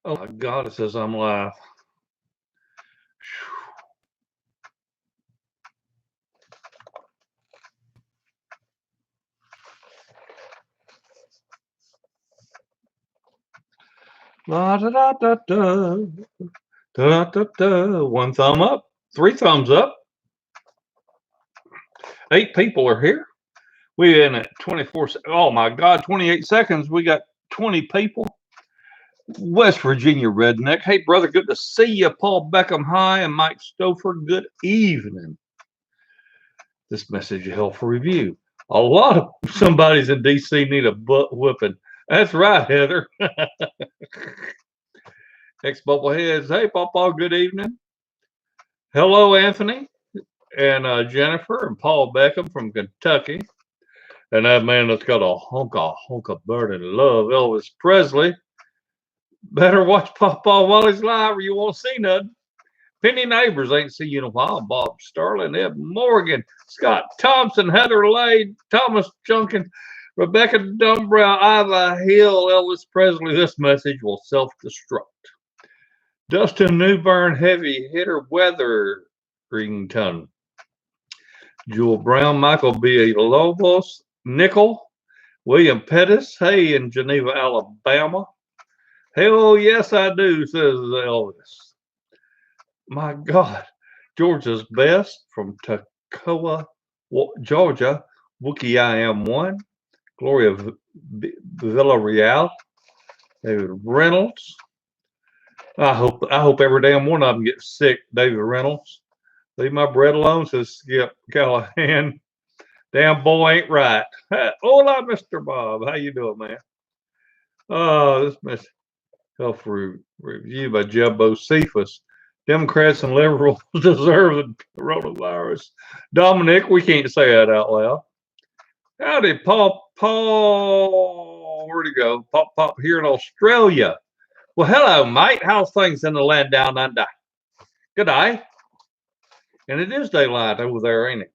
Oh my God, it says I'm live. La da da da da da da da. One thumb up, three thumbs up. 8 people are here. We in at 24. Oh my God, 28 seconds. We got 20 people. West Virginia redneck. Hey brother, good to see you. Paul Beckham, hi, and Mike Stouffer. Good evening. This message is held for review. A lot of somebody's in DC need a butt whooping. That's right, Heather. Ex-Bubbleheads. Hey, Pawpaw, good evening. Hello, Anthony and Jennifer and Paul Beckham from Kentucky. And that man that's got a hunk of burning love, Elvis Presley. Better watch Pawpaw while he's live or you won't see nothing. Penny Neighbors ain't seen you in a while. Bob Starling, Ed Morgan, Scott Thompson, Heather Lade, Thomas Junkin, Rebecca Dumbrow, Iva Hill, Elvis Presley. This message will self-destruct. Dustin Newburn, Heavy Hitter Weatherington, Jewel Brown, Michael B. Lobos, Nickel, William Pettis, hey, in Geneva, Alabama. Hell yes, I do, says Elvis. My God, Georgia's best from Toccoa, Georgia, Wookie I Am One, Gloria Villarreal, David Reynolds. I hope every damn one of them gets sick, David Reynolds. Leave my bread alone, says Skip Callahan. Damn boy ain't right. Hola, Mr. Bob. How you doing, man? This message health review by Jebbo Cephas. Democrats and liberals deserve the coronavirus. Dominic, we can't say that out loud. Howdy, Paul. Where'd he go? Pop here in Australia. Well, hello, mate. How's things in the land down under? Good day. And it is daylight over there, ain't it?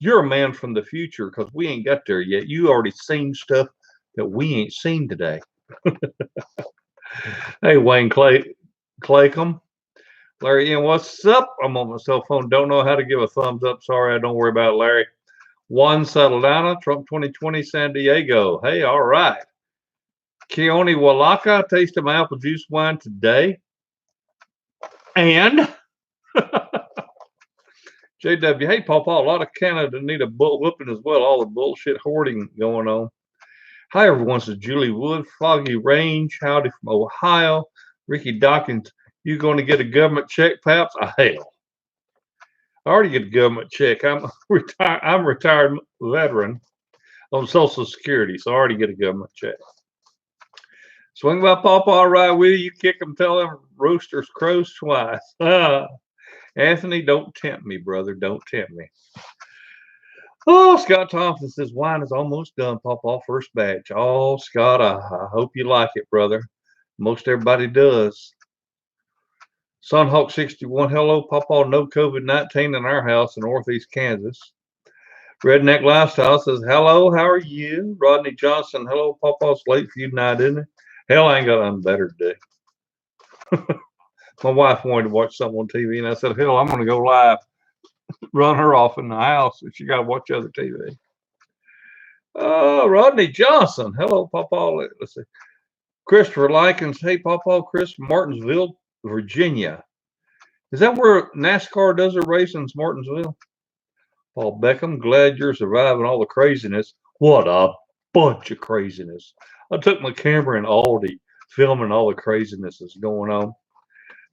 You're a man from the future because we ain't got there yet. You already seen stuff that we ain't seen today. Hey, Wayne Claycomb. Larry Ian, what's up? I'm on my cell phone. Don't know how to give a thumbs up. Sorry, I don't worry about it, Larry. Juan Saldana, Trump 2020, San Diego. Hey, all right. Keone Walaka, tasted my apple juice wine today. And JW, hey, Pawpaw, a lot of Canada need a butt whooping as well. All the bullshit hoarding going on. Hi, everyone. This is Julie Wood, Foggy Range. Howdy from Ohio. Ricky Dawkins, you going to get a government check, Paps? Hell. I already get a government check. I'm a retired veteran on Social Security, so I already get a government check. Swing by Pawpaw right with you. Kick them, tell them roosters crows twice. Anthony, don't tempt me, brother. Don't tempt me. Oh, Scott Thompson says wine is almost done. Pawpaw, first batch. Oh, Scott, I hope you like it, brother. Most everybody does. Sunhawk 61, hello, Pawpaw. No COVID-19 in our house in Northeast Kansas. Redneck Lifestyle says, hello, how are you? Rodney Johnson, hello, Pawpaw's late for you tonight, isn't it? Hell, I ain't got nothing better to do. My wife wanted to watch something on TV, and I said, hell, I'm going to go live. Run her off in the house, and she got to watch other TV. Rodney Johnson, hello, Pawpaw. Let's see. Christopher Likens, hey, Pawpaw. Chris, Martinsville, Virginia. Is that where NASCAR does their racing, Martinsville? Paul Beckham, glad you're surviving all the craziness. What a bunch of craziness. I took my camera in Aldi filming all the craziness that's going on.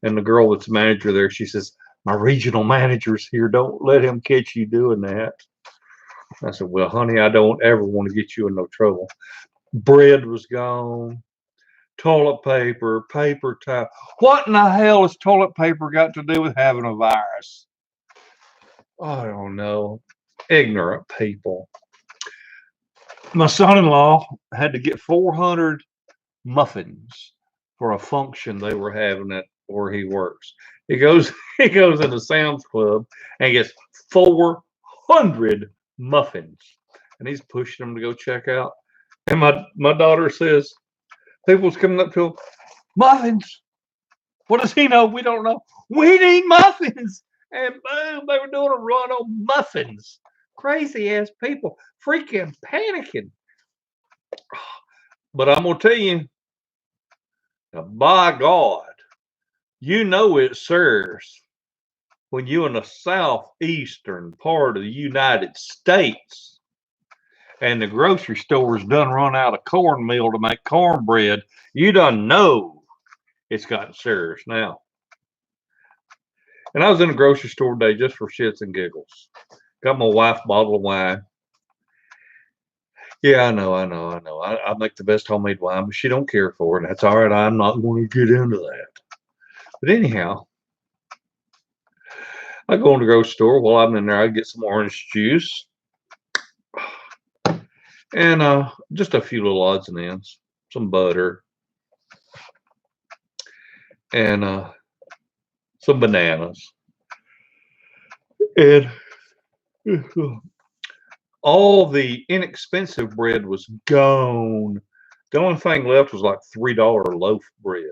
And the girl that's the manager there, she says, my regional manager's here. Don't let him catch you doing that. I said, well, honey, I don't ever want to get you in no trouble. Bread was gone. Toilet paper, paper towel. What in the hell has toilet paper got to do with having a virus? I don't know. Ignorant people. My son-in-law had to get 400 muffins for a function they were having at where he works. He goes into Sam's Club and gets 400 muffins, and he's pushing them to go check out. And my daughter says, People's coming up to him, muffins. What does he know? We don't know. We need muffins. And boom, they were doing a run on muffins. Crazy ass people, freaking panicking. But I'm going to tell you, by God, you know it serves when you're in the southeastern part of the United States and the grocery store's done run out of cornmeal to make cornbread. You done know it's got serves now. And I was in a grocery store today just for shits and giggles. Got my wife a bottle of wine. Yeah, I know. I make the best homemade wine, but she don't care for it. That's all right. I'm not going to get into that. But anyhow, I go in the grocery store. While I'm in there, I get some orange juice and just a few little odds and ends, some butter, and some bananas. And all the inexpensive bread was gone. The only thing left was like $3 loaf bread.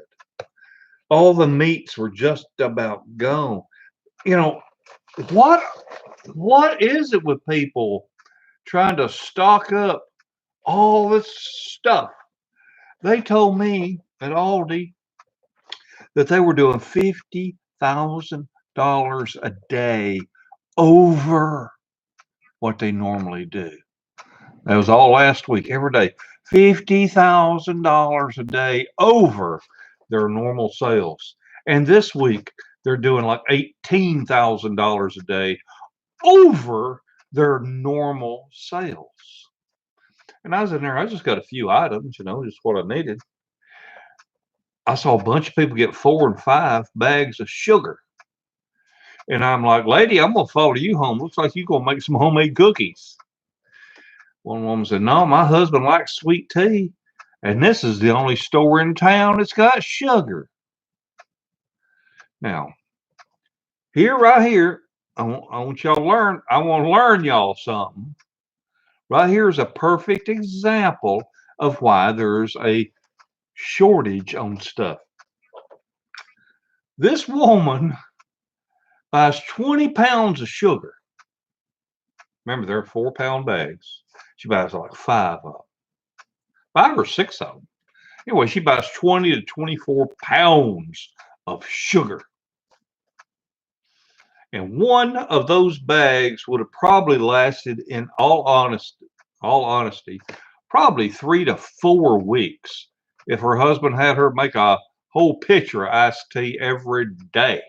All the meats were just about gone. You know, what is it with people trying to stock up all this stuff? They told me at Aldi that they were doing $50,000 a day over what they normally do. That was all last week, every day. $50,000 a day over their normal sales. And this week, they're doing like $18,000 a day over their normal sales. And I was in there, I just got a few items, just what I needed. I saw a bunch of people get 4 and 5 bags of sugar. And I'm like, lady, I'm going to follow you home. Looks like you're going to make some homemade cookies. One woman said, no, my husband likes sweet tea. And this is the only store in town that's got sugar. Now, right here, I want y'all to learn. I want to learn y'all something. Right here is a perfect example of why there's a shortage on stuff. This woman buys 20 pounds of sugar. Remember, they're 4-pound bags. She buys like 5 of them. 5 or 6 of them. Anyway, she buys 20 to 24 pounds of sugar. And one of those bags would have probably lasted, in all honesty, probably 3 to 4 weeks if her husband had her make a whole pitcher of iced tea every day.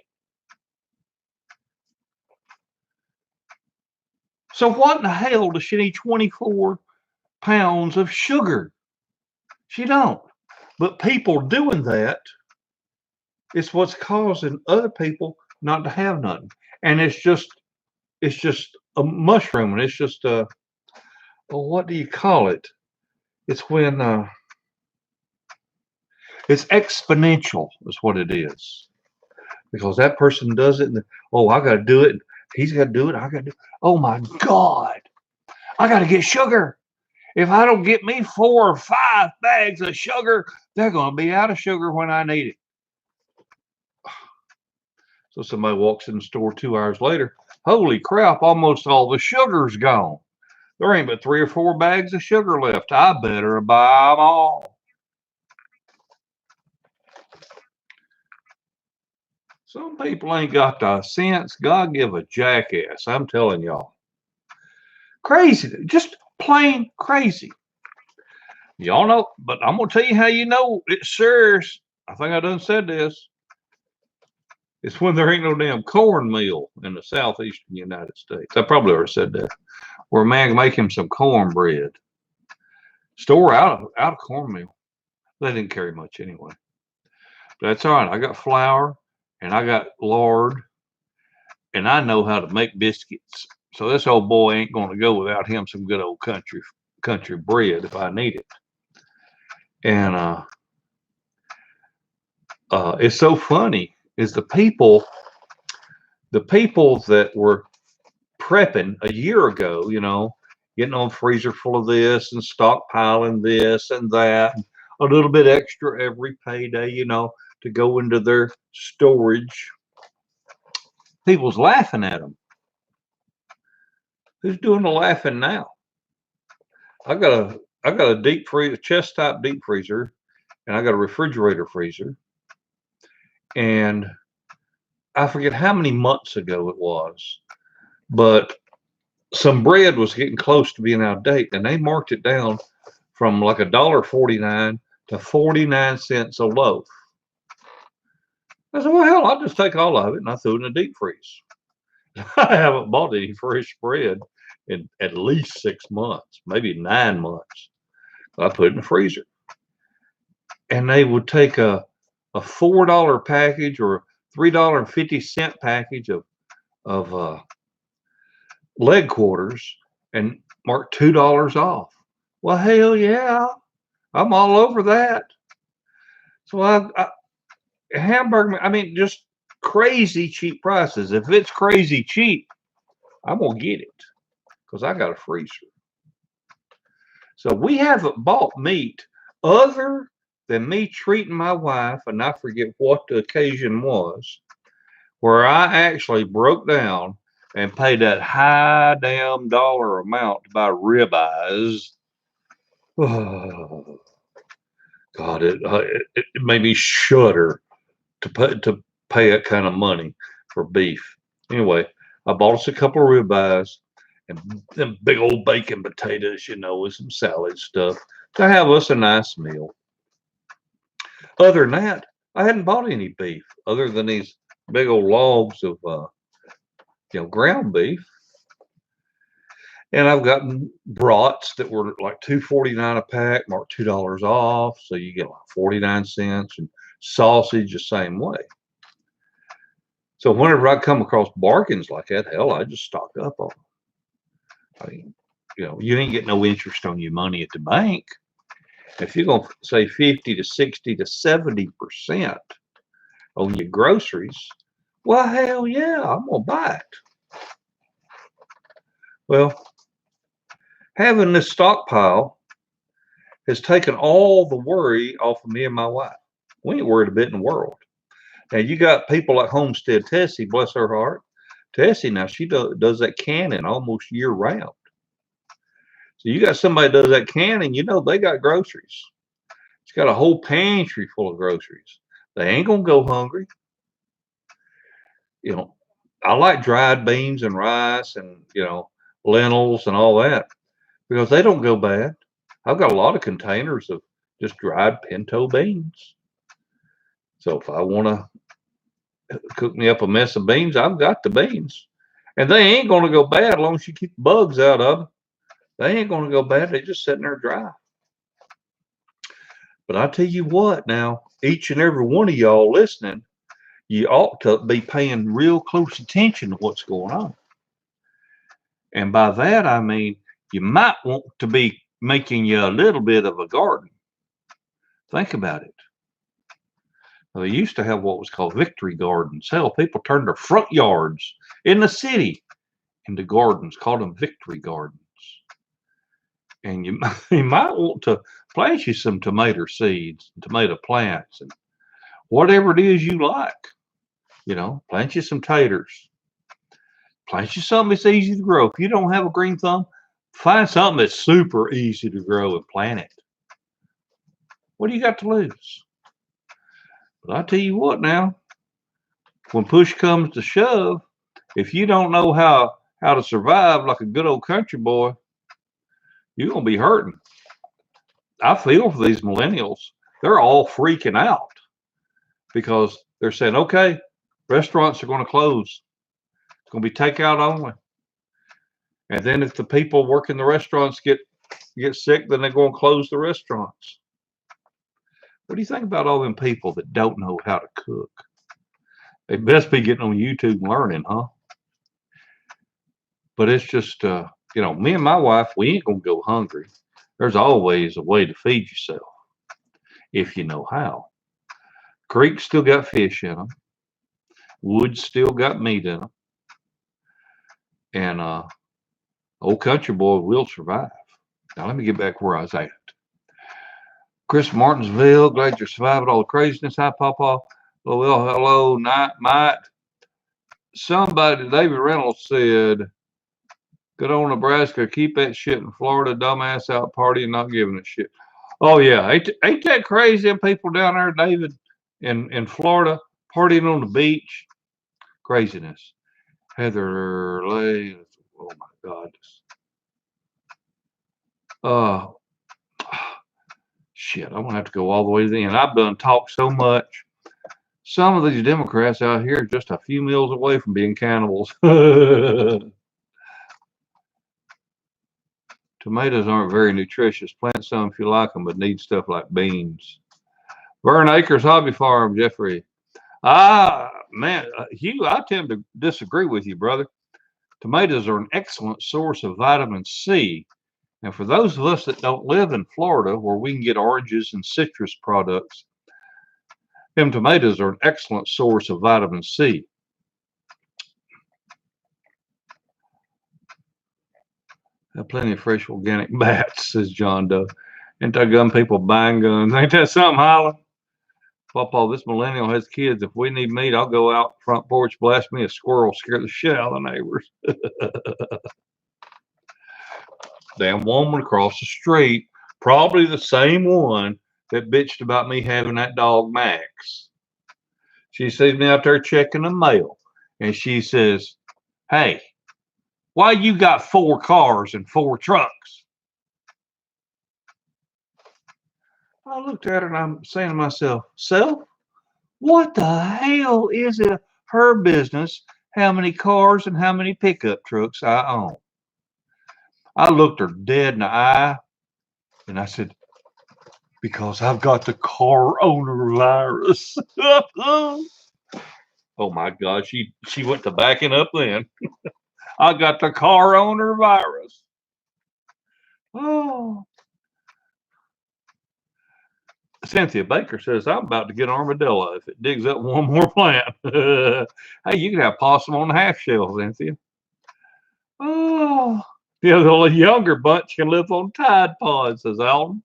So what in the hell does she need 24 pounds of sugar? She don't. But people doing that is what's causing other people not to have nothing. And it's just a mushroom, and it's just well, what do you call it? It's when it's exponential is what it is. Because that person does it, and I got to do it. He's got to do it. I got to do it. Oh my God, I got to get sugar. If I don't get me 4 or 5 bags of sugar, they're going to be out of sugar when I need it. So somebody walks in the store 2 hours later. Holy crap, almost all the sugar's gone. There ain't but 3 or 4 bags of sugar left. I better buy them all. Some people ain't got the sense. God give a jackass. I'm telling y'all. Crazy. Just plain crazy. Y'all know, but I'm going to tell you how you know it's serious. I think I done said this. It's when there ain't no damn cornmeal in the southeastern United States. I probably already said that. Where a man can make him some cornbread. Store out of cornmeal. They didn't carry much anyway. But that's all right. I got flour and I got lard and I know how to make biscuits. So this old boy ain't going to go without him some good old country bread if I need it. And it's so funny is the people that were prepping a year ago, getting on a freezer full of this and stockpiling this and that. a little bit extra every payday, to go into their storage. People's laughing at them. Who's doing the laughing now? I got a deep freezer, chest top deep freezer, and I got a refrigerator freezer. And I forget how many months ago it was, but some bread was getting close to being out of date, and they marked it down from like $1.49 to 49 cents a loaf. I said, well, hell, I'll just take all of it, and I threw it in the deep freeze. I haven't bought any fresh bread in at least 6 months, maybe 9 months. I put it in the freezer. And they would take a $4 package or $3.50 package of leg quarters and mark $2 off. Well, hell yeah, I'm all over that. So hamburger, I mean, just crazy cheap prices. If it's crazy cheap, I'm gonna get it because I got a freezer. So we haven't bought meat other than me treating my wife, and I forget what the occasion was, where I actually broke down and paid that high damn dollar amount to buy ribeyes. Oh, God, it made me shudder to pay that kind of money for beef. Anyway, I bought us a couple of ribeyes and them big old bacon potatoes, with some salad stuff to have us a nice meal. Other than that, I hadn't bought any beef other than these big old logs of ground beef. And I've gotten brats that were like $2.49 a pack, marked $2 off, so you get like 49 cents, and sausage the same way. So whenever I come across bargains like that, hell, I just stock up on them. I mean, you ain't getting no interest on your money at the bank. If you're gonna say 50 to 60 to 70% on your groceries, well, hell yeah, I'm gonna buy it. Well, having this stockpile has taken all the worry off of me and my wife. We ain't worried a bit in the world. Now, you got people like Homestead Tessie, bless her heart. Tessie, now, she does that canning almost year round. So you got somebody that does that canning, they got groceries. She's got a whole pantry full of groceries. They ain't going to go hungry. I like dried beans and rice and, lentils and all that because they don't go bad. I've got a lot of containers of just dried pinto beans. So if I want to cook me up a mess of beans, I've got the beans. And they ain't going to go bad as long as you keep bugs out of them. They ain't going to go bad. They're just sitting there dry. But I tell you what now, each and every one of y'all listening, you ought to be paying real close attention to what's going on. And by that, I mean, you might want to be making you a little bit of a garden. Think about it. They used to have what was called victory gardens. Hell, people turned their front yards in the city into gardens, called them victory gardens. And you might want to plant you some tomato seeds, tomato plants, and whatever it is you like. Plant you some taters. Plant you something that's easy to grow. If you don't have a green thumb, find something that's super easy to grow and plant it. What do you got to lose? But I tell you what now, when push comes to shove, if you don't know how to survive like a good old country boy, you're going to be hurting. I feel for these millennials. They're all freaking out because they're saying, okay, restaurants are going to close. It's going to be takeout only. And then if the people working the restaurants get sick, then they're going to close the restaurants. What do you think about all them people that don't know how to cook? They best be getting on YouTube and learning, huh? But it's just, me and my wife, we ain't going to go hungry. There's always a way to feed yourself if you know how. Creeks still got fish in them. Woods still got meat in them. And old country boy will survive. Now, let me get back where I was at. Chris Martinsville, glad you're surviving all the craziness. Hi, Papa. Well, hello, night, Mike. Somebody, David Reynolds said, good on Nebraska, keep that shit in Florida, dumbass out partying, not giving a shit. Oh, yeah. Ain't that crazy? Them people down there, David, in Florida, partying on the beach. Craziness. Heather Lay. Oh, my God. Uh, shit, I'm going to have to go all the way to the end. I've done talked so much. Some of these Democrats out here are just a few meals away from being cannibals. Tomatoes aren't very nutritious. Plant some if you like them, but need stuff like beans. Vern Acres Hobby Farm, Jeffrey. Man, Hugh, I tend to disagree with you, brother. Tomatoes are an excellent source of vitamin C. And for those of us that don't live in Florida, where we can get oranges and citrus products, them tomatoes are an excellent source of vitamin C. Have plenty of fresh organic bats, says John Doe. Ain't that gun people buying guns? Ain't that something, Holland? Papa, this millennial has kids. If we need meat, I'll go out front porch, blast me a squirrel, scare the shit out of the neighbors. Damn woman across the street, probably the same one that bitched about me having that dog Max. She sees me out there checking the mail, and she says, "Hey, why you got 4 cars and 4 trucks?" I looked at her and I'm saying to myself, "Self, what the hell is it her business how many cars and how many pickup trucks I own?" I looked her dead in the eye and I said, "Because I've got the car owner virus." Oh my God, she went to backing up then. I got the car owner virus. Oh. Cynthia Baker says, I'm about to get armadillo if it digs up one more plant. Hey, you can have possum on the half shell, Cynthia. Oh. Yeah, the younger bunch can live on Tide Pods, says Alton.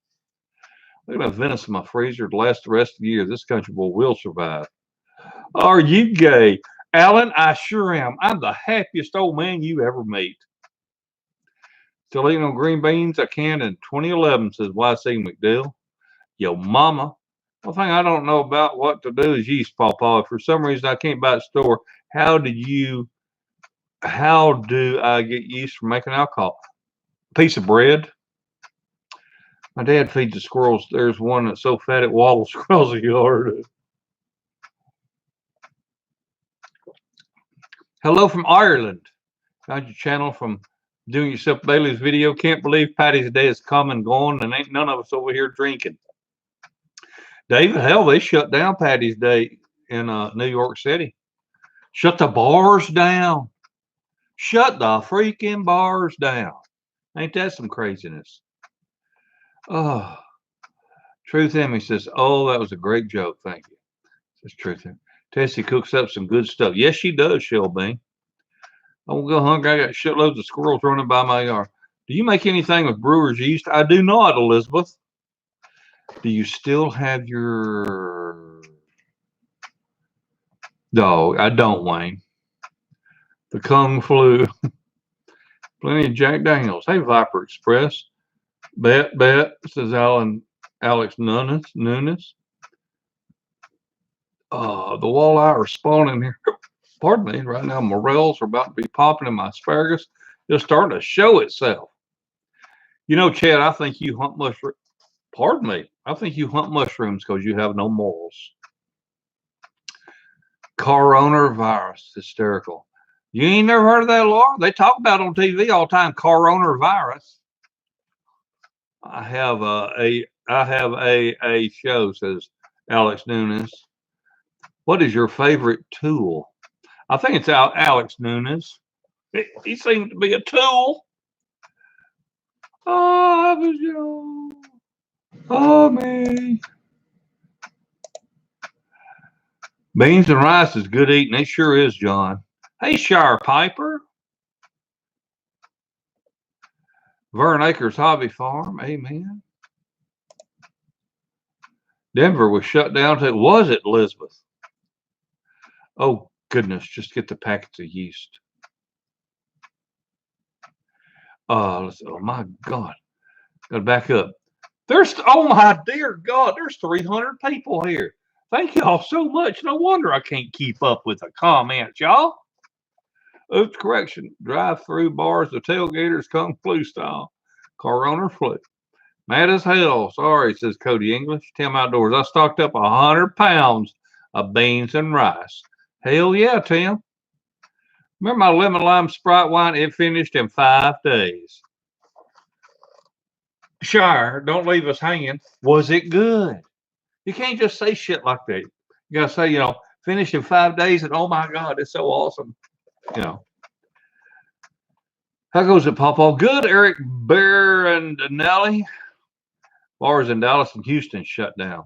Look at that venison in my freezer to last the rest of the year. This country boy will survive. Are you gay? Alan, I sure am. I'm the happiest old man you ever meet. Still eating on green beans I can in 2011, says YC McDill. Yo, mama. One thing I don't know about what to do is yeast, Pawpaw. If for some reason I can't buy at the store, how do I get yeast for making alcohol? A piece of bread. My dad feeds the squirrels. There's one that's so fat it waddles across the yard. Hello from Ireland. Got your channel from doing yourself Bailey's video. Can't believe Patty's Day is come and gone, and ain't none of us over here drinking. David, hell, they shut down Patty's Day in New York City. Shut the bars down. Shut the freaking bars down. Ain't that some craziness? Oh, Truth Emmy says, oh, that was a great joke. Thank you. Says Truth Emmy. Tessie cooks up some good stuff. Yes, she does, Shelby. I won't go hungry. I got shitloads of squirrels running by my yard. Do you make anything with brewer's yeast? I do not, Elizabeth. Do you still have your... No, I don't, Wayne. The Kung Flu. Plenty of Jack Daniels. Hey, Viper Express. Bet, says Alex Nunes. The walleye are spawning here. Pardon me, right now morels are about to be popping in my asparagus. It's starting to show itself. You know, Chad, I think you hunt mushrooms. Pardon me. I think you hunt mushrooms because you have no morals. Coronavirus, hysterical. You ain't never heard of that, Laura? They talk about it on TV all the time. Coronavirus. I have a show, says Alex Nunes. What is your favorite tool? I think it's Alex Nunes. He seems to be a tool. Oh, me. Beans and rice is good eating. It sure is, John. Hey, Shire Piper. Vern Acres Hobby Farm. Amen. Denver was shut down. Was it, Elizabeth? Oh, goodness. Just get the packets of yeast. Oh my God. Gotta back up. Oh my dear God, there's 300 people here. Thank y'all so much. No wonder I can't keep up with the comments, y'all. Oops, correction. Drive-through bars, the tailgaters Kung Flu style. Car owner flu. Mad as hell. Sorry, says Cody English. Tim Outdoors. I stocked up 100 pounds of beans and rice. Hell yeah, Tim. Remember my lemon lime Sprite wine? It finished in 5 days. Shire, don't leave us hanging. Was it good? You can't just say shit like that. You gotta say, finish in 5 days and oh my God, it's so awesome. How goes it, Pawpaw? Good, Eric Berardinelli. Bars in Dallas and Houston shut down.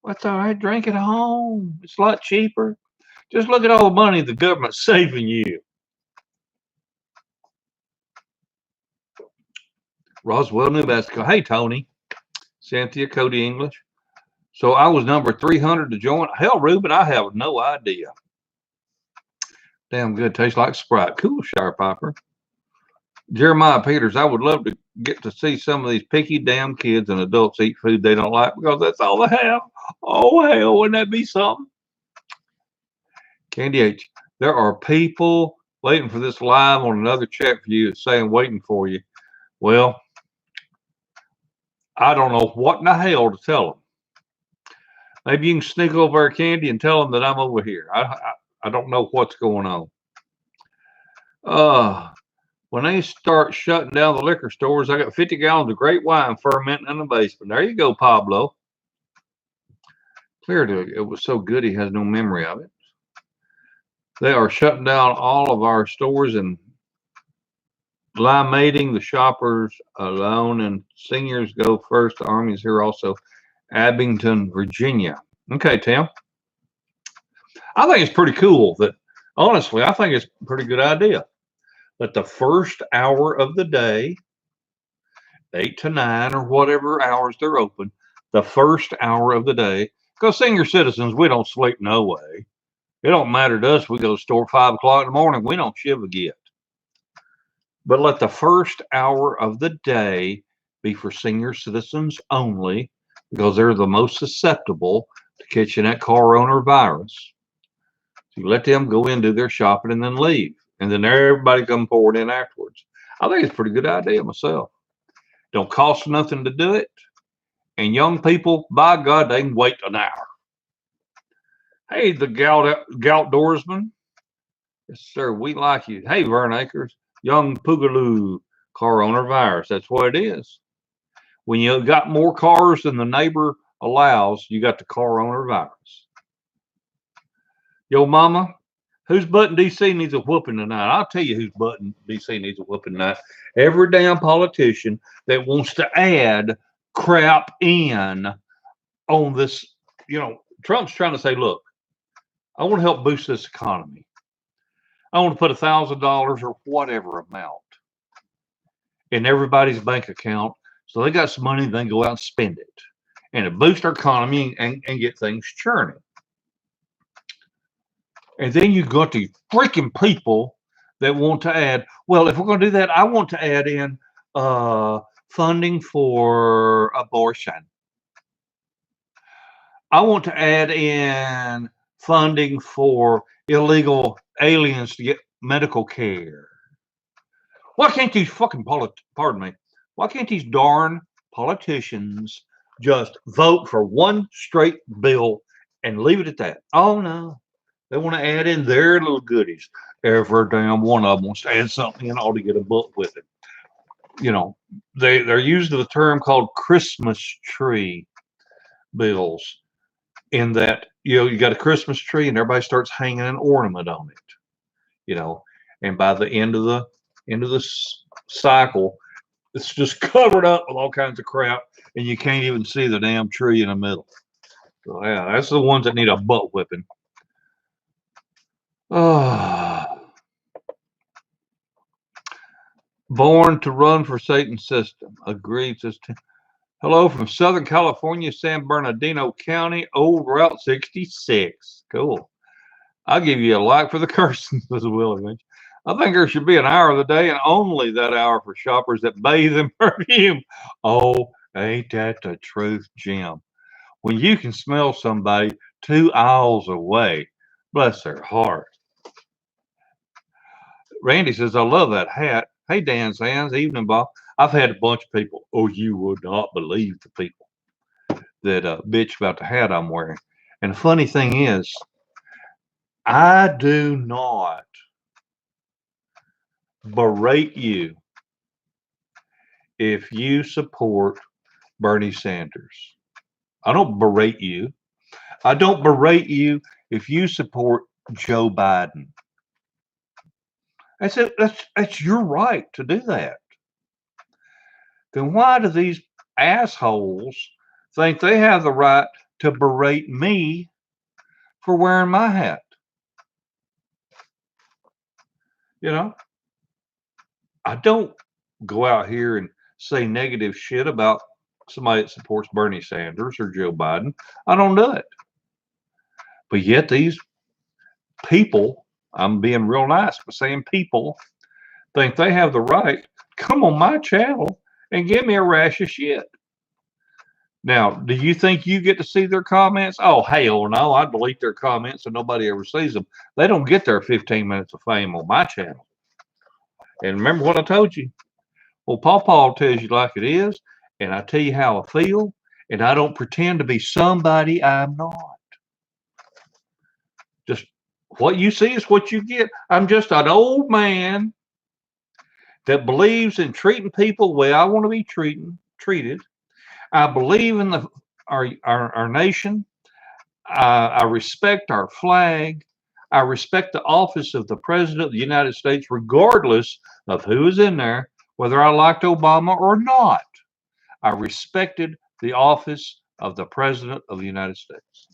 That's all right. Drink at home. It's a lot cheaper. Just look at all the money the government's saving you. Roswell, New Mexico. Hey, Tony. Cynthia, Cody English. So I was number 300 to join. Hell, Ruben, I have no idea. Damn good. Tastes like Sprite. Cool, Shire Piper. Jeremiah Peters, I would love to get to see some of these picky damn kids and adults eat food they don't like because that's all they have. Oh, hell, wouldn't that be something? Candy H, there are people waiting for this live on another chat for you saying waiting for you. Well, I don't know what in the hell to tell them. Maybe you can sneak over there, Candy, and tell them that I'm over here. I don't know what's going on. When they start shutting down the liquor stores, I got 50 gallons of great wine fermenting in the basement. There you go, Pablo. Clearly, it was so good he has no memory of it. They are shutting down all of our stores and limating the shoppers alone, and seniors go first. The Army's here also. Abington, Virginia. Okay, Tim. I think it's pretty cool that, honestly, I think it's a pretty good idea. But the first hour of the day, 8 to 9 or whatever hours they're open, the first hour of the day, because senior citizens, we don't sleep no way. It don't matter to us. We go to the store 5 o'clock in the morning. We don't shiver yet. But let the first hour of the day be for senior citizens only, because they're the most susceptible to catching that coronavirus. So you let them go in, do their shopping, and then leave. And then everybody come forward in afterwards. I think it's a pretty good idea myself. Don't cost nothing to do it. And young people, by God, they can wait an hour. Hey, the Goutdoorsman. Yes, sir, we like you. Hey, Vern Acres. Young Poogaloo coronavirus. That's what it is. When you got more cars than the neighbor allows, you got the coronavirus. Yo, mama. Whose button DC needs a whooping tonight? I'll tell you whose button DC needs a whooping tonight. Every damn politician that wants to add crap in on this, Trump's trying to say, look, I want to help boost this economy. I want to put $1,000 or whatever amount in everybody's bank account so they got some money, then go out and spend it. And it boosts our economy and get things churning. And then you got the freaking people that want to add, well, if we're going to do that, I want to add in funding for abortion. I want to add in funding for illegal aliens to get medical care. Why can't these why can't these darn politicians just vote for one straight bill and leave it at that? Oh, no. They want to add in their little goodies. Every damn one of them wants to add something in all to get a book with it. They're using the term called Christmas tree bills, in that, you got a Christmas tree and everybody starts hanging an ornament on it, and by the end of the cycle, it's just covered up with all kinds of crap and you can't even see the damn tree in the middle. So yeah, that's the ones that need a butt whipping. Born to run for Satan's system. Agreed. Hello from Southern California, San Bernardino County, Old Route 66. Cool. I'll give you a like for the cursing, says Willie. I think there should be an hour of the day and only that hour for shoppers that bathe in perfume. Oh, ain't that the truth, Jim? When you can smell somebody 2 aisles away, bless their heart. Randy says, I love that hat. Hey, Dan Sands, evening, Bob. I've had a bunch of people. Oh, you would not believe the people that bitch about the hat I'm wearing. And the funny thing is, I do not berate you if you support Bernie Sanders. I don't berate you. I don't berate you if you support Joe Biden. That's it. That's your right to do that. Then why do these assholes think they have the right to berate me for wearing my hat? You know, I don't go out here and say negative shit about somebody that supports Bernie Sanders or Joe Biden. I don't do it. But yet these people, I'm being real nice by saying people, think they have the right to come on my channel and give me a rash of shit. Now, do you think you get to see their comments? Oh, hell no. I delete their comments so nobody ever sees them. They don't get their 15 minutes of fame on my channel. And remember what I told you? Well, Paw tells you like it is, and I tell you how I feel, and I don't pretend to be somebody I'm not. Just what you see is what you get. I'm just an old man that believes in treating people the way I want to be treated. I believe in our nation. I respect our flag. I respect the office of the President of the United States, regardless of who is in there, whether I liked Obama or not. I respected the office of the President of the United States.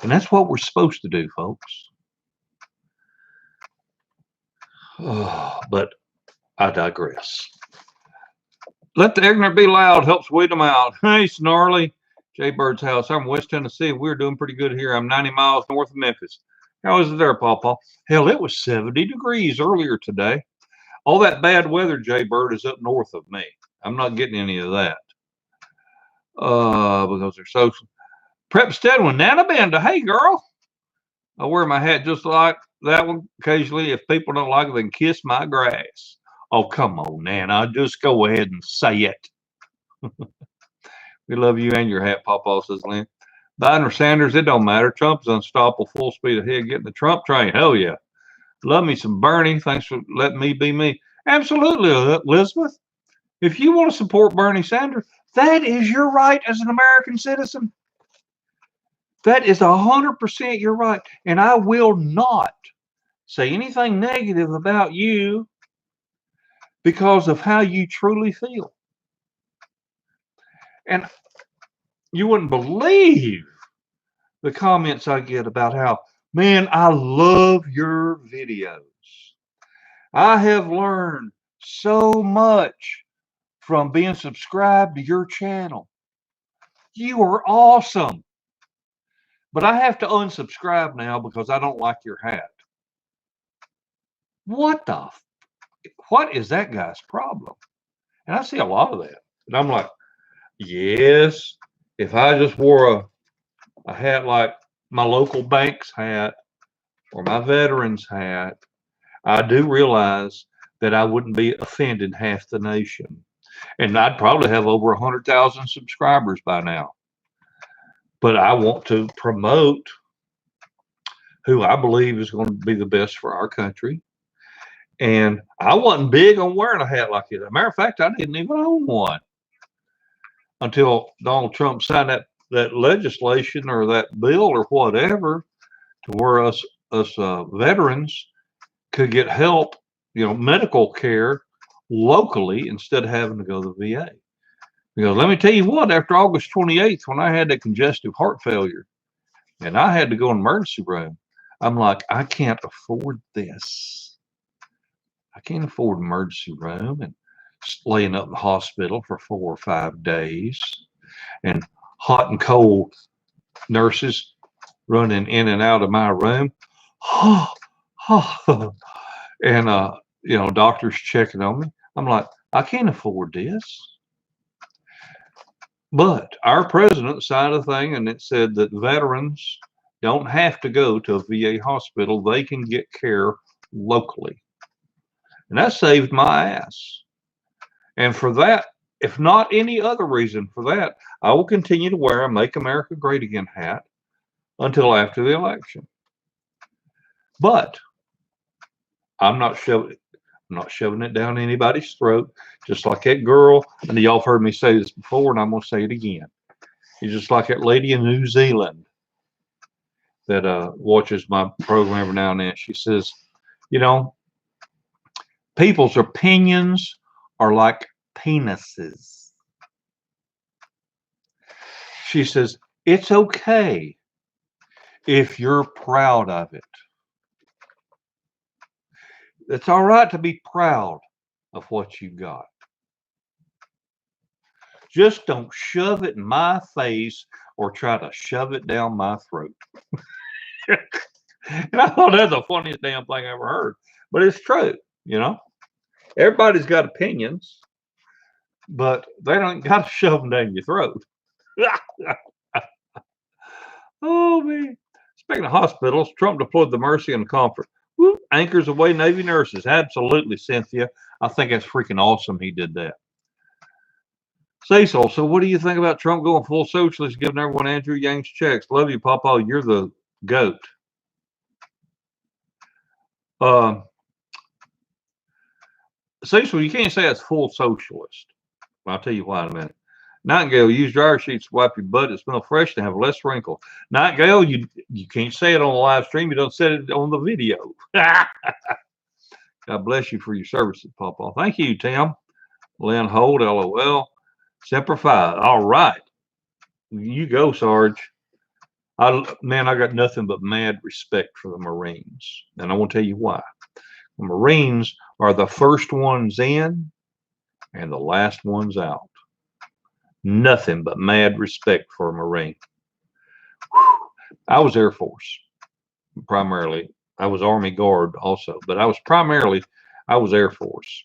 And that's what we're supposed to do, folks. Oh, but I digress. Let the ignorant be loud helps weed them out. Hey, Snarly. Jay Bird's house. I'm in West Tennessee. We're doing pretty good here. I'm 90 miles north of Memphis. How is it there, Paw? Hell, it was 70 degrees earlier today. All that bad weather, Jay Bird, is up north of me. I'm not getting any of that. Because they're social. Prep Stedman, Nana Benda. Hey, girl. I wear my hat just like that one occasionally. If people don't like it, they can kiss my grass. Oh, come on, Nana. Just go ahead and say it. We love you and your hat, Pawpaw, says Lynn. Biden or Sanders, it don't matter. Trump's unstoppable, full speed ahead, getting the Trump train. Hell yeah. Love me some Bernie. Thanks for letting me be me. Absolutely, Elizabeth. If you want to support Bernie Sanders, that is your right as an American citizen. That is 100% your right. And I will not say anything negative about you because of how you truly feel. And you wouldn't believe the comments I get about how, man, I love your videos. I have learned so much from being subscribed to your channel. You are awesome. But I have to unsubscribe now because I don't like your hat. What is that guy's problem? And I see a lot of that. And I'm like, yes, if I just wore a hat like my local bank's hat or my veteran's hat, I do realize that I wouldn't be offending half the nation. And I'd probably have over 100,000 subscribers by now. But I want to promote who I believe is going to be the best for our country. And I wasn't big on wearing a hat like this. As a matter of fact, I didn't even own one until Donald Trump signed that legislation or that bill or whatever to where us veterans could get help, medical care locally instead of having to go to the VA. Because let me tell you what, after August 28th, when I had that congestive heart failure and I had to go in the emergency room, I'm like, I can't afford this. I can't afford an emergency room. And laying up in the hospital for 4 or 5 days, and hot and cold nurses running in and out of my room. And, doctors checking on me. I'm like, I can't afford this. But our president signed a thing, and it said that veterans don't have to go to a VA hospital. They can get care locally. And that saved my ass. And for that, if not any other reason for that, I will continue to wear a Make America Great Again hat until after the election. But I'm not shoving it down anybody's throat, just like that girl. And y'all have heard me say this before, and I'm going to say it again. You're just like that lady in New Zealand that watches my program every now and then. She says, people's opinions are like penises. She says, it's okay if you're proud of it. It's all right to be proud of what you got. Just don't shove it in my face or try to shove it down my throat. And I thought that's the funniest damn thing I ever heard. But it's true, Everybody's got opinions, but they don't got to shove them down your throat. Oh, man. Speaking of hospitals, Trump deployed the mercy and comfort. Whoop, anchors away Navy nurses. Absolutely, Cynthia. I think that's freaking awesome he did that. Cecil, so what do you think about Trump going full socialist, giving everyone Andrew Yang's checks? Love you, Papa. You're the GOAT. Cecil, you can't say that's full socialist. I'll tell you why in a minute. Nightingale, use dryer sheets to wipe your butt. It smells fresh and have less wrinkle. Nightingale, you can't say it on the live stream. You don't say it on the video. God bless you for your services, Papa. Thank you, Tim. Lynn Holt, LOL. Semper Fi. All right. You go, Sarge. I got nothing but mad respect for the Marines. And I want to tell you why. The Marines are the first ones in and the last ones out. Nothing but mad respect for a Marine. I was Air Force primarily. I was Army Guard also, but I was Air Force.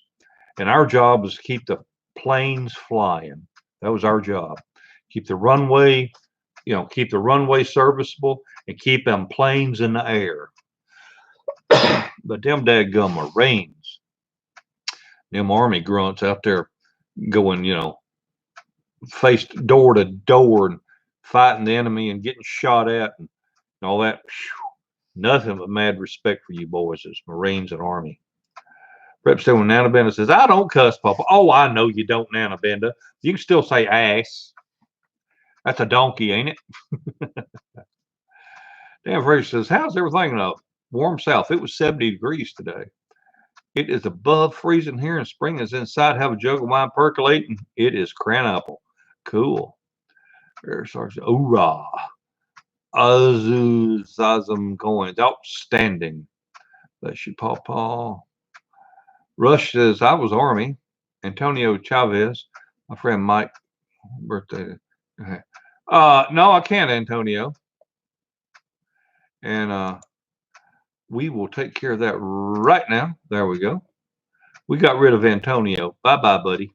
And our job was to keep the planes flying. That was our job. Keep the runway serviceable and keep them planes in the air. But them dadgum Marines, them Army grunts out there going, faced door to door and fighting the enemy and getting shot at and all that. Nothing but mad respect for you boys as Marines and Army. Rep still Nana Benda says, I don't cuss, Papa. Oh, I know you don't, Nana Benda. You can still say ass. That's a donkey, ain't it? Dan Fraser says, how's everything in the warm south? It was 70 degrees today. It is above freezing here, and spring is inside. Have a jug of wine percolating. It is cranapple. Cool. Hoorah. Azuzazam coins. Outstanding. Bless you, Pawpaw. Rush says, I was Army. Antonio Chavez, my friend Mike, birthday. No, I can't, Antonio. And we will take care of that right now. There we go. We got rid of Antonio. Bye-bye, buddy.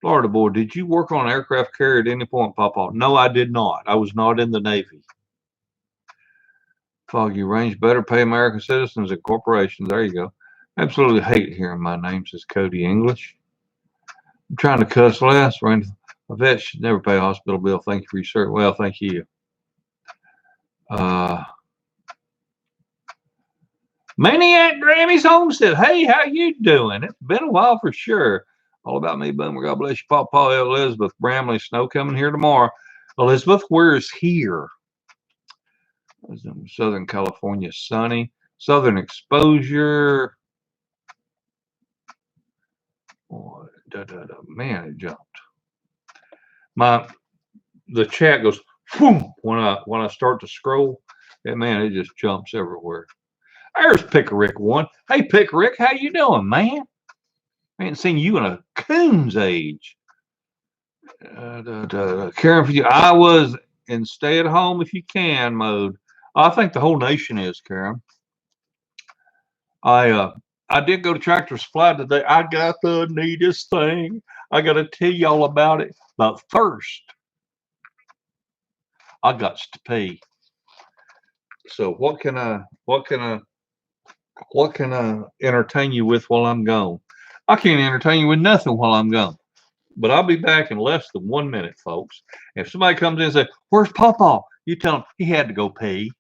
Florida boy, did you work on an aircraft carrier at any point, Papa? No, I did not. I was not in the Navy. Foggy Range, better pay American citizens and corporations. There you go. Absolutely hate hearing my name, says Cody English. I'm trying to cuss less. Randy, a vet should never pay a hospital bill. Thank you for your service. Well, thank you. Maniac Grammy's Homestead. Hey, how you doing? It's been a while for sure. All about me, Boomer. God bless you, Papa. Elizabeth Bramley. Snow coming here tomorrow. Elizabeth, where is here? Southern California, sunny. Southern exposure. Oh, man, it jumped. The chat goes boom when I start to scroll. And man, it just jumps everywhere. There's Pickerick one. Hey Pickerick, how you doing, man? I ain't seen you in a coon's age. Caring for you. I was in stay at home if you can mode. I think the whole nation is, Karen. I did go to Tractor Supply today. I got the neatest thing. I got to tell y'all about it. But first, I got to pee. So what can I entertain you with while I'm gone? I can't entertain you with nothing while I'm gone. But I'll be back in less than 1 minute, folks. If somebody comes in and says, "Where's Pawpaw?" You tell him he had to go pee.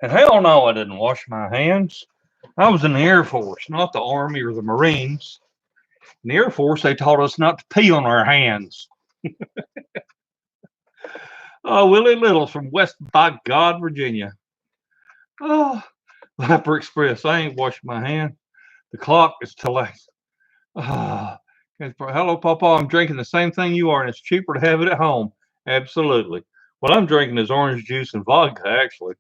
And hell no, I didn't wash my hands. I was in the Air Force, not the Army or the Marines. In the Air Force, they taught us not to pee on our hands. Oh, Willie Little's from West by God, Virginia. Oh, Viper Express. I ain't washing my hand. The clock is too late. Ah, hello, Papa. I'm drinking the same thing you are, and it's cheaper to have it at home. Absolutely. What I'm drinking is orange juice and vodka, actually.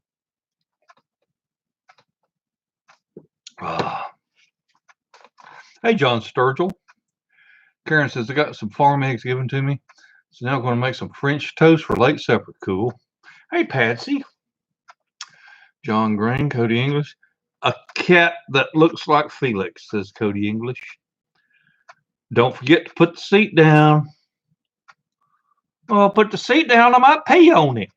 Ah. Hey, John Sturgill. Karen says, I got some farm eggs given to me. So now I'm going to make some French toast for late supper. Cool. Hey, Patsy. John Green, Cody English. A cat that looks like Felix, says Cody English. Don't forget to put the seat down. Well, put the seat down. I might pee on it.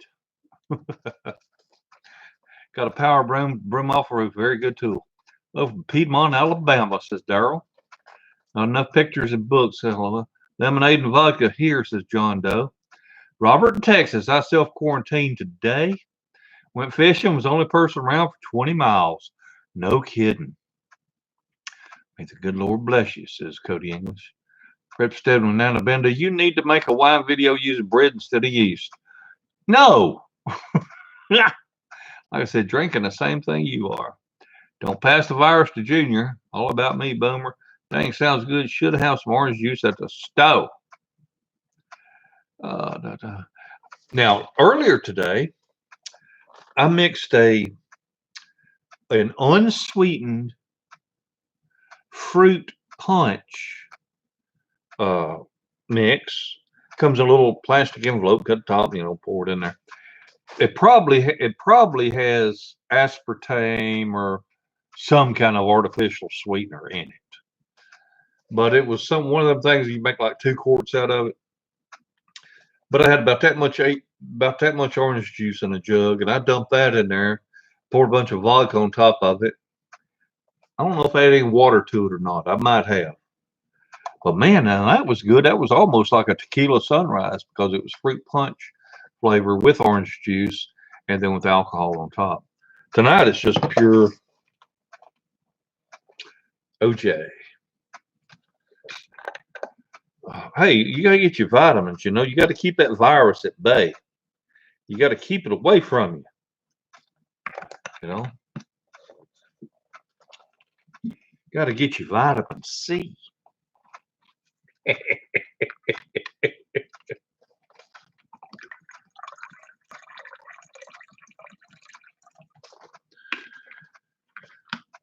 Got a power broom off roof. Very good tool. Oh, from Piedmont, Alabama, says Darrell. Not enough pictures and books. Lemonade and vodka here, says John Doe. Robert in Texas. I self-quarantined today. Went fishing. Was the only person around for 20 miles. No kidding. May the good Lord bless you, says Cody English. Prep Steadman and Nana Benda. You need to make a wine video using bread instead of yeast. No. Like I said, drinking the same thing you are. Don't pass the virus to Junior. All about me, Boomer. Dang, sounds good. Should have some orange juice at the stove. Now, earlier today, I mixed an unsweetened fruit punch mix. Comes in a little plastic envelope, cut the top, pour it in there. It probably has aspartame or some kind of artificial sweetener in it. But it was one of them things you make like 2 quarts out of it. But I had about that much orange juice in a jug, and I dumped that in there, poured a bunch of vodka on top of it. I don't know if I had any water to it or not. I might have. But man, now that was good. That was almost like a tequila sunrise because it was fruit punch flavor with orange juice and then with alcohol on top. Tonight it's just pure OJ. Hey, you got to get your vitamins. You got to keep that virus at bay. You got to keep it away from you. Got to get your vitamin C.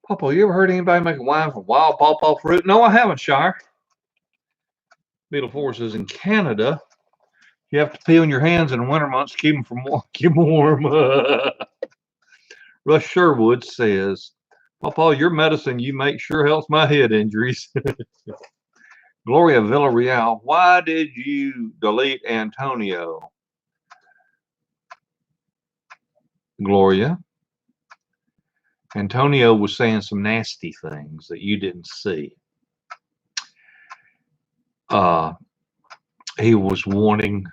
Pawpaw, you ever heard anybody making wine from wild pawpaw fruit? No, I haven't, Shire. Beetle Force is in Canada. You have to pee on your hands in the winter months to keep them warm. Russ Sherwood says, Papa, your medicine you make sure helps my head injuries. Gloria Villarreal, why did you delete Antonio? Gloria, Antonio was saying some nasty things that you didn't see. He was wanting,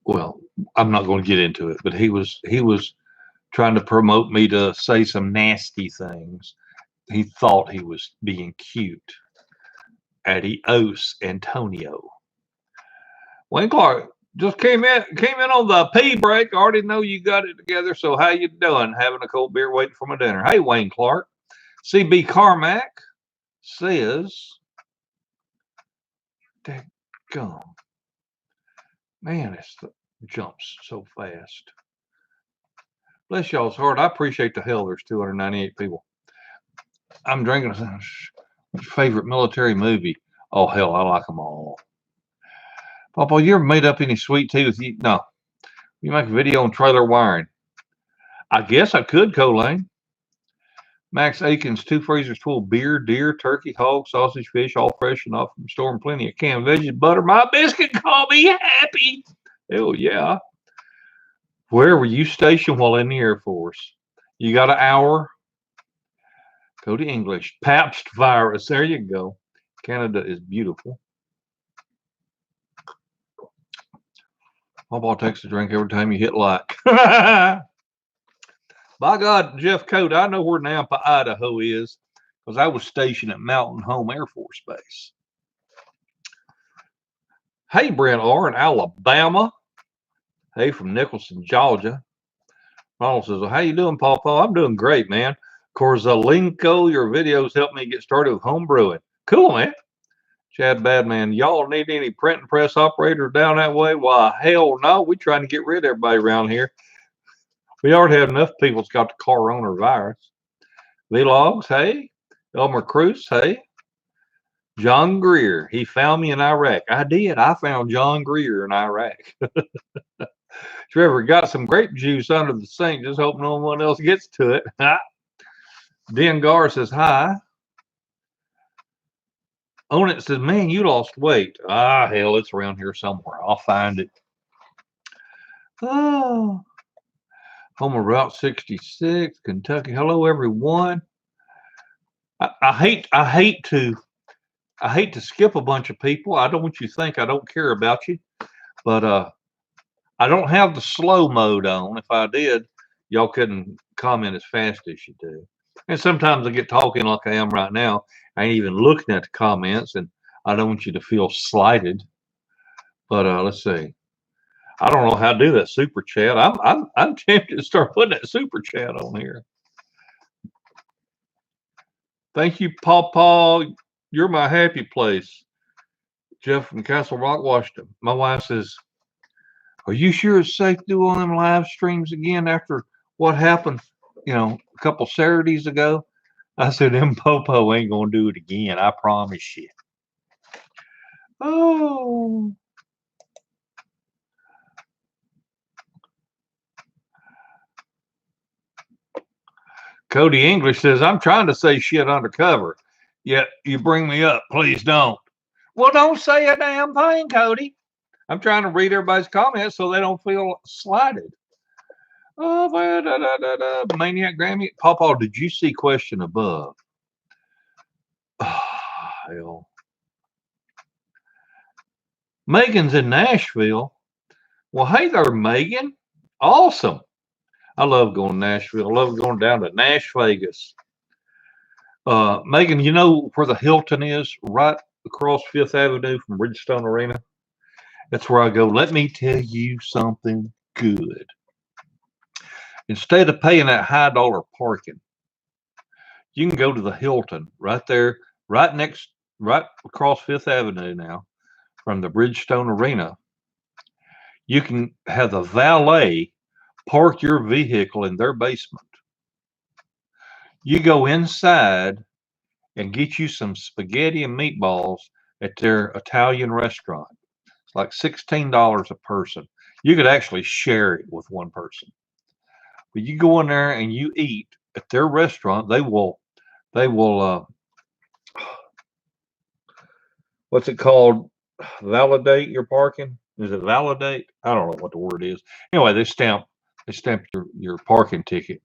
well, I'm not going to get into it, but he was trying to promote me to say some nasty things. He thought he was being cute. Adios, Antonio. Wayne Clark just came in on the pee break. I already know you got it together. So how you doing? Having a cold beer waiting for my dinner. Hey, Wayne Clark. CB Carmack says, daggone. Man, it's the jumps so fast. Bless y'all's heart. I appreciate the hell there's 298 people. I'm drinking a favorite military movie. Oh, hell, I like them all. Papa, you ever made up any sweet tea with you? No. You make a video on trailer wiring. I guess I could, Colane. Max Aikens, 2 freezers full of beer, deer, turkey, hog, sausage, fish, all fresh and off from the store, and plenty of canned veggies, butter. My biscuit call me happy. Hell yeah. Where were you stationed while in the Air Force? You got an hour? Go to English. Pabst virus. There you go. Canada is beautiful. Papa takes a drink every time you hit like. By God, Jeff Cote, I know where Nampa, Idaho is because I was stationed at Mountain Home Air Force Base. Hey, Brent R. in Alabama. Hey, from Nicholson, Georgia. Ronald says, well, how you doing, Papa? I'm doing great, man. Korzalenko, your videos helped me get started with home brewing. Cool, man. Chad Badman, y'all need any print and press operators down that way? Why, hell no. We're trying to get rid of everybody around here. We already have enough people that's got the coronavirus. Vlogs, hey. Elmer Cruz, hey. John Greer, he found me in Iraq. I did. I found John Greer in Iraq. Trevor, got some grape juice under the sink. Just hope no one else gets to it. Den Gar says, hi. Own it says, man, you lost weight. Ah, hell, it's around here somewhere. I'll find it. Oh. Home of Route 66, Kentucky. Hello, everyone. I hate to skip a bunch of people. I don't want you to think I don't care about you, but I don't have the slow mode on. If I did, y'all couldn't comment as fast as you do. And sometimes I get talking like I am right now. I ain't even looking at the comments, and I don't want you to feel slighted. But let's see. I don't know how to do that super chat. I'm tempted to start putting that super chat on here. Thank you, Paw Paw. You're my happy place. Jeff from Castle Rock, Washington. My wife says, are you sure it's safe to do on them live streams again after what happened, a couple Saturdays ago? I said, them Popo ain't going to do it again. I promise you. Oh. Cody English says, I'm trying to say shit undercover. Yet you bring me up. Please don't. Well, don't say a damn thing, Cody. I'm trying to read everybody's comments so they don't feel slighted. Oh, Maniac Grammy. Pawpaw, did you see question above? Oh, hell. Megan's in Nashville. Well, hey there, Megan. Awesome. I love going to Nashville. I love going down to Nash Vegas. Megan, you know where the Hilton is? Right across 5th Avenue from Bridgestone Arena. That's where I go. Let me tell you something good. Instead of paying that high dollar parking, you can go to the Hilton right there, right across 5th Avenue now from the Bridgestone Arena. You can have the valet park your vehicle in their basement. You go inside and get you some spaghetti and meatballs at their Italian restaurant. It's like $16 a person. You could actually share it with one person. But you go in there and you eat at their restaurant, they will what's it called? Validate your parking? Is it validate? I don't know what the word is. Anyway, they stamp your parking ticket,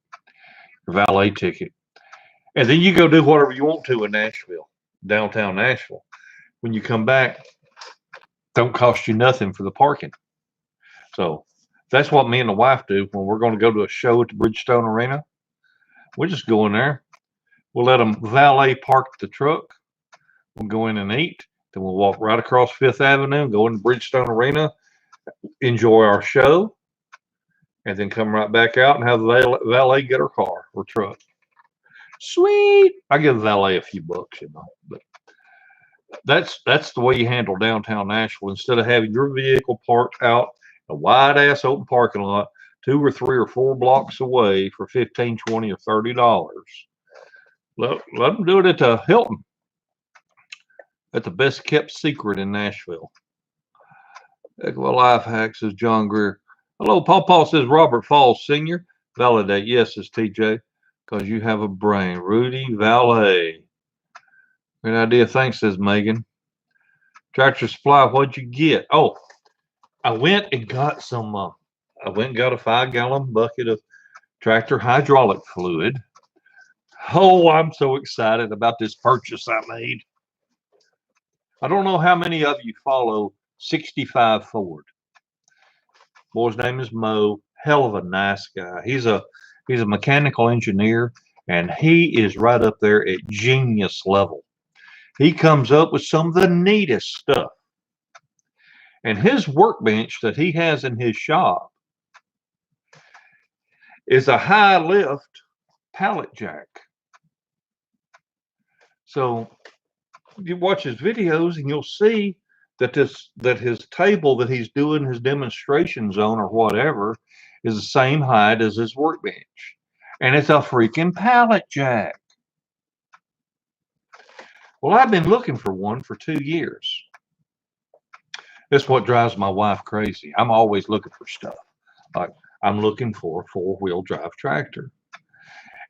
your valet ticket, and then you go do whatever you want to in Nashville, downtown Nashville. When you come back, don't cost you nothing for the parking. So that's what me and the wife do when we're going to go to a show at the Bridgestone Arena. We just go in there. We'll let them valet park the truck. We'll go in and eat. Then we'll walk right across Fifth Avenue, go in Bridgestone Arena, enjoy our show, and then come right back out and have the valet get our car or truck. Sweet. I give the valet a few bucks, but that's the way you handle downtown Nashville. Instead of having your vehicle parked out a wide ass open parking lot 2 or 3 or 4 blocks away for 15, 20, or $30. Let them do it at the Hilton, at the best kept secret in Nashville. Heck of a life hack, says John Greer. Hello, Paul says Robert Falls Sr. Validate. Yes, says TJ, because you have a brain. Rudy Valet. Good idea. Thanks, says Megan. Tractor Supply, what'd you get? Oh, I went and got some, I went and got a 5-gallon bucket of tractor hydraulic fluid. Oh, I'm so excited about this purchase I made. I don't know how many of you follow 65 Ford. Boy's name is Mo. Hell of a nice guy. He's a mechanical engineer, and he is right up there at genius level. He comes up with some of the neatest stuff. And his workbench that he has in his shop is a high lift pallet jack. So you watch his videos and you'll see that his table that he's doing his demonstrations on or whatever is the same height as his workbench. And it's a freaking pallet jack. Well, I've been looking for one for 2 years. That's what drives my wife crazy. I'm always looking for stuff. Like I'm looking for a 4-wheel drive tractor.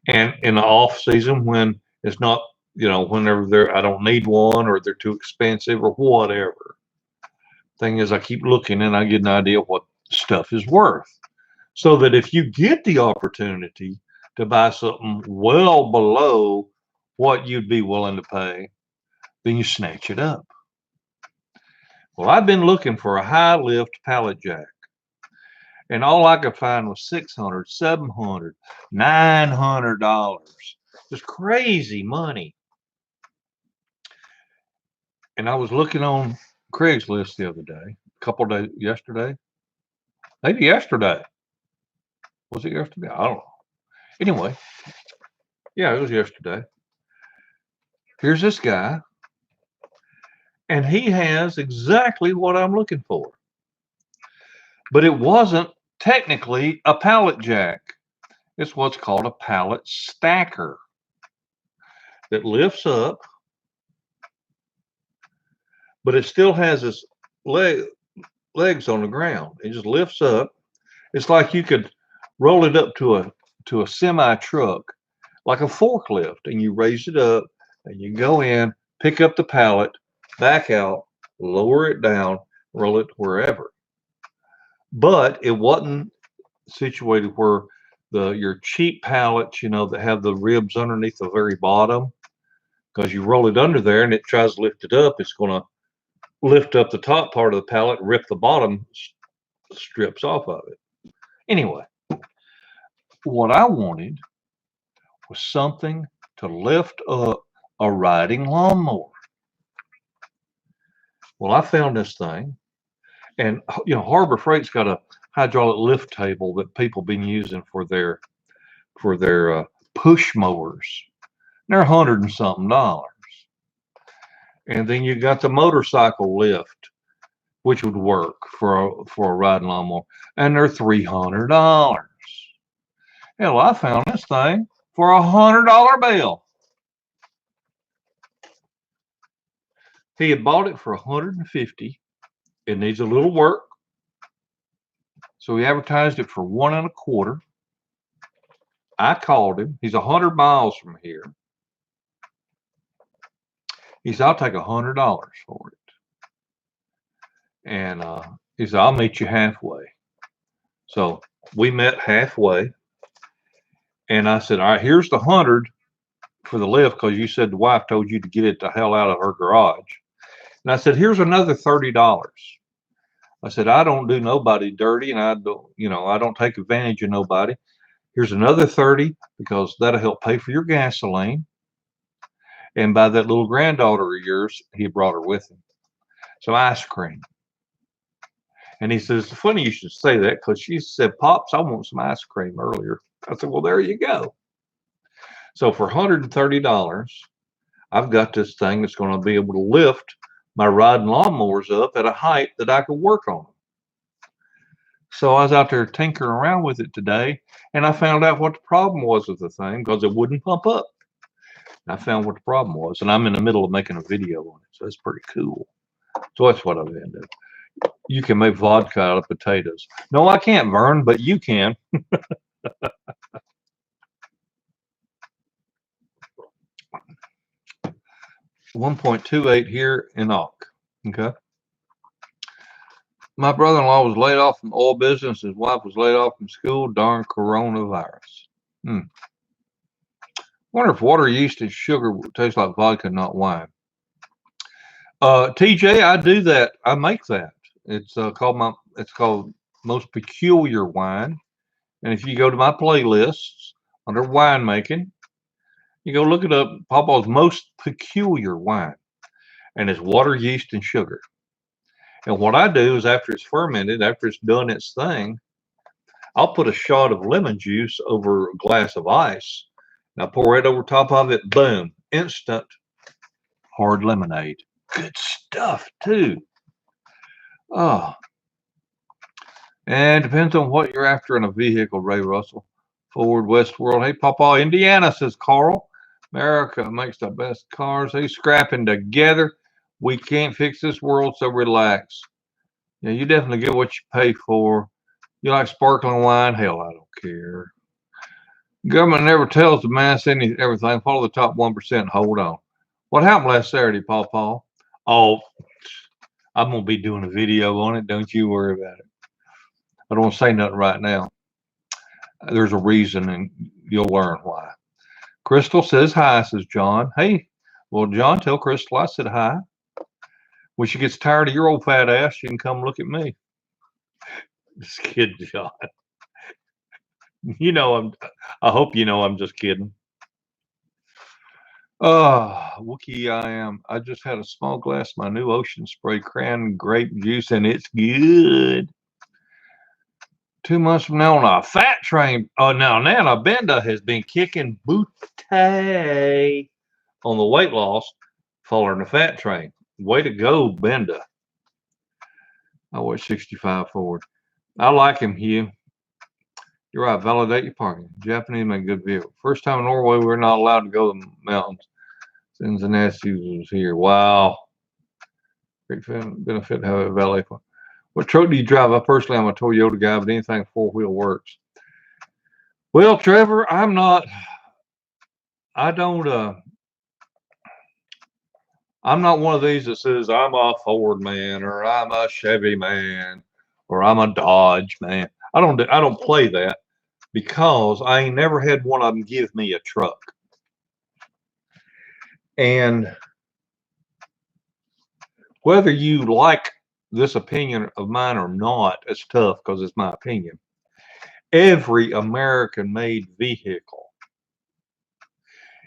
And in the off season when it's not, whenever I don't need one or they're too expensive or whatever. Thing is, I keep looking and I get an idea of what stuff is worth. So that if you get the opportunity to buy something well below what you'd be willing to pay, then you snatch it up. Well, I've been looking for a high lift pallet jack. And all I could find was $600, $700, $900. Just crazy money. And I was looking on Craigslist the other day, a couple days, yesterday. Maybe yesterday. Was it yesterday? I don't know. Anyway, yeah, it was yesterday. Here's this guy. And he has exactly what I'm looking for. But it wasn't technically a pallet jack. It's what's called a pallet stacker that lifts up, but it still has its legs on the ground. It just lifts up. It's like you could roll it up to a semi truck, like a forklift, and you raise it up, and you go in, pick up the pallet, back out, lower it down, roll it wherever. But it wasn't situated where your cheap pallets, that have the ribs underneath the very bottom, because you roll it under there and it tries to lift it up, it's going to lift up the top part of the pallet, rip the bottom strips off of it. Anyway, what I wanted was something to lift up a riding lawnmower. Well, I found this thing, and Harbor Freight's got a hydraulic lift table that people been using for their push mowers. They're $100 and something. And then you got the motorcycle lift, which would work for a riding lawnmower, and they're $300. Hell, I found this thing for a $100 bill. He had bought it for $150. It needs a little work, so he advertised it for $125. I called him. He's 100 miles from here. He said, I'll take $100 for it. And he said, I'll meet you halfway. So we met halfway. And I said, all right, here's the 100 for the lift, because you said the wife told you to get it the hell out of her garage. And I said, here's another $30. I said, I don't do nobody dirty, and I don't, I don't take advantage of nobody. Here's another 30 because that'll help pay for your gasoline. And by that little granddaughter of yours, he brought her with him. Some ice cream. And he says, it's funny you should say that, because she said, Pops, I want some ice cream earlier. I said, well, there you go. So for $130, I've got this thing that's going to be able to lift my riding lawnmowers up at a height that I could work on. So I was out there tinkering around with it today, and I found out what the problem was with the thing, because it wouldn't pump up. I found what the problem was, and I'm in the middle of making a video on it, so it's pretty cool. So that's what I've been doing. You can make vodka out of potatoes. No, I can't, Vern, but you can. 1.28 here in Auk. Okay. My brother-in-law was laid off from oil business. His wife was laid off from school. Darn coronavirus. Wonder if water, yeast, and sugar taste like vodka, not wine. TJ, I do that. I make that. It's called Most Peculiar Wine. And if you go to my playlists under winemaking, you go look it up. Papa's Most Peculiar Wine, and it's water, yeast, and sugar. And what I do is, after it's fermented, after it's done its thing, I'll put a shot of lemon juice over a glass of ice. And I pour it over top of it. Boom! Instant hard lemonade. Good stuff too. Oh. And depends on what you're after in a vehicle, Ray Russell. Ford, Westworld. Hey, Papa, Indiana, says Carl. America makes the best cars. They scrapping together. We can't fix this world, so relax. Yeah, you definitely get what you pay for. You like sparkling wine? Hell, I don't care. Government never tells the mass everything. Follow the top 1%. Hold on. What happened last Saturday, Papa? Oh, I'm going to be doing a video on it. Don't you worry about it. I don't want to say nothing right now. There's a reason, and you'll learn why. Crystal says hi, says John. Hey, well, John, tell Crystal I said hi. When she gets tired of your old fat ass, she can come look at me. Just kidding, John. I hope you know I'm just kidding. Wookie I am. I just had a small glass of my new Ocean Spray cran grape juice, and it's good. 2 months from now on a fat train. Oh, now Nana Benda has been kicking booty on the weight loss, following the fat train. Way to go, Benda. I was 65 forward. I like him, Hugh. You're right. Validate your parking. Japanese make good vehicle. First time in Norway, we're not allowed to go to the mountains. Cincinnati was here. Wow. Great benefit to have a valet. What truck do you drive? I personally, I'm a Toyota guy, but anything four-wheel works. Well, Trevor, I'm not one of these that says I'm a Ford man, or I'm a Chevy man, or I'm a Dodge man. I don't play that, because I ain't never had one of them give me a truck. And whether you like this opinion of mine or not, it's tough, because it's my opinion. Every American-made vehicle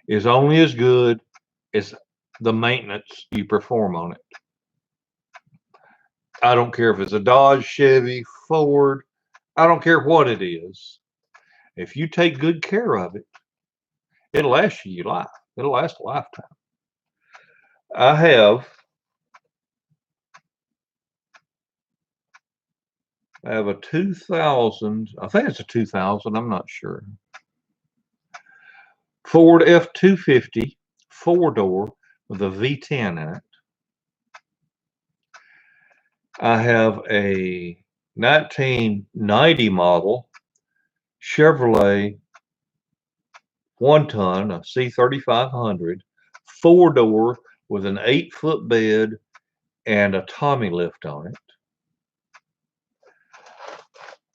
is only as good as the maintenance you perform on it. I don't care if it's a Dodge, Chevy, Ford. I don't care what it is. If you take good care of it, it'll last you your life. It'll last a lifetime. I have a 2000, I think it's a 2000, I'm not sure, Ford F-250 four-door with a V10 in it. I have a 1990 model Chevrolet 1 ton, a C3500, 4-door with an 8-foot bed and a Tommy lift on it.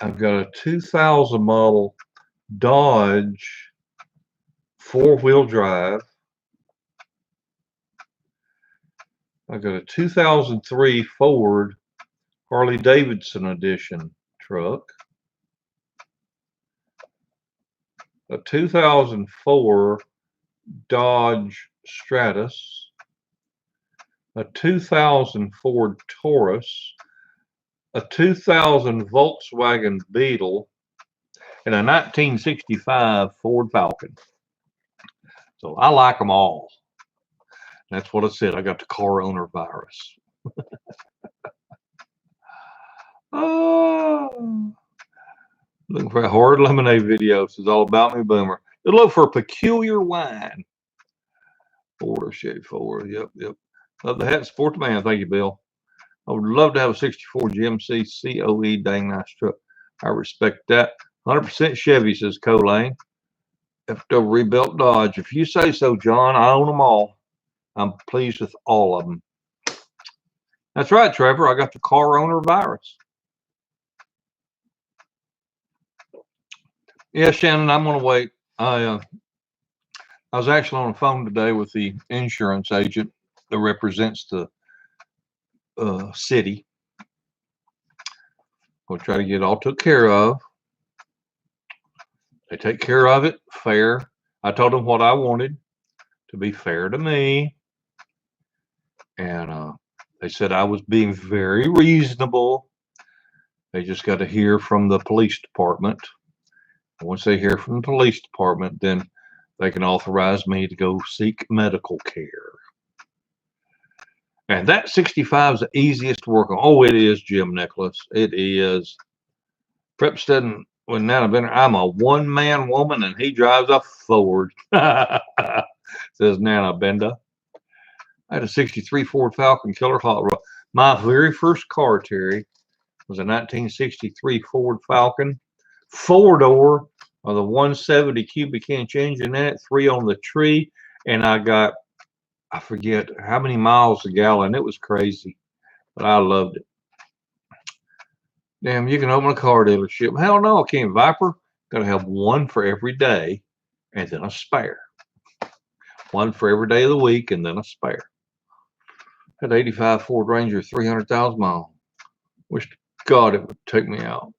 I've got a 2000 model Dodge 4-wheel drive. I've got a 2003 Ford Harley Davidson edition truck. A 2004 Dodge Stratus. A 2000 Ford Taurus. A 2000 Volkswagen Beetle. And a 1965 Ford Falcon. So I like them all. That's what I said. I got the car owner virus. Oh, looking for a hard lemonade video. This is all about me, Boomer. Look for peculiar wine. Ford or Chevy Ford. Yep. Love the hat. Support the man. Thank you, Bill. I would love to have a 64 GMC COE. Dang nice truck. I respect that. 100% Chevy, says Colane. After rebuilt Dodge. If you say so, John, I own them all. I'm pleased with all of them. That's right, Trevor. I got the car owner virus. Yeah, Shannon, I'm going to wait. I was actually on the phone today with the insurance agent that represents the city. We'll try to get it all took care of. They take care of it fair. I told them what I wanted to be fair to me. And they said I was being very reasonable. They just got to hear from the police department. And once they hear from the police department, then they can authorize me to go seek medical care. And that 65 is the easiest to work on. Oh, it is, Jim Nicholas. It is. Prepstead and Nana Bender. I'm a one-man woman, and he drives a Ford. Says Nana Benda. I had a 63 Ford Falcon Killer Hot Rod. My very first car, Terry, was a 1963 Ford Falcon. 4-door with a 170 cubic inch engine in it, 3 on the tree, and I got, I forget how many miles a gallon. It was crazy, but I loved it. Damn, you can open a car dealership. Hell no, I can't. Viper, got to have one for every day and then a spare. One for every day of the week and then a spare. Had 85 Ford Ranger, 300,000 miles. Wish to God it would take me out.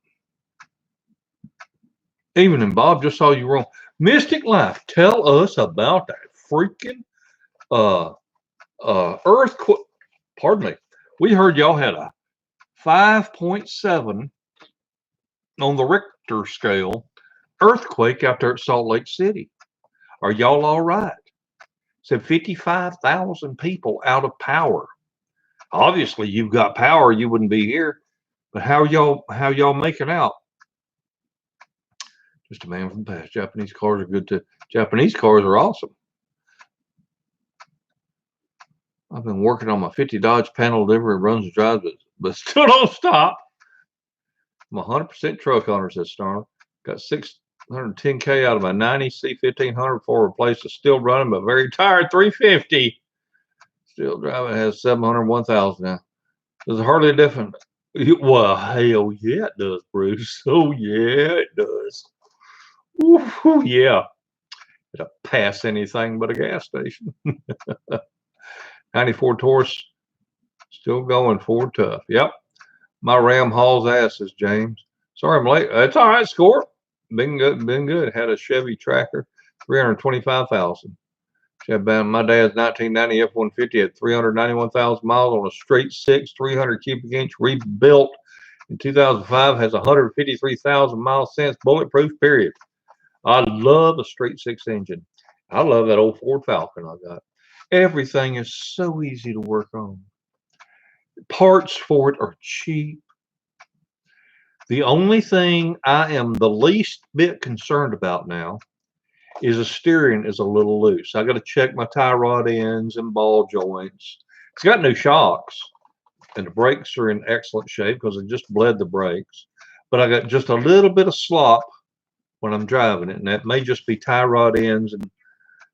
Evening, Bob. Just saw you wrong. Mystic Life, tell us about that freaking earthquake. Pardon me. We heard y'all had a 5.7 on the Richter scale earthquake out there at Salt Lake City. Are y'all all right? Said 55,000 people out of power. Obviously, you've got power. You wouldn't be here. But how y'all making out? Just a man from the past. Japanese cars are good too. Japanese cars are awesome. I've been working on my 50 Dodge panel delivery, runs and drives, but still don't stop. I'm a 100% truck owner, says Starner. Got 610K out of my 90 C1500 for replace a still running but very tired 350. Still driving, has 701,000 now. There's hardly a difference. Well, hell yeah, it does, Bruce. Oh yeah, it does. Ooh, yeah. It'll pass anything but a gas station. 94 Taurus, still going Ford tough. Yep. My Ram hauls ass, says James. Sorry I'm late. It's all right, score. Been good. Had a Chevy Tracker, 325,000. My dad's 1990 F-150 had 391,000 miles on a straight 6, 300 cubic inch, rebuilt in 2005, has 153,000 miles since, bulletproof, period. I love a straight 6 engine. I love that old Ford Falcon I got. Everything is so easy to work on. Parts for it are cheap. The only thing I am the least bit concerned about now is the steering is a little loose. I got to check my tie rod ends and ball joints. It's got new shocks, and the brakes are in excellent shape because I just bled the brakes. But I got just a little bit of slop when I'm driving it, and that may just be tie rod ends, and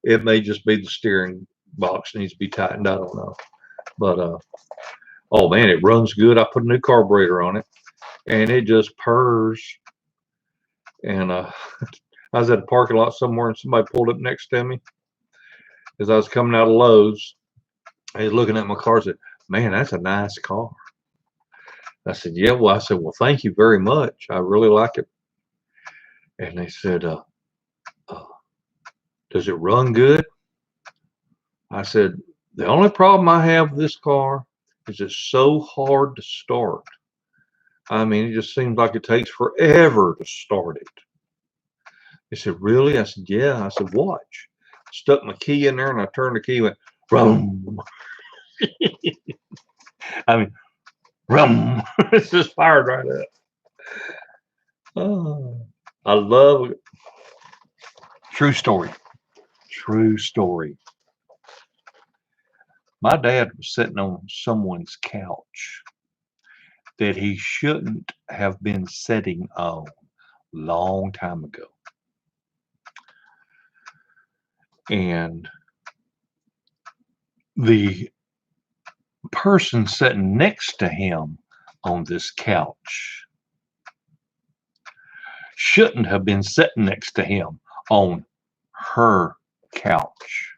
it may just be the steering box needs to be tightened. I don't know, but oh man, it runs good. I put a new carburetor on it, and it just purrs. And I was at a parking lot somewhere, and somebody pulled up next to me as I was coming out of Lowe's. He was looking at my car and said, "Man, that's a nice car." I said, "Yeah." Well, I said, "Well, thank you very much. I really like it." And they said, "Does it run good?" I said, "The only problem I have with this car is it's so hard to start. I mean, it just seems like it takes forever to start it." They said, "Really?" I said, "Yeah." I said, "Watch." Stuck my key in there and I turned the key, went, rum. I mean, rum. It's just fired right up. Oh, I love it. True story. True story. My dad was sitting on someone's couch that he shouldn't have been sitting on long time ago. And the person sitting next to him on this couch shouldn't have been sitting next to him on her couch.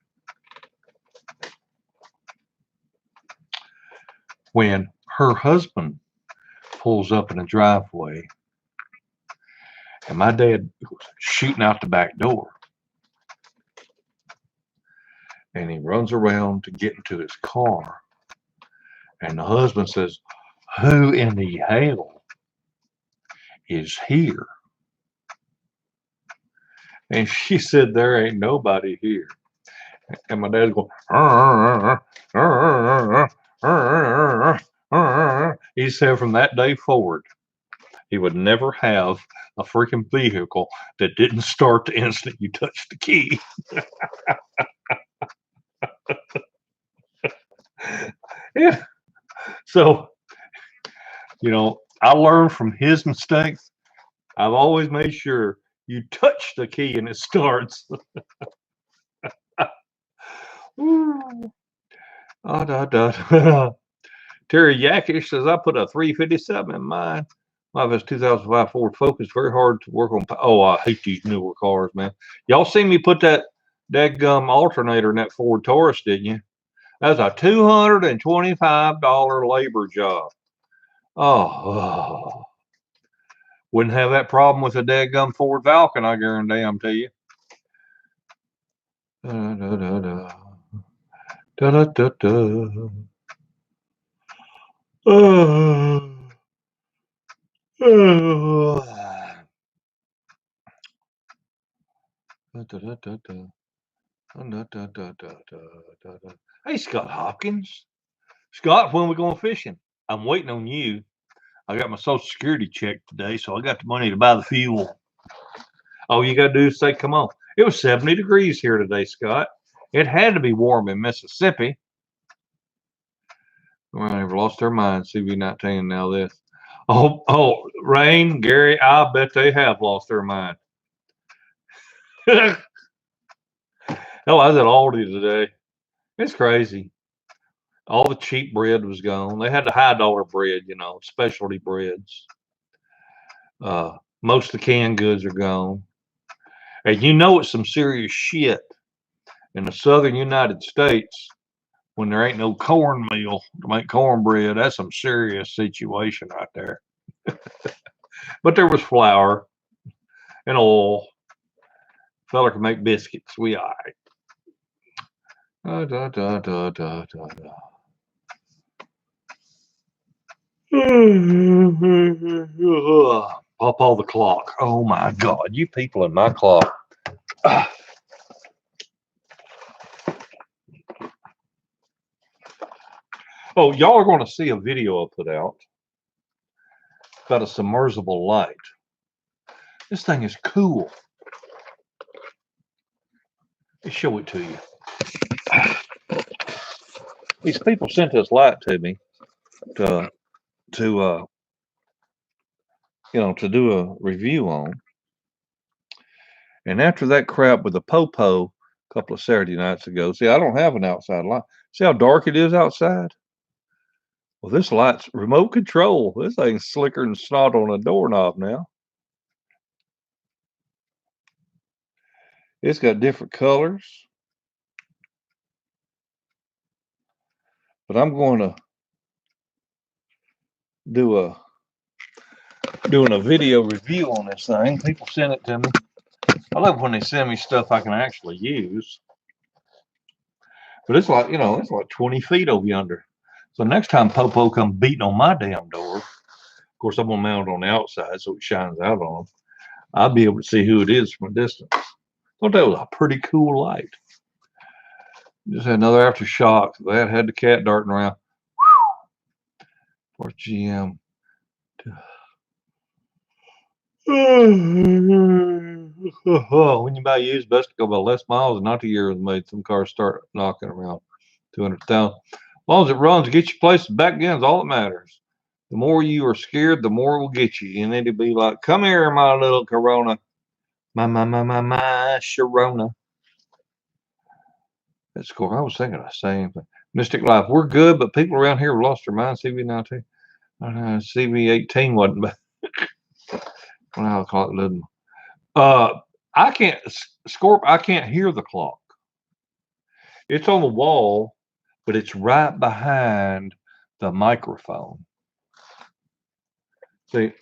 When her husband pulls up in a driveway and my dad was shooting out the back door, and he runs around to get into his car, and the husband says, "Who in the hell is here?" And she said, "There ain't nobody here." And my dad's going, he said from that day forward, he would never have a freaking vehicle that didn't start the instant you touched the key. Yeah. So, I learned from his mistakes. I've always made sure you touch the key and it starts. Terry Yakish says, "I put a 357 in mine. I have a 2005 Ford Focus. Very hard to work on." Oh, I hate these newer cars, man. Y'all seen me put that dadgum alternator in that Ford Taurus, didn't you? That's a $225 labor job. Oh, wouldn't have that problem with a dadgum Ford Falcon, I guarantee I'm to you. Da, da, da, da. Da, da, da, da. Hey, Scott Hopkins. Scott, when we going fishing? I'm waiting on you. I got my Social Security check today, so I got the money to buy the fuel. All you got to do is say, "Come on." It was 70 degrees here today, Scott. It had to be warm in Mississippi. Well, they've lost their mind. CV19 now this. Oh, Rain, Gary, I bet they have lost their mind. Hell, I was at Aldi today. It's crazy. All the cheap bread was gone. They had the high dollar bread, specialty breads. Most of the canned goods are gone. And it's some serious shit in the southern United States when there ain't no cornmeal to make cornbread. That's some serious situation right there. But there was flour and oil. Fella could make biscuits. We all right. Pop all the clock. Oh my God, you people in my clock. Oh, y'all are going to see a video I put out about a submersible light. This thing is cool. Let me show it to you. These people sent this light to me to do a review on. And after that crap with the popo a couple of Saturday nights ago, see, I don't have an outside light. See how dark it is outside? Well, this light's remote control. This thing's slicker than snot on a doorknob now. It's got different colors. But I'm going to doing a video review on this thing. People send it to me. I love when they send me stuff I can actually use. But it's like, it's like 20 feet over yonder. So next time Popo comes beating on my damn door, of course I'm gonna mount it on the outside so it shines out on them. I'll be able to see who it is from a distance. Thought that was a pretty cool light. Just had another aftershock. That had the cat darting around. Poor GM. When you buy used, best to go by less miles and not the year it was made. Some cars start knocking around 200,000. As long as it runs, get your place back again is all that matters. The more you are scared, the more it will get you. And it'll be like, come here, my little Corona. My Sharona. That's cool. I was thinking the same thing. Mystic Life, we're good, but people around here have lost their mind. CV19. CV18 wasn't bad. What I'll call it, little. I can't, Scorp, I can't hear the clock. It's on the wall, but it's right behind the microphone. See,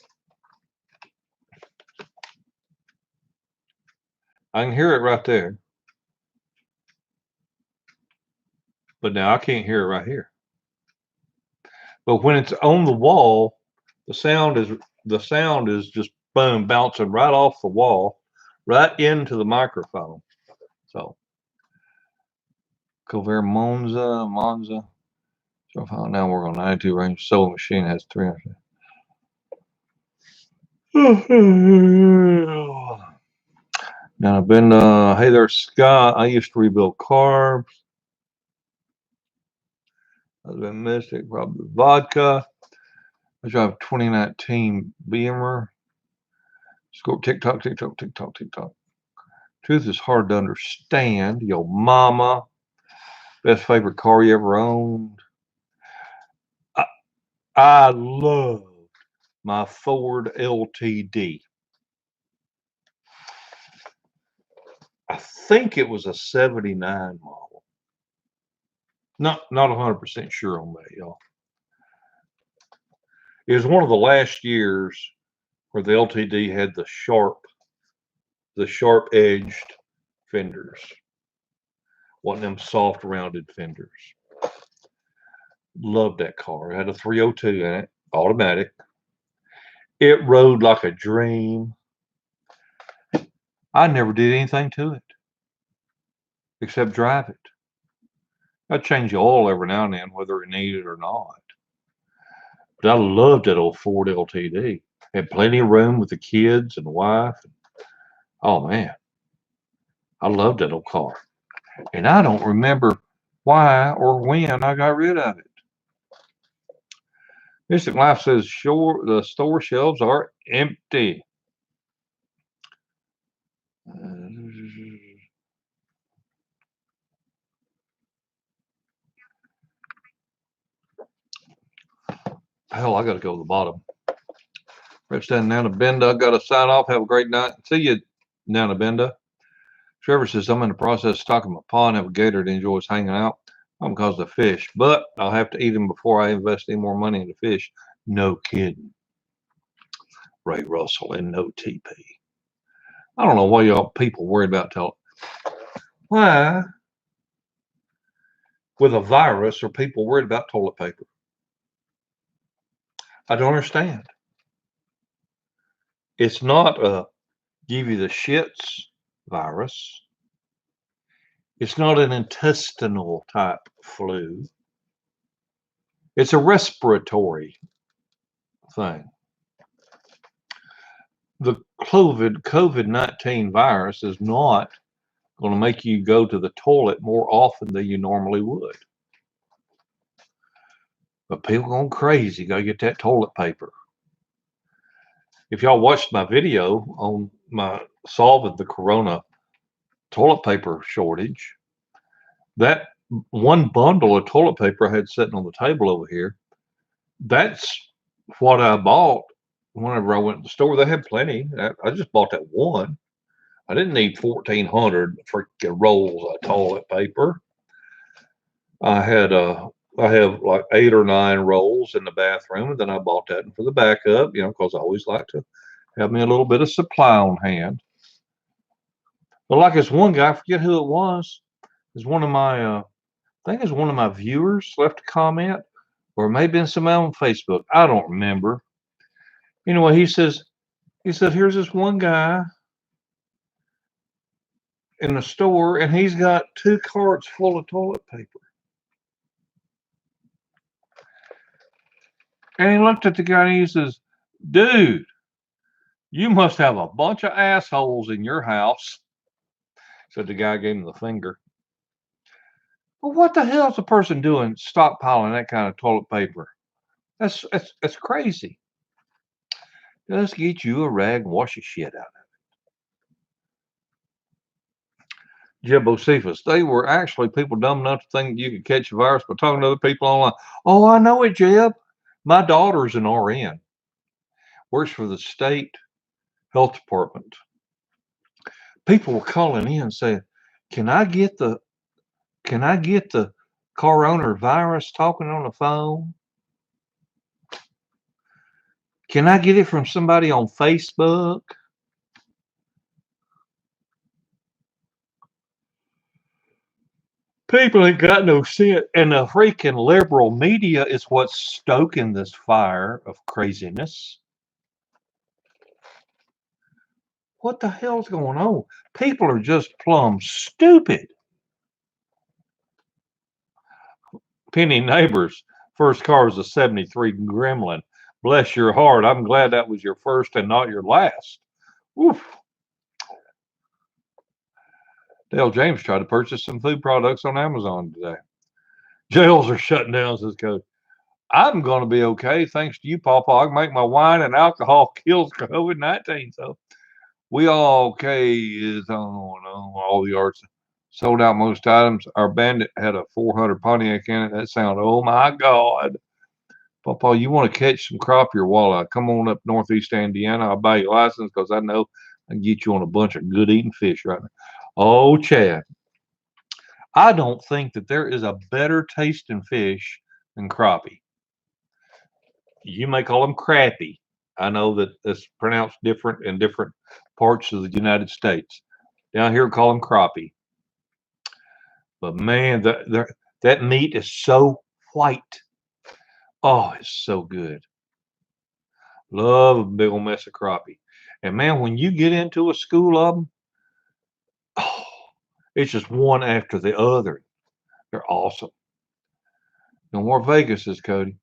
I can hear it right there. But now I can't hear it right here. But when it's on the wall, the sound is just boom, bouncing right off the wall, right into the microphone. So Cover Monza. So now we're on 92 range. Sewing machine has 300. Now I've been hey there, Scott. I used to rebuild cars. I've been Mystic, probably vodka. I drive 2019 Beamer. Score TikTok. Truth is hard to understand. Yo mama. Best favorite car you ever owned. I love my Ford LTD. I think it was a 79 model. Not 100% sure on that, y'all. It was one of the last years where the LTD had the sharp edged fenders. Wasn't them soft rounded fenders. Loved that car. It had a 302 in it, automatic. It rode like a dream. I never did anything to it except drive it. I'd change the oil every now and then, whether it needed or not. But I loved that old Ford LTD. Had plenty of room with the kids and the wife. Oh man, I loved that old car. And I don't remember why or when I got rid of it. Mystic Life says, sure, the store shelves are empty. Hell, I got to go to the bottom. Rich down Nana Benda. Got to sign off. Have a great night. See you, Nana Benda. Trevor says, I'm in the process of stocking my pond. Have a gator that enjoys hanging out. I'm because of the fish, but I'll have to eat them before I invest any more money into fish. No kidding. Ray Russell and no TP. I don't know why y'all people worried about why with a virus are people worried about toilet paper? I don't understand. It's not a give you the shits virus. It's not an intestinal type flu. It's a respiratory thing. The COVID-19 virus is not going to make you go to the toilet more often than you normally would. But people going crazy, got to get that toilet paper. if y'all watched my video on my solving the corona toilet paper shortage, that one bundle of toilet paper I had sitting on the table over here, that's what I bought whenever I went to the store. They had plenty. I just bought that one. I didn't need 1,400 freaking rolls of toilet paper. I had I have like 8 or 9 rolls in the bathroom, and then I bought that for the backup, because I always like to have me a little bit of supply on hand. But like this one guy, I forget who it was. It's one of my, I think it's one of my viewers left a comment, or it may have been somebody on Facebook. I don't remember. Anyway, he said, here's this one guy in the store, and he's got 2 carts full of toilet paper. And he looked at the guy and he says, dude, you must have a bunch of assholes in your house. So the guy gave him the finger. Well, what the hell is a person doing stockpiling that kind of toilet paper? That's crazy. Just get you a rag and wash your shit out of it. Josephus, they were actually people dumb enough to think you could catch a virus by talking to other people online. Oh, I know it, Jeb. My daughter's an RN. Works for the state health department. People were calling in saying, Can I get the coronavirus talking on the phone? Can I get it from somebody on Facebook? People ain't got no sense. And the freaking liberal media is what's stoking this fire of craziness. What the hell's going on? People are just plumb stupid. Penny Neighbors, first car is a 73 Gremlin. Bless your heart. I'm glad that was your first and not your last. Oof. Dale James tried to purchase some food products on Amazon today. Jails are shutting down, says Coach. I'm going to be okay thanks to you, Papa. I can make my wine and alcohol kills COVID-19. So we all okay is on all the arts. Sold out most items. Our bandit had a 400 Pontiac in it. That sounded, oh my God. Papa, you want to catch some crappie or walleye? Come on up northeast Indiana. I'll buy you a license because I know I can get you on a bunch of good eating fish right now. Oh, Chad, I don't think that there is a better tasting fish than crappie. You may call them crappie. I know that it's pronounced different in different parts of the United States. Down here, we call them crappie. But man, that meat is so white. Oh, it's so good. Love a big old mess of crappie. And man, when you get into a school of them, oh, it's just one after the other. They're awesome. No more Vegases, Cody.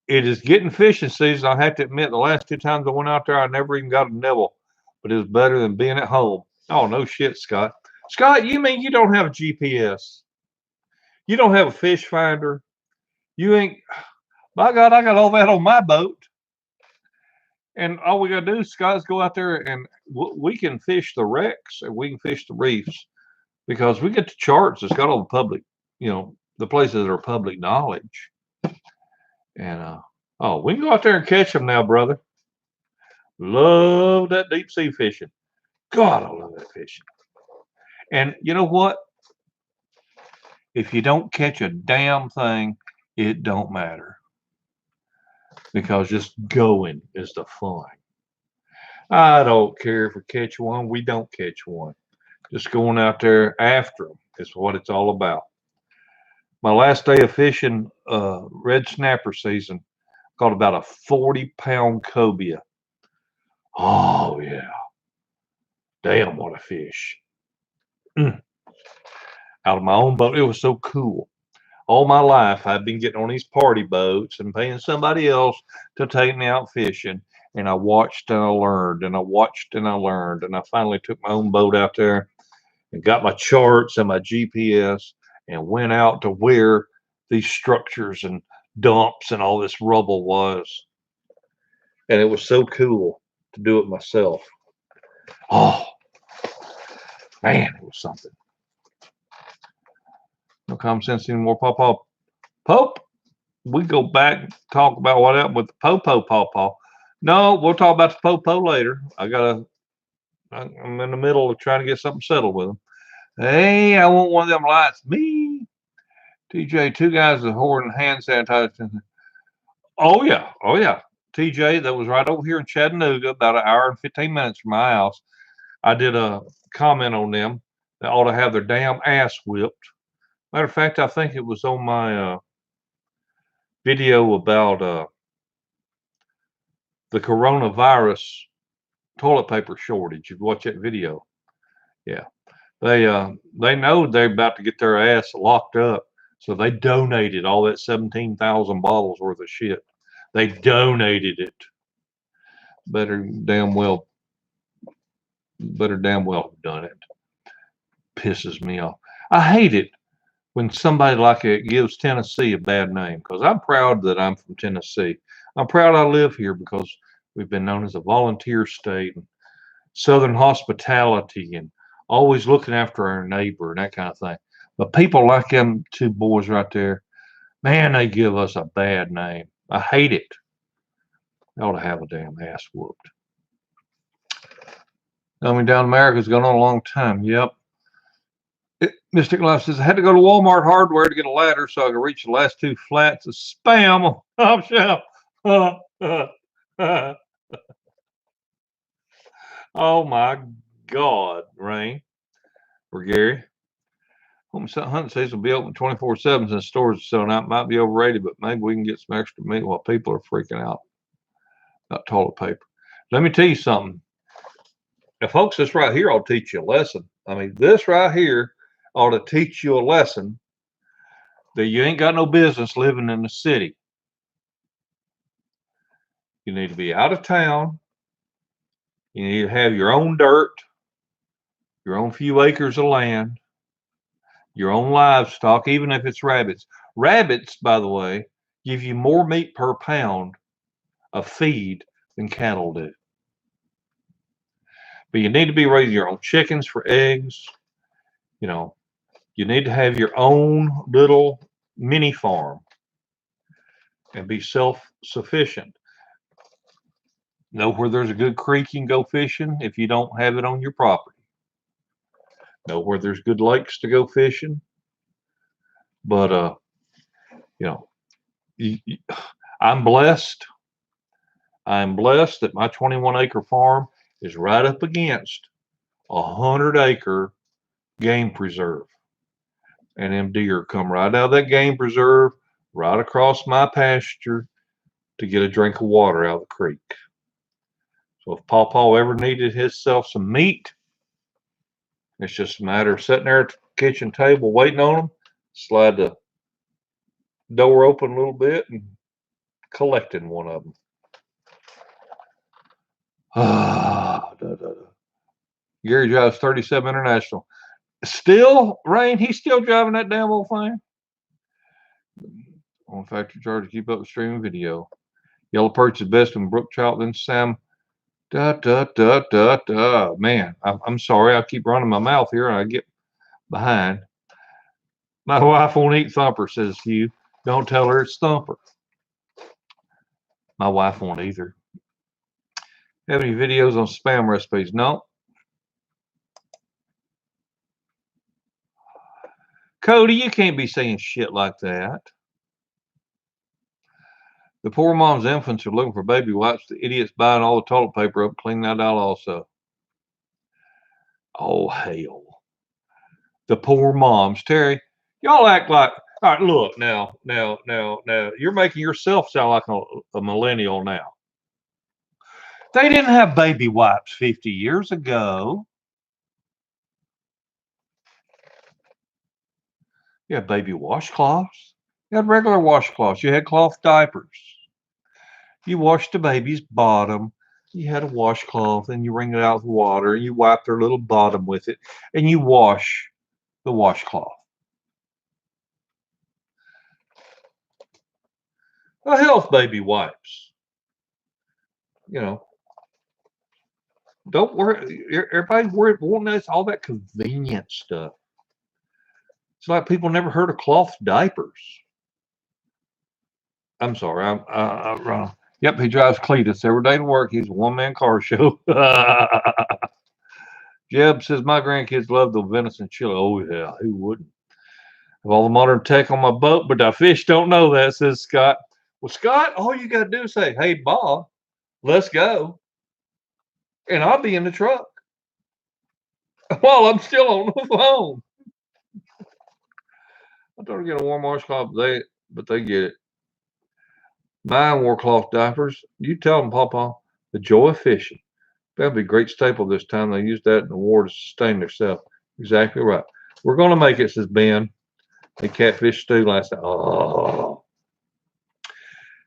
It is getting fishing season. I have to admit, the last 2 times I went out there, I never even got a nibble. But it was better than being at home. Oh, no shit, Scott. Scott, you mean you don't have a GPS? You don't have a fish finder? You ain't... By God, I got all that on my boat. And all we got to do, Scott, is go out there and we can fish the wrecks and we can fish the reefs because we get the charts. It's got all the public, the places that are public knowledge. And, we can go out there and catch them now, brother. Love that deep sea fishing. God, I love that fishing. And you know what? If you don't catch a damn thing, it don't matter. Because just going is the fun. I don't care if we catch one. We don't catch one. Just going out there after them is what it's all about. My last day of fishing red snapper season, caught about a 40-pound cobia. Oh, yeah. Damn, what a fish. Out of my own boat. It was so cool. All my life, I've been getting on these party boats and paying somebody else to take me out fishing. And I watched and I learned and I watched and I learned. And I finally took my own boat out there and got my charts and my GPS and went out to where these structures and dumps and all this rubble was. And it was so cool. to do it myself. Oh, man, it was something. No common sense anymore, Pawpaw. Pope, we go back and talk about what happened with the Popo Pawpaw. No, we'll talk about the Popo later. I'm in the middle of trying to get something settled with them. Hey, I want one of them lights. Me. TJ, two guys are hoarding hand sanitizer. Oh, yeah. Oh, yeah. TJ, that was right over here in Chattanooga, about an hour and 15 minutes from my house. I did a comment on them. They ought to have their damn ass whipped. Matter of fact, I think it was on my video about the coronavirus toilet paper shortage. You watch that video. Yeah. They know they're about to get their ass locked up. So they donated all that 17,000 bottles worth of shit. They donated it. Better damn well have done it. Pisses me off. I hate it when somebody like it gives Tennessee a bad name, because I'm proud that I'm from Tennessee. I'm proud I live here because we've been known as a volunteer state and Southern hospitality and always looking after our neighbor and that kind of thing. But people like them two boys right there, man, they give us a bad name. I hate it. They ought to have a damn ass whooped. Coming down America's gone on a long time. Yep. Mystic Life says, I had to go to Walmart Hardware to get a ladder so I could reach the last two flats of spam on top shelf. Oh my God, Rain or Gary. Home hunting season will be open 24/7 since stores are selling out. Might be overrated, but maybe we can get some extra meat while people are freaking out about toilet paper. Let me tell you something. Now, folks, this right here ought to teach you a lesson. I mean, this right here ought to teach you a lesson that you ain't got no business living in the city. You need to be out of town. You need to have your own dirt, your own few acres of land, your own livestock, even if it's rabbits. Rabbits, by the way, give you more meat per pound of feed than cattle do. But you need to be raising your own chickens for eggs. You know, you need to have your own little mini farm and be self-sufficient. Know where there's a good creek you can go fishing if you don't have it on your property. Know where there's good lakes to go fishing. But you know, I'm blessed. I'm blessed that my 21-acre farm is right up against a 100-acre game preserve. And them deer come right out of that game preserve, right across my pasture to get a drink of water out of the creek. So if Pawpaw ever needed himself some meat, it's just a matter of sitting there at the kitchen table waiting on him, slide the door open a little bit and collecting one of them. Gary drives 37 International. Still, Rain, he's still driving that damn old thing. On factory charge to keep up with streaming video. Yellow Perch is best when Brooke Trout, then Sam. Man, I'm sorry. I keep running my mouth here and I get behind. My wife won't eat Thumper, says Hugh. Don't tell her it's Thumper. My wife won't either. Have any videos on spam recipes? No. Cody, you can't be saying shit like that. The poor mom's infants are looking for baby wipes. The idiot's buying all the toilet paper up, cleaning that out also. Oh, hell. The poor moms. Terry, y'all act like, all right, look, now, you're making yourself sound like a millennial now. They didn't have baby wipes 50 years ago. You had baby washcloths. You had regular washcloths. You had cloth diapers. You washed the baby's bottom. You had a washcloth and you wring it out with water and you wipe their little bottom with it and you wash the washcloth. A health baby wipes. You know, Don't worry. Everybody's worried wanting us all that convenient stuff. It's like people never heard of cloth diapers. I'm sorry. I'm wrong. Yep, he drives Cletus every day to work. He's a one-man car show. Jeb says my grandkids love the venison chili. Oh yeah, who wouldn't? Have all the modern tech on my boat, but the fish don't know that, says Scott. Well, Scott, all you got to do is say, "Hey, Bob, let's go," and I'll be in the truck while I'm still on the phone. I told her to get a warm washcloth, but they get it. Mine wore cloth diapers. You tell them, Papa, the joy of fishing. That'd be a great staple this time. They used that in the war to sustain themselves. Exactly right. We're going to make it, says Ben. They catfish stew last night. Oh.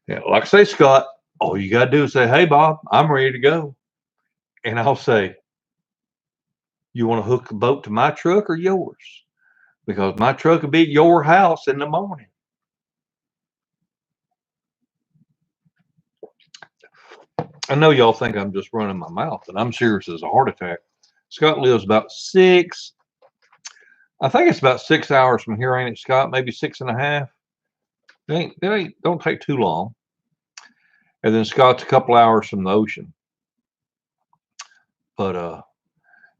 Yeah, like I say, Scott, all you got to do is say, "Hey, Bob, I'm ready to go." And I'll say, "You want to hook the boat to my truck or yours? Because my truck will be at your house in the morning." I know y'all think I'm just running my mouth, but I'm serious as a heart attack. Scott lives about I think it's about 6 hours from here, ain't it, Scott? Maybe 6.5. Don't take too long. And then Scott's a couple hours from the ocean. But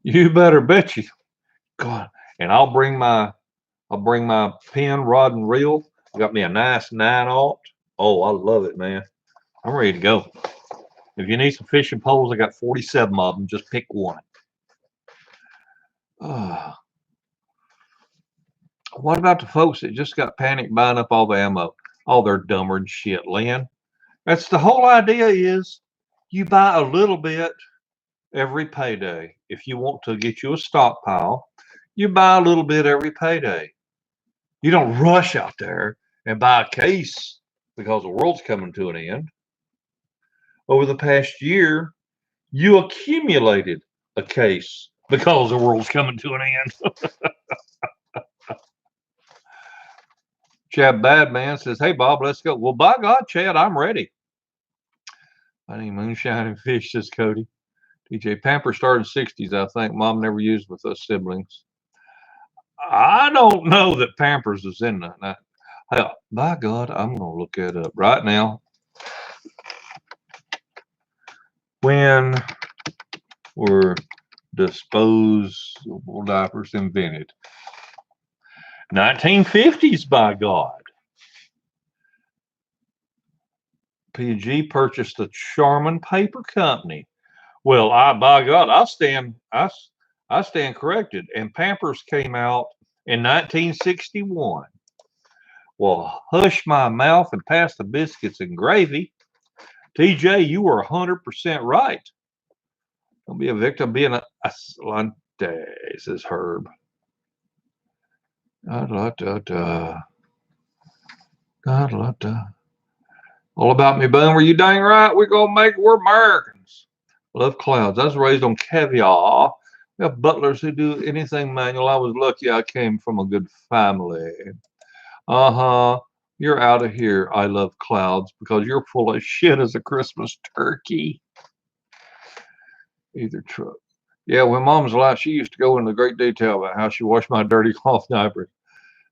you better bet you, God. And I'll bring my pin, rod, and reel. I got me a nice 9/0. Oh, I love it, man. I'm ready to go. If you need some fishing poles, I got 47 of them. Just pick one. What about the folks that just got panicked buying up all the ammo? Oh, they're dumber than shit, Lynn. That's the whole idea is you buy a little bit every payday. If you want to get you a stockpile, you buy a little bit every payday. You don't rush out there and buy a case because the world's coming to an end. Over the past year, you accumulated a case because the world's coming to an end. Chad Badman says, "Hey, Bob, let's go." Well, by God, Chad, I'm ready. I need moonshine and fish, says Cody. DJ Pamper started in the 60s, I think. Mom never used with us siblings. I don't know that Pampers is in that. Hell, by God, I'm going to look that up right now. When were disposable diapers invented? 1950s, by God. P&G purchased the Charmin Paper Company. Well, by God, I stand corrected. And Pampers came out in 1961. Well, hush my mouth and pass the biscuits and gravy. TJ, you were 100% right. Don't be a victim being a Aslante, says Herb. Da, da, da, da. All about me, Boomer. You dang right. We're going to make it. We're Americans. Love clouds. I was raised on caviar. We have butlers who do anything manual. I was lucky I came from a good family. Uh-huh. You're out of here. I love clouds because you're full of shit as a Christmas turkey. Either truck. Yeah, when Mom was alive, she used to go into great detail about how she washed my dirty cloth diapers.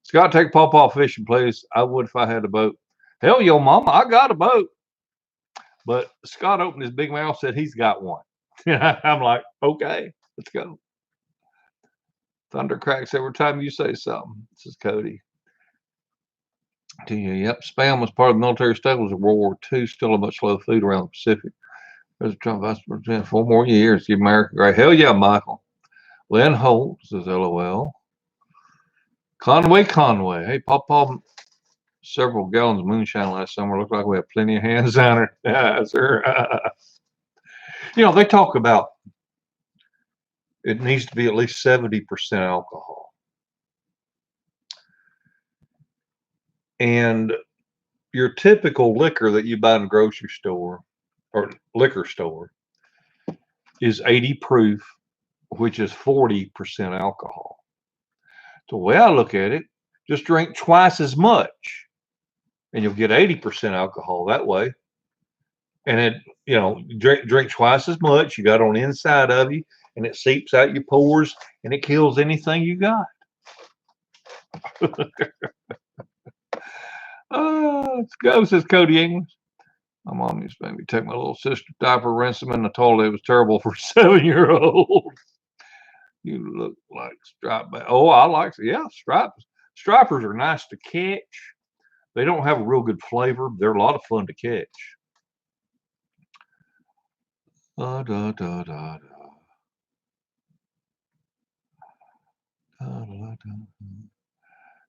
Scott, take Pawpaw fishing, please. I would if I had a boat. Hell, yo, Mama, I got a boat. But Scott opened his big mouth, said he's got one. I'm like, okay, let's go. Thunder cracks every time you say something. This is Cody. Yep, spam was part of the military staples of World War II. Still a much slow food around the Pacific. President Trump vice president 4 more years. The American great. Hell yeah, Michael. Lynn Holt says LOL. Conway. Hey, Pawpaw, several gallons of moonshine last summer. Looked like we had plenty of hands on her. Yeah, sir. They talk about it needs to be at least 70% alcohol. And your typical liquor that you buy in a grocery store or liquor store is 80 proof, which is 40% alcohol. So the way I look at it, just drink twice as much and you'll get 80% alcohol that way. and it, you know, drink twice as much. You got it on the inside of you, and it seeps out your pores, and it kills anything you got. Let's go, says Cody English. My mom used to make me take my little sister diaper, rinse them in the toilet. It was terrible for a 7-year-old. You look like stripe. Oh, I like, yeah, stripes. Stripers are nice to catch. They don't have a real good flavor. They're a lot of fun to catch. Da, da, da, da, da. Da, da, da.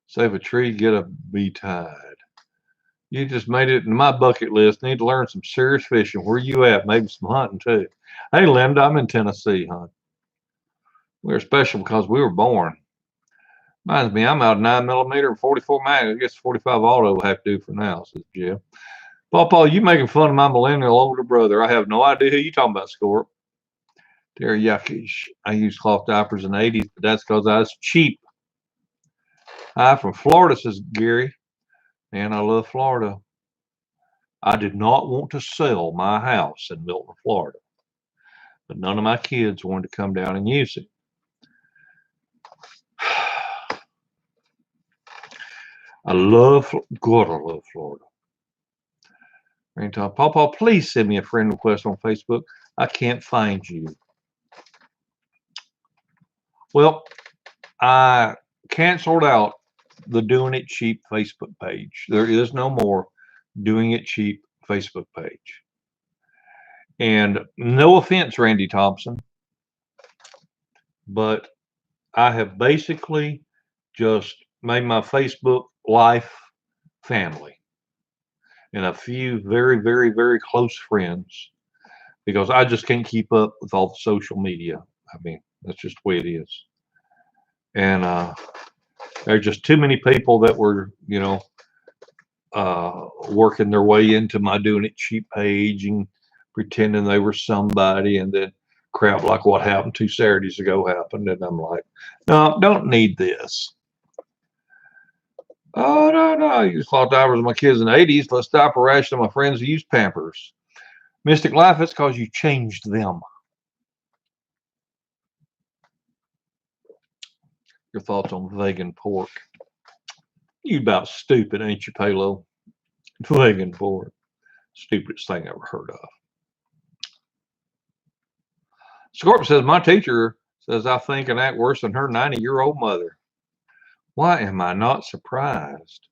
Save a tree, get a bee tied. You just made it in my bucket list. Need to learn some serious fishing. Where you at? Maybe some hunting too. Hey, Linda, I'm in Tennessee, hon. We're special because we were born. Reminds me, I'm out of 9mm and 44 mag. I guess 45 auto will have to do for now, says Jeff. Paul, you making fun of my millennial older brother. I have no idea who you talking about, Scorp. Teriyaki. I used cloth diapers in the 80s, but that's because I was cheap. Hi from Florida, says Gary. Man, I love Florida. I did not want to sell my house in Milton, Florida, but none of my kids wanted to come down and use it. I love Florida. Paul, please send me a friend request on Facebook. I can't find you. Well, I canceled out the Doing It Cheap Facebook page. There is no more Doing It Cheap Facebook page. And no offense, Randy Thompson, but I have basically just made my Facebook life family and a few very, very, very close friends because I just can't keep up with all the social media. I mean, that's just the way it is. And there's just too many people that were, you know, working their way into my Doing It Cheap page and pretending they were somebody, and then crap like what happened 2 Saturdays ago happened, and I'm like, no, don't need this. Oh, no, I used cloth diapers with my kids in the 80s. Let's diaper ration my friends who use Pampers. Mystic Life, it's because you changed them. Your thoughts on vegan pork? You about stupid, ain't you, Palo? Vegan pork. Stupidest thing I ever heard of. Scorp says, my teacher says I think and act worse than her 90-year-old mother. Why am I not surprised?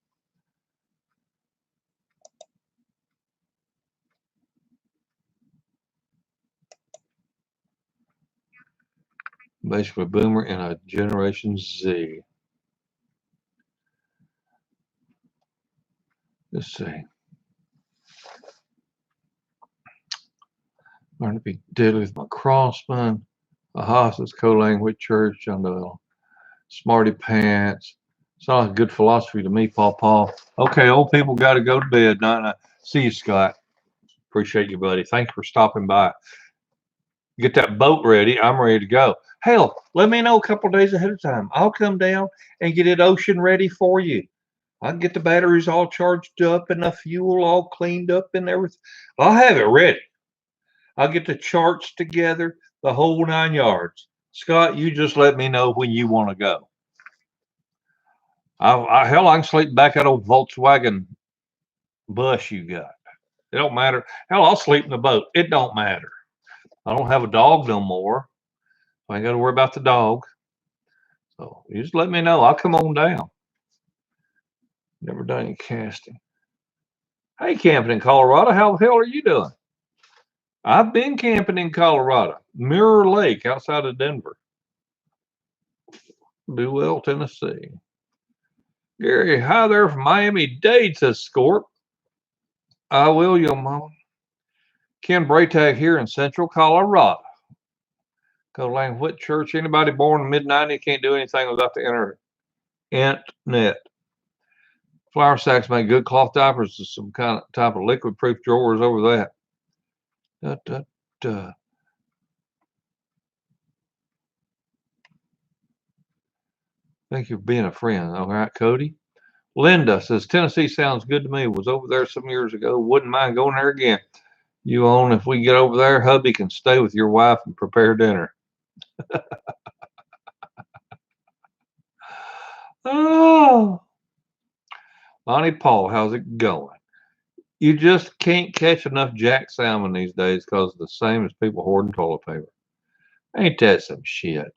Basically, boomer and a Generation Z. Let's see. Learn to be deadly with my crossman. Aha, says co-language church on the smarty pants. Sounds like good philosophy to me, Paul. Okay, old people got to go to bed. Night. See you, Scott. Appreciate you, buddy. Thanks for stopping by. Get that boat ready. I'm ready to go. Hell, let me know a couple days ahead of time. I'll come down and get it ocean ready for you. I'll get the batteries all charged up and the fuel all cleaned up and everything. I'll have it ready. I'll get the charts together, the whole 9 yards. Scott, you just let me know when you want to go. Hell, I can sleep back at old Volkswagen bus you got. It don't matter. Hell, I'll sleep in the boat. It don't matter. I don't have a dog no more. I ain't got to worry about the dog. So you just let me know. I'll come on down. Never done any casting. Hey, camping in Colorado. How the hell are you doing? I've been camping in Colorado. Mirror Lake outside of Denver. Buell, Tennessee. Gary, hi there from Miami-Dade, says Scorp. I will, yo mama. Ken Braytag here in Central Colorado. Go Lang, what church? Anybody born in the mid-90s can't do anything without the internet. Flour sacks make good cloth diapers with some kind of type of liquid-proof drawers over that. Thank you for being a friend. All right, Cody. Linda says, Tennessee sounds good to me. Was over there some years ago. Wouldn't mind going there again. You own, if we get over there, hubby can stay with your wife and prepare dinner. Oh, Lonnie Paul, how's it going? You just can't catch enough jack salmon these days because the same as people hoarding toilet paper. Ain't that some shit?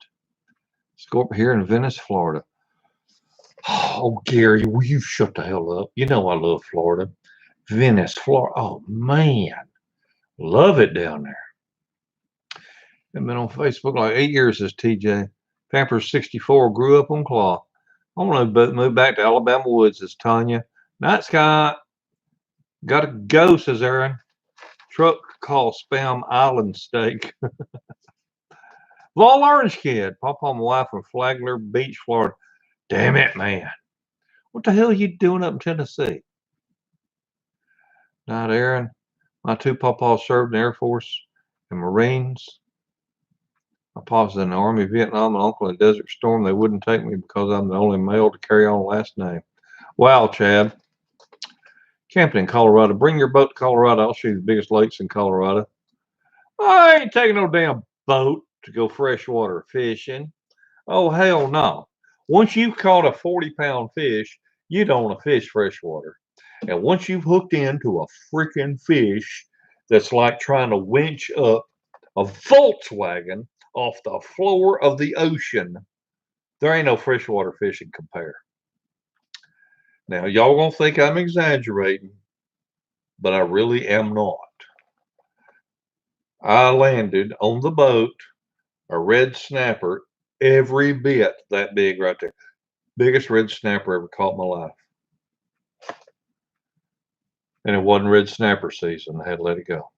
Scorp here in Venice, Florida. Oh, Gary, will you shut the hell up? You know I love Florida. Venice, Florida. Oh, man. Love it down there. I've been on Facebook like 8 years, says TJ. Pampers 64 grew up on Claw. I want to move back to Alabama Woods, says Tanya. Night Scott. Gotta go, says Aaron. Truck call spam island steak. Vol Orange Kid. Papa and my wife from Flagler Beach, Florida. Damn it, man. What the hell are you doing up in Tennessee? Not Aaron. My two papas served in the Air Force and Marines. My papa's in the Army, Vietnam, and uncle in Desert Storm. They wouldn't take me because I'm the only male to carry on a last name. Wow, Chad. Camping in Colorado. Bring your boat to Colorado. I'll show you the biggest lakes in Colorado. I ain't taking no damn boat to go freshwater fishing. Oh, hell no. Once you've caught a 40-pound fish, you don't want to fish freshwater. And once you've hooked into a freaking fish that's like trying to winch up a Volkswagen off the floor of the ocean, there ain't no freshwater fishing compare. Now, y'all gonna think I'm exaggerating, but I really am not. I landed on the boat a red snapper, every bit that big right there. Biggest red snapper ever caught in my life. And it wasn't red snapper season. I had to let it go.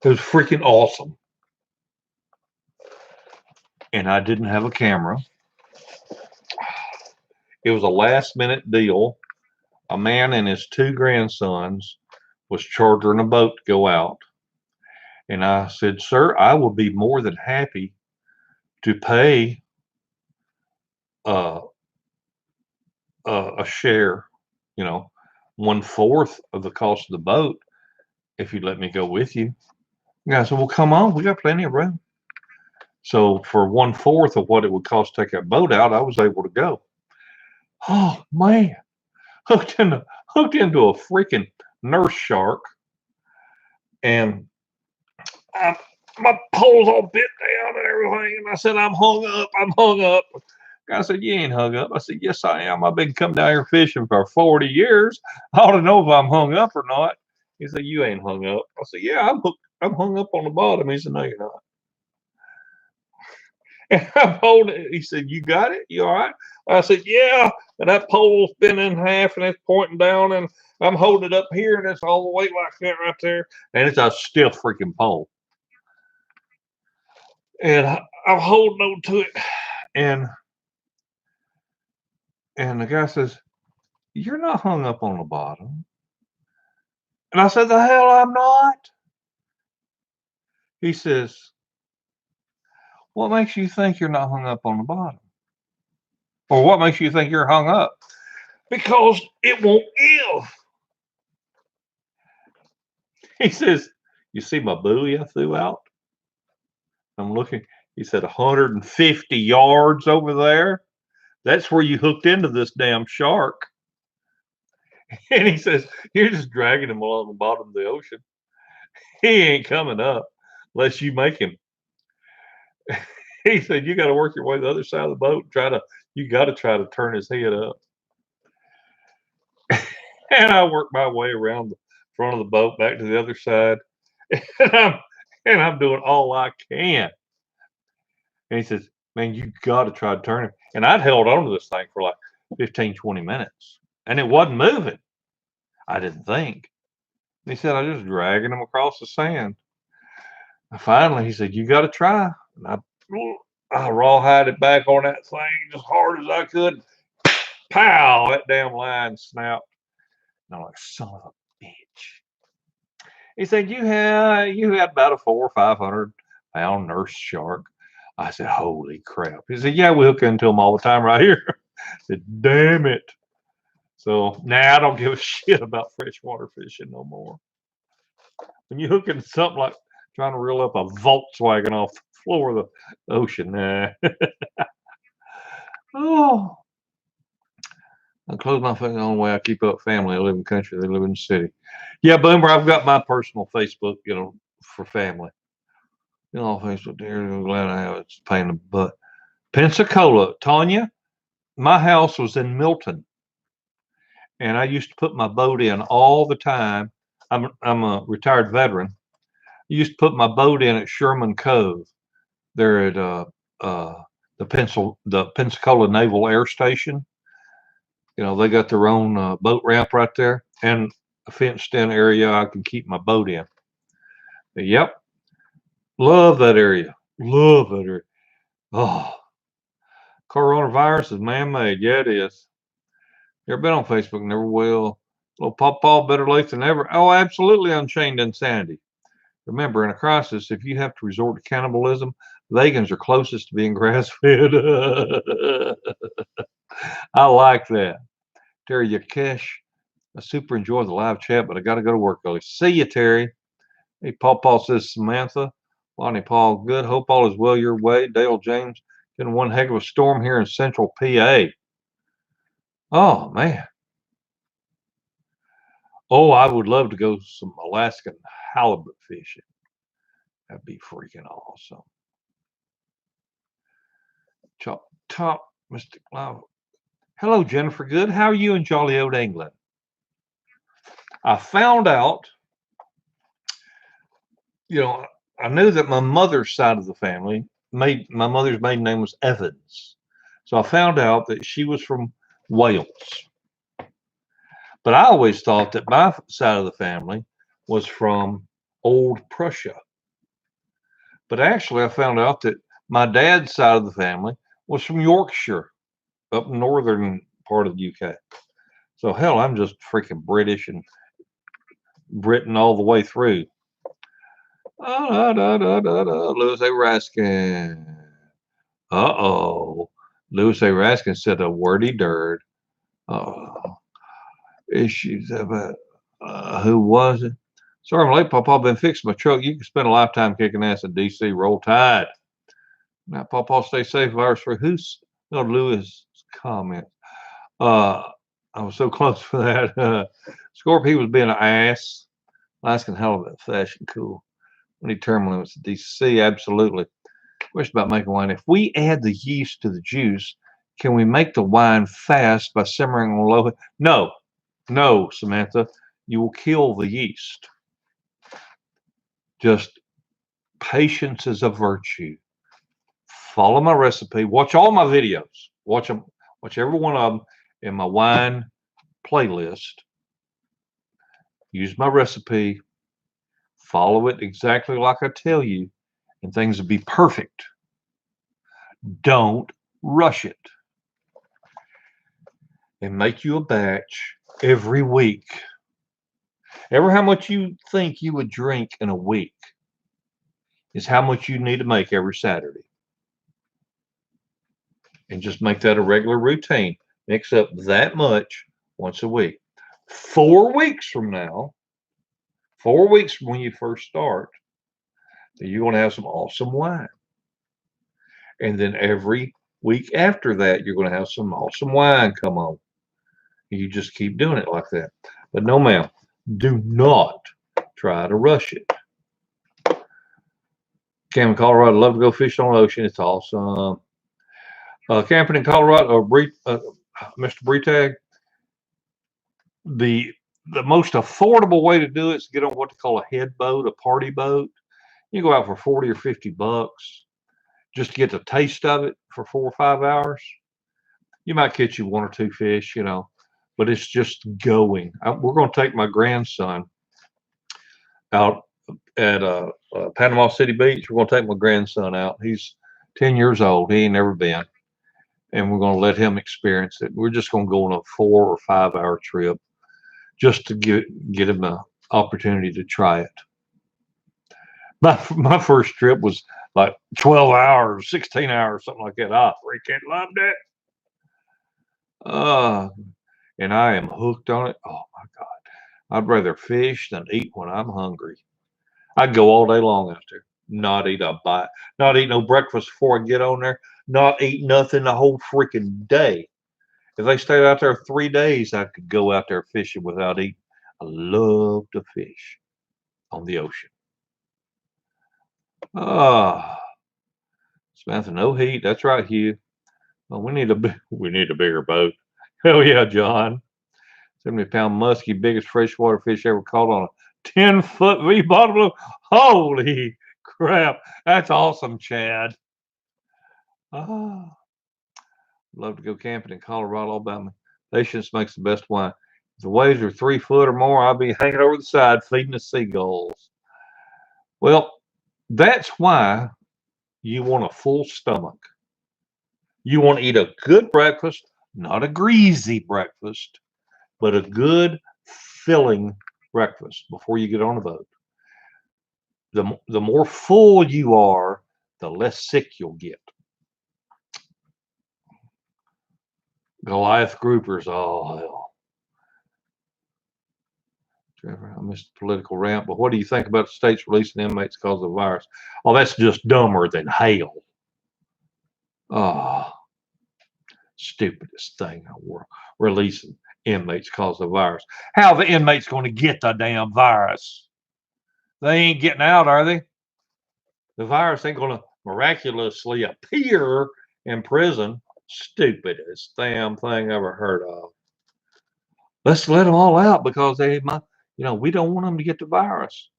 It was freaking awesome. And I didn't have a camera. It was a last minute deal. A man and his two grandsons was chartering a boat to go out. And I said, sir, I will be more than happy to pay a share, 1/4 of the cost of the boat if you'd let me go with you. The guy said, well, come on, we got plenty of room. So for 1/4 of what it would cost to take that boat out, I was able to go. Oh man, hooked into a freaking nurse shark, and my pole's all bit down and everything. And I said, I'm hung up. The guy said, you ain't hung up. I said, yes, I am. I've been coming down here fishing for 40 years. I ought to know if I'm hung up or not. He said, you ain't hung up. I said, yeah, I'm hooked. I'm hung up on the bottom. He said, no, you're not. And I'm holding it. He said, you got it? You all right? I said, yeah. And that pole's been in half and it's pointing down, and I'm holding it up here, and it's all the way like that right there. And it's a stiff freaking pole. And I'm holding on to it. And the guy says, you're not hung up on the bottom. And I said, the hell I'm not. He says, what makes you think you're not hung up on the bottom? Or what makes you think you're hung up? Because it won't give. He says, you see my buoy I threw out? I'm looking. He said, 150 yards over there. That's where you hooked into this damn shark. And he says, you're just dragging him along the bottom of the ocean. He ain't coming up unless you make him. He said, you got to work your way to the other side of the boat. You got to try to turn his head up. And I worked my way around the front of the boat back to the other side. And I'm doing all I can. And he says, man, you got to try to turn him. And I'd held on to this thing for like 15, 20 minutes. And it wasn't moving. I didn't think. He said, I was just dragging him across the sand. And finally, he said, you got to try. And I rawhided back on that thing as hard as I could. Pow! That damn line snapped. And I'm like, son of a bitch. He said, you had about a 400 or 500 pound nurse shark. I said, holy crap. He said, yeah, we hook into them all the time right here. I said, damn it. So now I don't give a shit about freshwater fishing no more. When you hook into something like trying to reel up a Volkswagen off the floor of the ocean, nah. Oh, I close my face. The only way I keep up family. I live in the country. They live in the city. Yeah, Boomer, I've got my personal Facebook, for family. Facebook. Dear, I'm glad I have it. It's a pain in the butt. Pensacola, Tanya. My house was in Milton, and I used to put my boat in all the time. I'm a retired veteran. I used to put my boat in at Sherman Cove. There at the Pensacola Naval Air Station. They got their own boat ramp right there and a fenced-in area I can keep my boat in. Yep, love that area. Love that area. Oh, coronavirus is man-made. Yeah, it is. Never been on Facebook, never will. Little Paw, better late than never. Oh, absolutely unchained insanity. Remember, in a crisis, if you have to resort to cannibalism, vegans are closest to being grass-fed. I like that. Terry Yakesh, I super enjoy the live chat, but I got to go to work early. See you, Terry. Hey, Paul says Samantha. Lonnie Paul, good. Hope all is well your way. Dale James, getting one heck of a storm here in central PA. Oh, man. Oh, I would love to go some Alaskan halibut fishing. That'd be freaking awesome. Chop, top, Mr. Cloud. Hello, Jennifer. Good. How are you in jolly old England? I found out, I knew that my mother's side of the family, my mother's maiden name was Evans. So I found out that she was from Wales. But I always thought that my side of the family was from old Prussia. But actually, I found out that my dad's side of the family was from Yorkshire, up northern part of the UK. So hell, I'm just freaking British and Britain all the way through. Louis A. Raskin. Uh-oh. Louis A. Raskin said a wordy dirt. Issues about who was it? Sorry, I'm late, Papa. Been fixing my truck. You can spend a lifetime kicking ass in D.C. Roll Tide. Now, Papa, stay safe. Virus free. Who's Louis' comment? I was so close for that. Scorpio was being an ass. Alaskan halibut fashion cool. We need term limits to D.C. Absolutely. Question about making wine. If we add the yeast to the juice, can we make the wine fast by simmering on low? No, Samantha. You will kill the yeast. Just patience is a virtue. Follow my recipe. Watch all my videos. Watch them. Watch every one of them in my wine playlist. Use my recipe. Follow it exactly like I tell you, and things will be perfect. Don't rush it. And make you a batch every week. Ever how much you think you would drink in a week is how much you need to make every Saturday. And just make that a regular routine. Mix up that much once a week. 4 weeks from now, 4 weeks from when you first start, then you're going to have some awesome wine. And then every week after that, you're going to have some awesome wine come on. You just keep doing it like that. But no, ma'am, do not try to rush it. Cam in Colorado, love to go fish on the ocean. It's awesome. Camping in Colorado, or Mr. Bretag, the most affordable way to do it is to get on what they call a head boat, a party boat. You go out for 40 or 50 bucks just to get the taste of it for 4 or 5 hours. You might catch you 1 or 2 fish, but it's just going. We're going to take my grandson out at Panama City Beach. We're going to take my grandson out. He's 10 years old. He ain't never been. And we're going to let him experience it. We're just going to go on a 4 or 5 hour trip just to get him an opportunity to try it. My first trip was like 12 hours, 16 hours, something like that. I freaking loved it. And I am hooked on it. Oh my God. I'd rather fish than eat when I'm hungry. I'd go all day long out there, not eat a bite, not eat no breakfast before I get on there, not eat nothing the whole freaking day. If they stayed out there 3 days, I could go out there fishing without eating. I love to fish on the ocean. Ah, Samantha, no heat. That's right, Hugh. Oh, we need a bigger boat. Hell yeah, John. 70-pound muskie, biggest freshwater fish ever caught on a 10-foot V bottom blue. Holy crap. That's awesome, Chad. Ah, love to go camping in Colorado, Alabama. Patience makes the best wine. If the waves are 3 foot or more, I'll be hanging over the side feeding the seagulls. Well, that's why you want a full stomach. You want to eat a good breakfast, not a greasy breakfast, but a good filling breakfast before you get on the boat. The more full you are, the less sick you'll get. Goliath groupers, oh hell. Trevor, I missed the political rant, but what do you think about the states releasing inmates because of the virus? Oh, that's just dumber than hell. Oh, stupidest thing in the world. Releasing inmates because of the virus. How are the inmates going to get the damn virus? They ain't getting out, are they? The virus ain't going to miraculously appear in prison. Stupidest damn thing ever heard of. Let's let them all out because we don't want them to get the virus.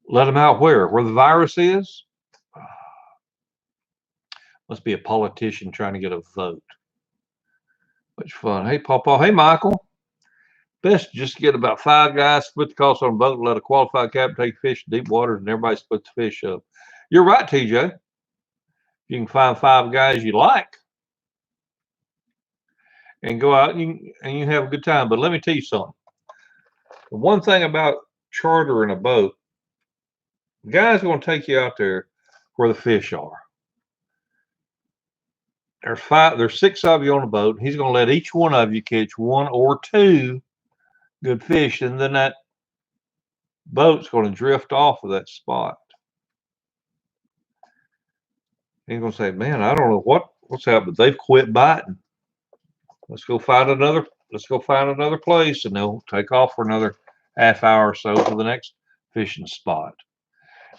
Let them out where? Where the virus is? Must be a politician trying to get a vote. Much fun. Hey, Pawpaw. Hey, Michael. Best just get about 5 guys, split the cost on a boat, let a qualified captain take fish in deep waters, and everybody split the fish up. You're right, TJ. You can find 5 guys you like and go out and you have a good time. But let me tell you something. The one thing about chartering a boat, the guy's going to take you out there where the fish are. There's 6 of you on the boat. He's going to let each one of you catch 1 or 2 good fish, and then that boat's going to drift off of that spot. He's going to say, "Man, I don't know what's happened, but they've quit biting. Let's go find another place," and they'll take off for another half hour or so to the next fishing spot.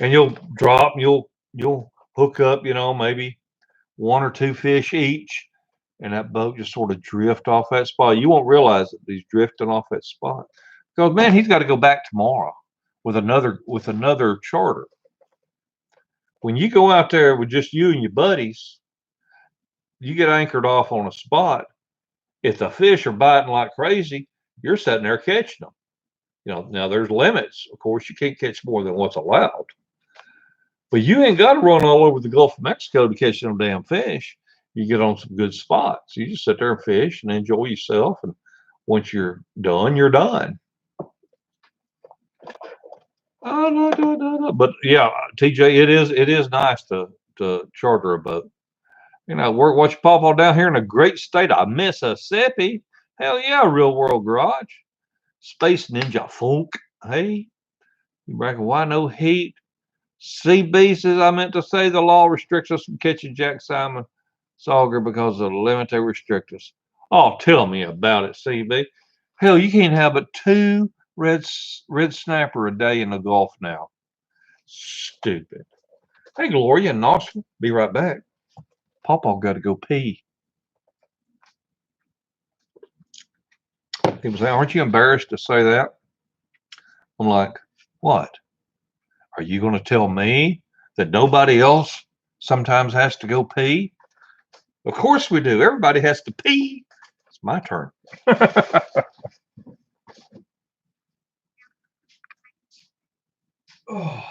And you'll drop, and you'll hook up, maybe 1 or 2 fish each, and that boat just sort of drift off that spot. You won't realize that he's drifting off that spot because, man, he's got to go back tomorrow with another charter. When you go out there with just you and your buddies, you get anchored off on a spot. If the fish are biting like crazy, you're sitting there catching them. Now there's limits. Of course, you can't catch more than what's allowed. But you ain't got to run all over the Gulf of Mexico to catch them damn fish. You get on some good spots. You just sit there and fish and enjoy yourself. And once you're done, you're done. But yeah, TJ, it is nice to charter a boat. We're watching Pawpaw down here in the great state of Mississippi. Hell yeah, Real World Garage. Space Ninja Funk. Hey, you bragging, why no heat? CB says, I meant to say the law restricts us from catching Jack Simon Sauger because of the limit they restrict us. Oh, tell me about it, CB. Hell, you can't have but 2 red snapper a day in the Gulf now. Stupid. Hey, Gloria in Knoxville. Be right back. Pawpaw got to go pee. People say, aren't you embarrassed to say that? I'm like, what? Are you going to tell me that nobody else sometimes has to go pee? Of course we do. Everybody has to pee. It's my turn. Oh.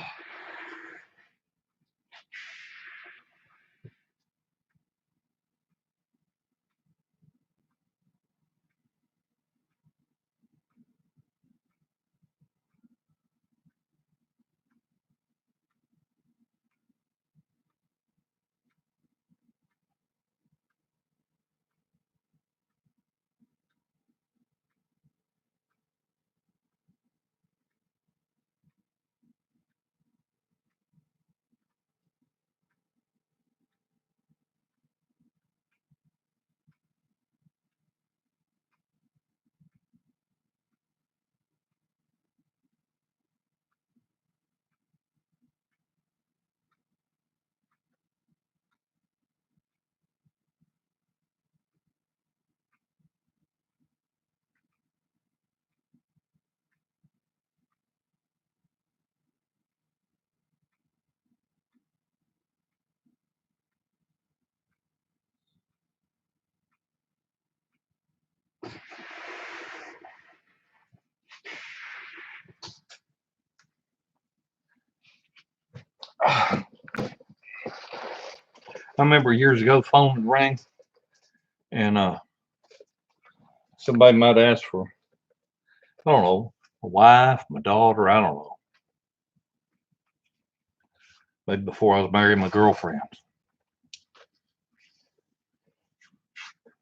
I remember years ago, the phone would ring, and somebody might ask for, I don't know, a wife, my daughter, I don't know. Maybe before I was married, my girlfriend.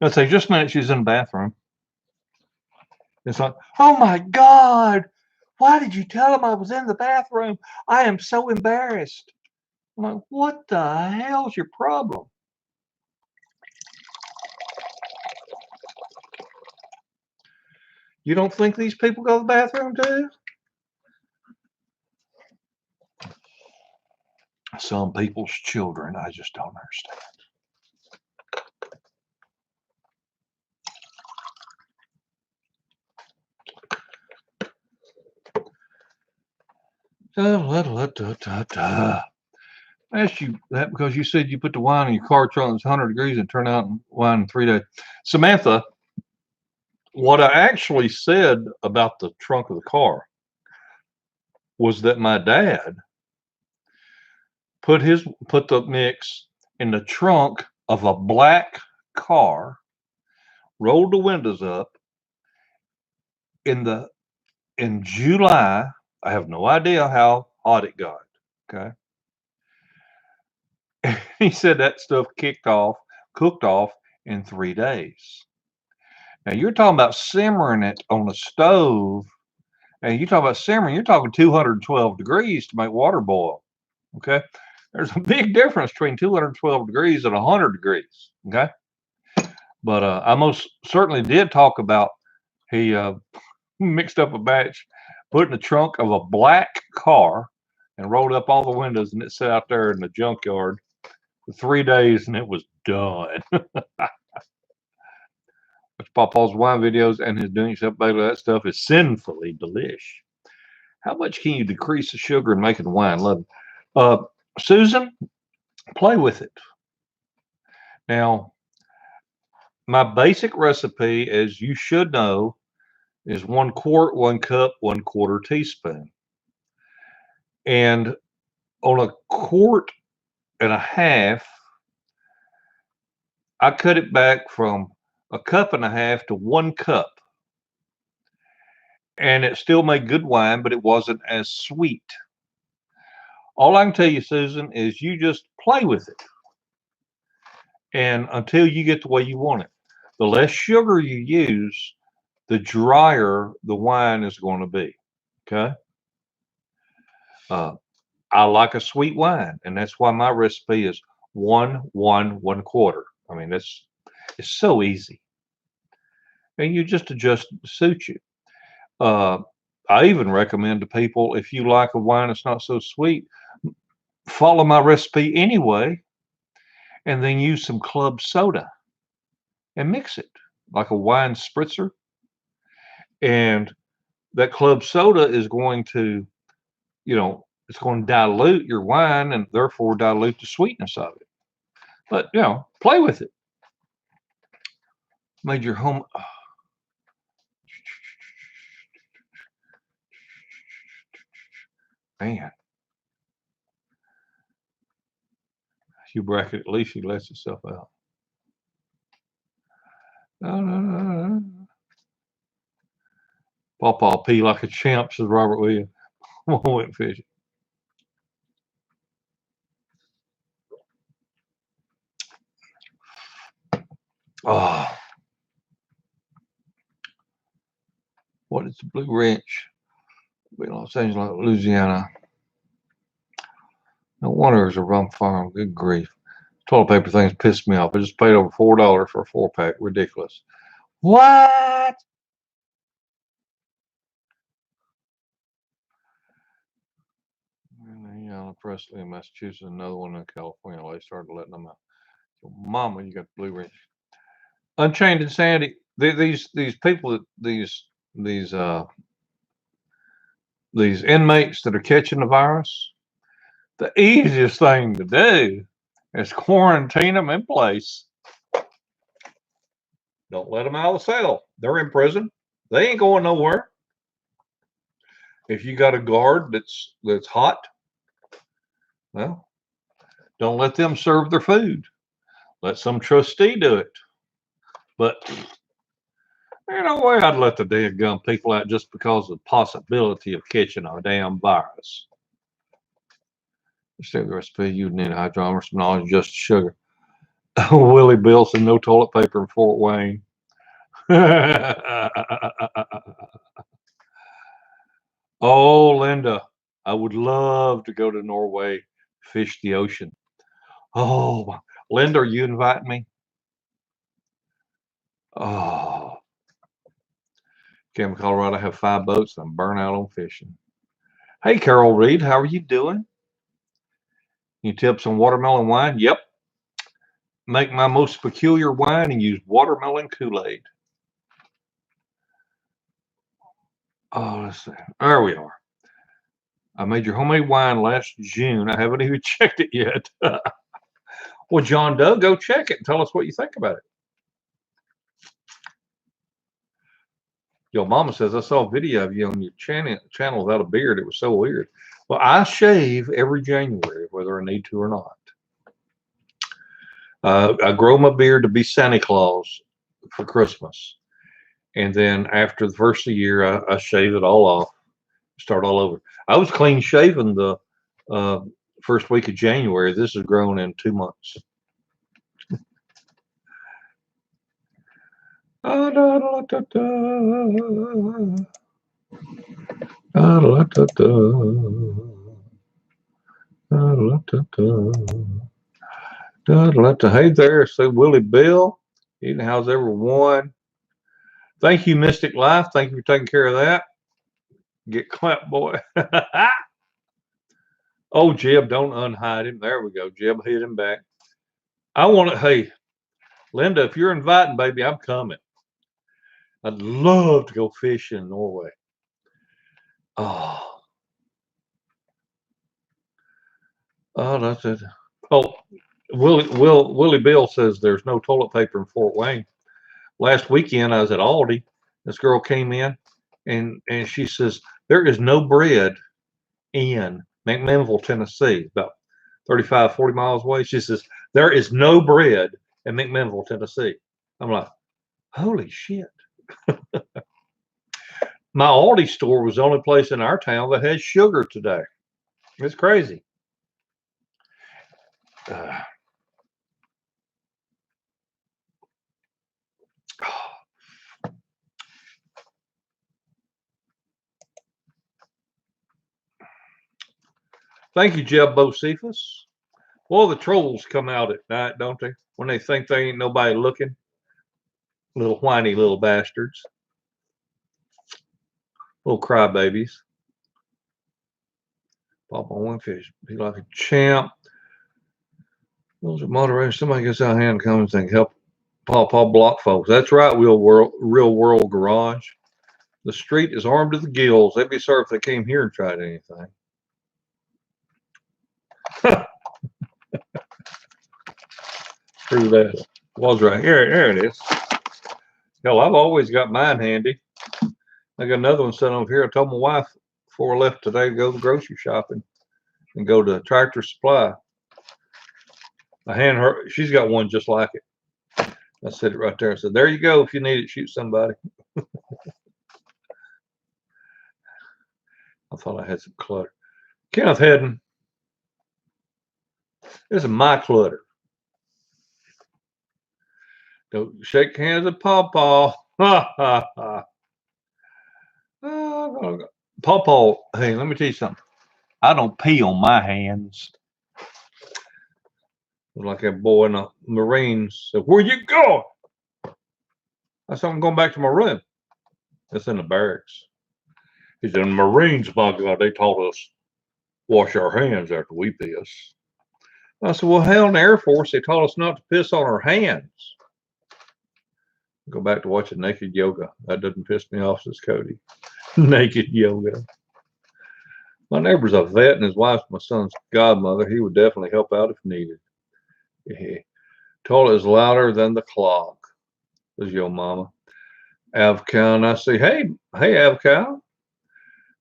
I'd say, just a minute, she's in the bathroom. It's like, oh my God, why did you tell him I was in the bathroom? I am so embarrassed. I'm like, what the hell's your problem? You don't think these people go to the bathroom too? Some people's children, I just don't understand. I asked you that because you said you put the wine in your car trunk, it's 100 degrees, and turned out wine in 3 days. Samantha, what I actually said about the trunk of the car was that my dad put the mix in the trunk of a black car, rolled the windows up in July. I have no idea how hot it got. Okay. He said that stuff cooked off in 3 days. Now you're talking about simmering it on the stove, and you talk about simmering, you're talking 212 degrees to make water boil. Okay. There's a big difference between 212 degrees and 100 degrees. Okay. But I most certainly did talk about he mixed up a batch, put in the trunk of a black car, and rolled up all the windows, and it sat out there in the junkyard for 3 days, and it was done. Papa's wine videos and his doing yourself bagel, that stuff is sinfully delish. How much can you decrease the sugar in making wine? Love it. Susan, play with it. Now, my basic recipe, as you should know, is 1 quart, 1 cup, 1/4 teaspoon. And on a quart and a half, I cut it back from a cup and a half to 1 cup. And it still made good wine, but it wasn't as sweet. All I can tell you, Susan, is you just play with it. And until you get the way you want it. The less sugar you use, the drier the wine is going to be. Okay. I like a sweet wine, and that's why my recipe is 1, 1, 1/4. I mean, it's so easy. And you just adjust it to suit you. I even recommend to people, if you like a wine that's not so sweet, follow my recipe anyway, and then use some club soda and mix it like a wine spritzer. And that club soda is going to, it's going to dilute your wine and therefore dilute the sweetness of it. But, play with it. Made your home. Man. You bracket, at least you lets itself out. Pawpaw pee like a champ, says Robert Williams. Went fishing. Oh. What is the Blue Ranch? Los Angeles, Louisiana. No wonder there's a rum farm. Good grief. Toilet paper things pissed me off. I just paid over $4 for a 4-pack. Ridiculous. What? Presley in Massachusetts, another one in California. They started letting them out. So, Mama, you got the Blue Ranch. Unchained Insanity. These people, these inmates that are catching the virus, the easiest thing to do is quarantine them in place. Don't let them out of the cell. They're in prison. They ain't going nowhere. If you got a guard that's hot, well, don't let them serve their food. Let some trustee do it. But ain't no way I'd let the damn gun people out just because of the possibility of catching a damn virus. State the recipe, you'd need hydrometer, some knowledge, just sugar. Willie Bill said no toilet paper in Fort Wayne. Oh, Linda, I would love to go to Norway, fish the ocean. Oh, Linda, are you inviting me? Oh, Came to Colorado, I have 5 boats and I'm burnt out on fishing. Hey, Carol Reed, how are you doing? You tips on watermelon wine? Yep. Make my most peculiar wine and use watermelon Kool-Aid. Oh, let's see. There we are. I made your homemade wine last June. I haven't even checked it yet. Well, John Doe, go check it and tell us what you think about it. Your mama says, I saw a video of you on your channel without a beard. It was so weird. Well, I shave every January, whether I need to or not. I grow my beard to be Santa Claus for Christmas. And then after the first of the year, I shave it all off, start all over. I was clean shaven the first week of January. This has grown in 2 months. Hey there, so Willie Bill. How's everyone? Thank you, Mystic Life. Thank you for taking care of that. Get clapped, boy. Oh, Jeb, don't unhide him. There we go. Jeb hit him back. I want to, hey, Linda, if you're inviting, baby, I'm coming. I'd love to go fish in Norway. Oh, that's it. Oh, Willie Bill says there's no toilet paper in Fort Wayne. Last weekend, I was at Aldi. This girl came in, and she says, there is no bread in McMinnville, Tennessee, about 35, 40 miles away. She says, there is no bread in McMinnville, Tennessee. I'm like, holy shit. My Aldi store was the only place in our town that has sugar today. It's crazy. Thank you, Jeb Bocephus. Well, the trolls come out at night, don't they? When they think there ain't nobody looking. Little whiny little bastards. Little crybabies. Pop on one fish. Be like a champ. Those are moderators. Somebody gets out of hand and comes and help Paw block folks. That's right, real world garage. The street is armed to the gills. They'd be sorry if they came here and tried anything. Through that. Was right here. There it is. Hell, I've always got mine handy. I got another one sitting over here. I told my wife before I left today to go grocery shopping and go to Tractor Supply. I hand her, she's got one just like it. I said it right there. I said, there you go. If you need it, shoot somebody. I thought I had some clutter. Kenneth Hedden. This is my clutter. Don't shake hands with Paw. Ha ha ha. Paw, hey, let me tell you something. I don't pee on my hands. Like that boy in the Marines said, where you going? I said, I'm going back to my room. That's in the barracks. He said, the Marines, by God, they taught us wash our hands after we piss. I said, well, hell, in the Air Force, they taught us not to piss on our hands. Go back to watching naked yoga. That doesn't piss me off, says Cody. Naked yoga. My neighbor's a vet and his wife's my son's godmother. He would definitely help out if needed. Yeah. Toilet is louder than the clock. says your mama. Avcal, and I say, hey, Avcal,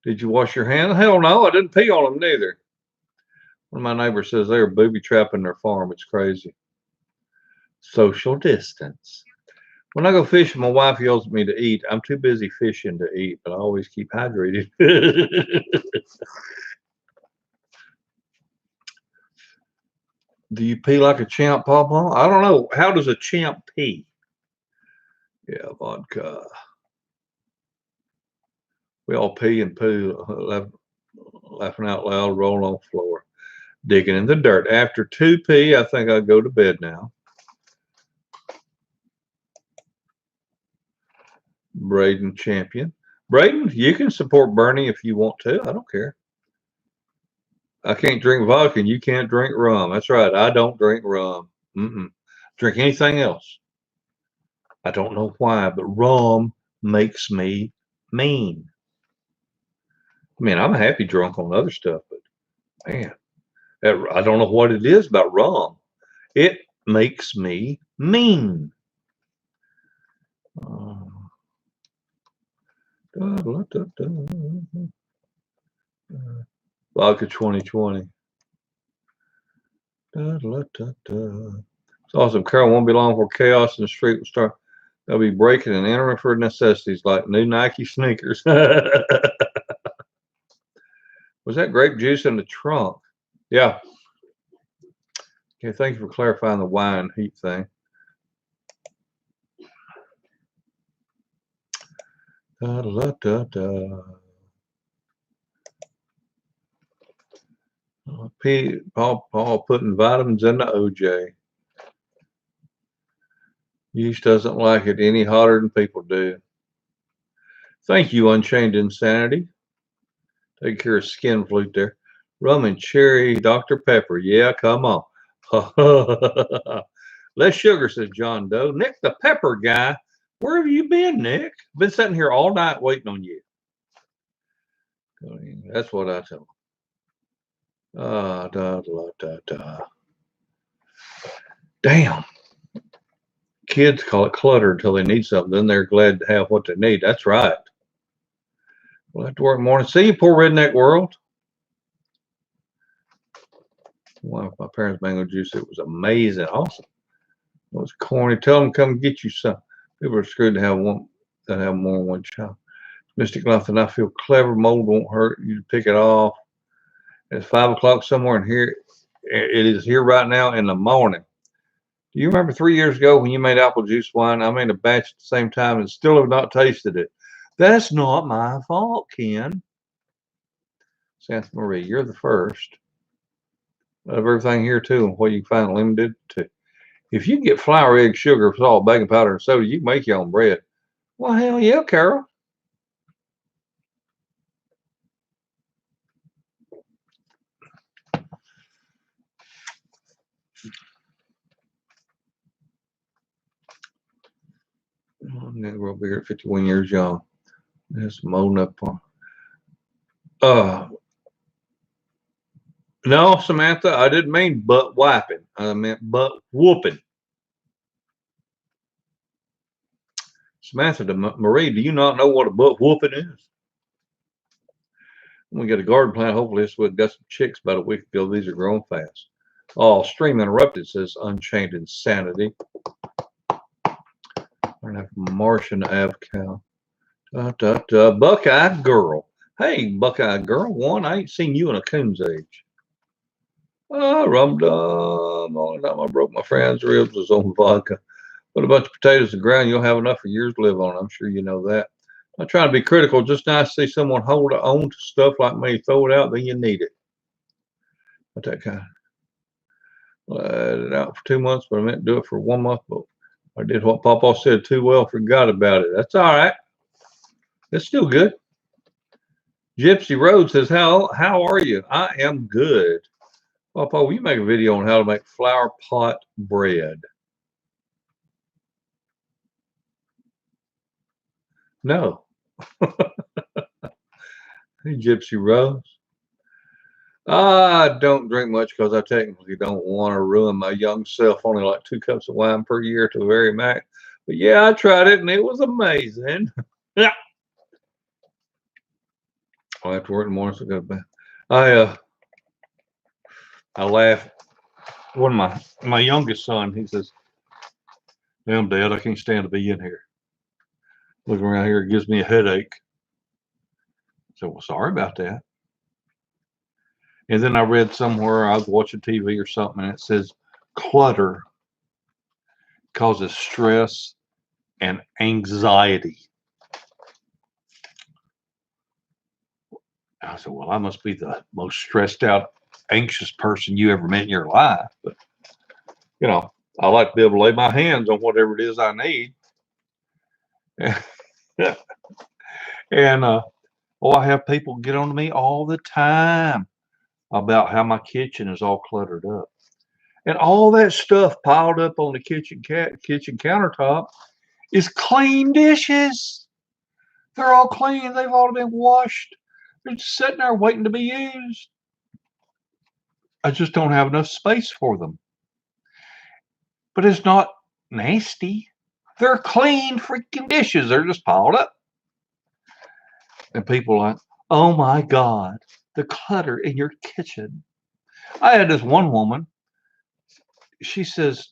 did you wash your hands? Hell no, I didn't pee on them neither. One of my neighbors says they're booby trapping their farm. It's crazy. Social distance. When I go fishing, my wife yells at me to eat. I'm too busy fishing to eat, but I always keep hydrated. Do you pee like a champ, Papa? I don't know. How does a champ pee? Yeah, vodka. We all pee and poo, laughing out loud, rolling on the floor, digging in the dirt. After 2 pee, I think I'll go to bed now. Braden champion. Braden, you can support Bernie if you want to. I don't care. I can't drink vodka and you can't drink rum. That's right. I don't drink rum. Drink anything else. I don't know why, but rum makes me mean. I mean, I'm happy drunk on other stuff, but man, I don't know what it is about rum. It makes me mean. Vodka 2020. It's awesome. Carol won't be long before chaos in the street will start. They'll be breaking and entering for necessities like new Nike sneakers. Was that grape juice in the trunk? Yeah. Okay, thank you for clarifying the wine heat thing. Paul putting vitamins in the OJ. Yeast doesn't like it any hotter than people do. Thank you, Unchained Insanity. Take care of skin flute there. Rum and cherry Dr. Pepper. Yeah, come on. Less sugar, says John Doe. Nick the Pepper guy. Where have you been, Nick? Been sitting here all night waiting on you. That's what I tell them. Damn. Kids call it clutter until they need something. Then they're glad to have what they need. That's right. We'll have to work morning. See you, poor redneck world. One of my parents' mango juice. It was amazing. Awesome. It was corny. Tell them come get you some. People are screwed to have one that have more than one child. Mystic Life, and I feel clever. Mold won't hurt you to pick it off. It's 5 o'clock somewhere, and here it is here right now in the morning. Do you remember 3 years ago when you made apple juice wine? I made a batch at the same time and still have not tasted it. That's not my fault, Ken. Santa Marie, you're the first of everything here too, and what you can find limited to. If you get flour, egg, sugar, salt, baking powder, and soda, you can make your own bread. Well, hell yeah, Carol. We'll be here at 51 years young. That's molding up. No, Samantha, I didn't mean butt wiping. I meant butt whooping. Samantha, Marie, do you not know what a butt whooping is? We got a garden plant. Hopefully, this would got some chicks about a week ago. These are growing fast. Oh, stream interrupted, says Unchained Insanity. We're gonna have Martian Avcal. Buckeye Girl. Hey, Buckeye Girl. One, I ain't seen you in a coon's age. Rum dum. All the time I broke my friend's ribs was on vodka. Put a bunch of potatoes in the ground, you'll have enough for years to live on. I'm sure you know that. I'm trying to be critical. Just nice to see someone hold on to stuff like me. Throw it out, then you need it. But that kind of let it out for 2 months, but I meant to do it for 1 month. But I did what Papa said too well, forgot about it. That's all right. It's still good. Gypsy Road says, how are you? I am good. Papa, will you make a video on how to make flour pot bread? No. Hey, Gypsy Rose. I don't drink much because I technically don't want to ruin my young self. Only like 2 cups of wine per year to the very max. But yeah, I tried it and it was amazing. Yeah. I have to work in the morning, so I go to bed. I laugh. One of my youngest son, he says, "Damn, Dad, I can't stand to be in here. Looking around here, it gives me a headache." So, well, sorry about that. And then I read somewhere, I was watching TV or something, and it says clutter causes stress and anxiety. I said, well, I must be the most stressed out, anxious person you ever met in your life. But, you know, I like to be able to lay my hands on whatever it is I need. And, oh, I have people get on to me all the time about how my kitchen is all cluttered up. And all that stuff piled up on the kitchen countertop is clean dishes. They're all clean. They've all been washed. They're just sitting there waiting to be used. I just don't have enough space for them. But it's not nasty. They're clean freaking dishes. They're just piled up. And people are like, oh my God, the clutter in your kitchen. I had this one woman. She says,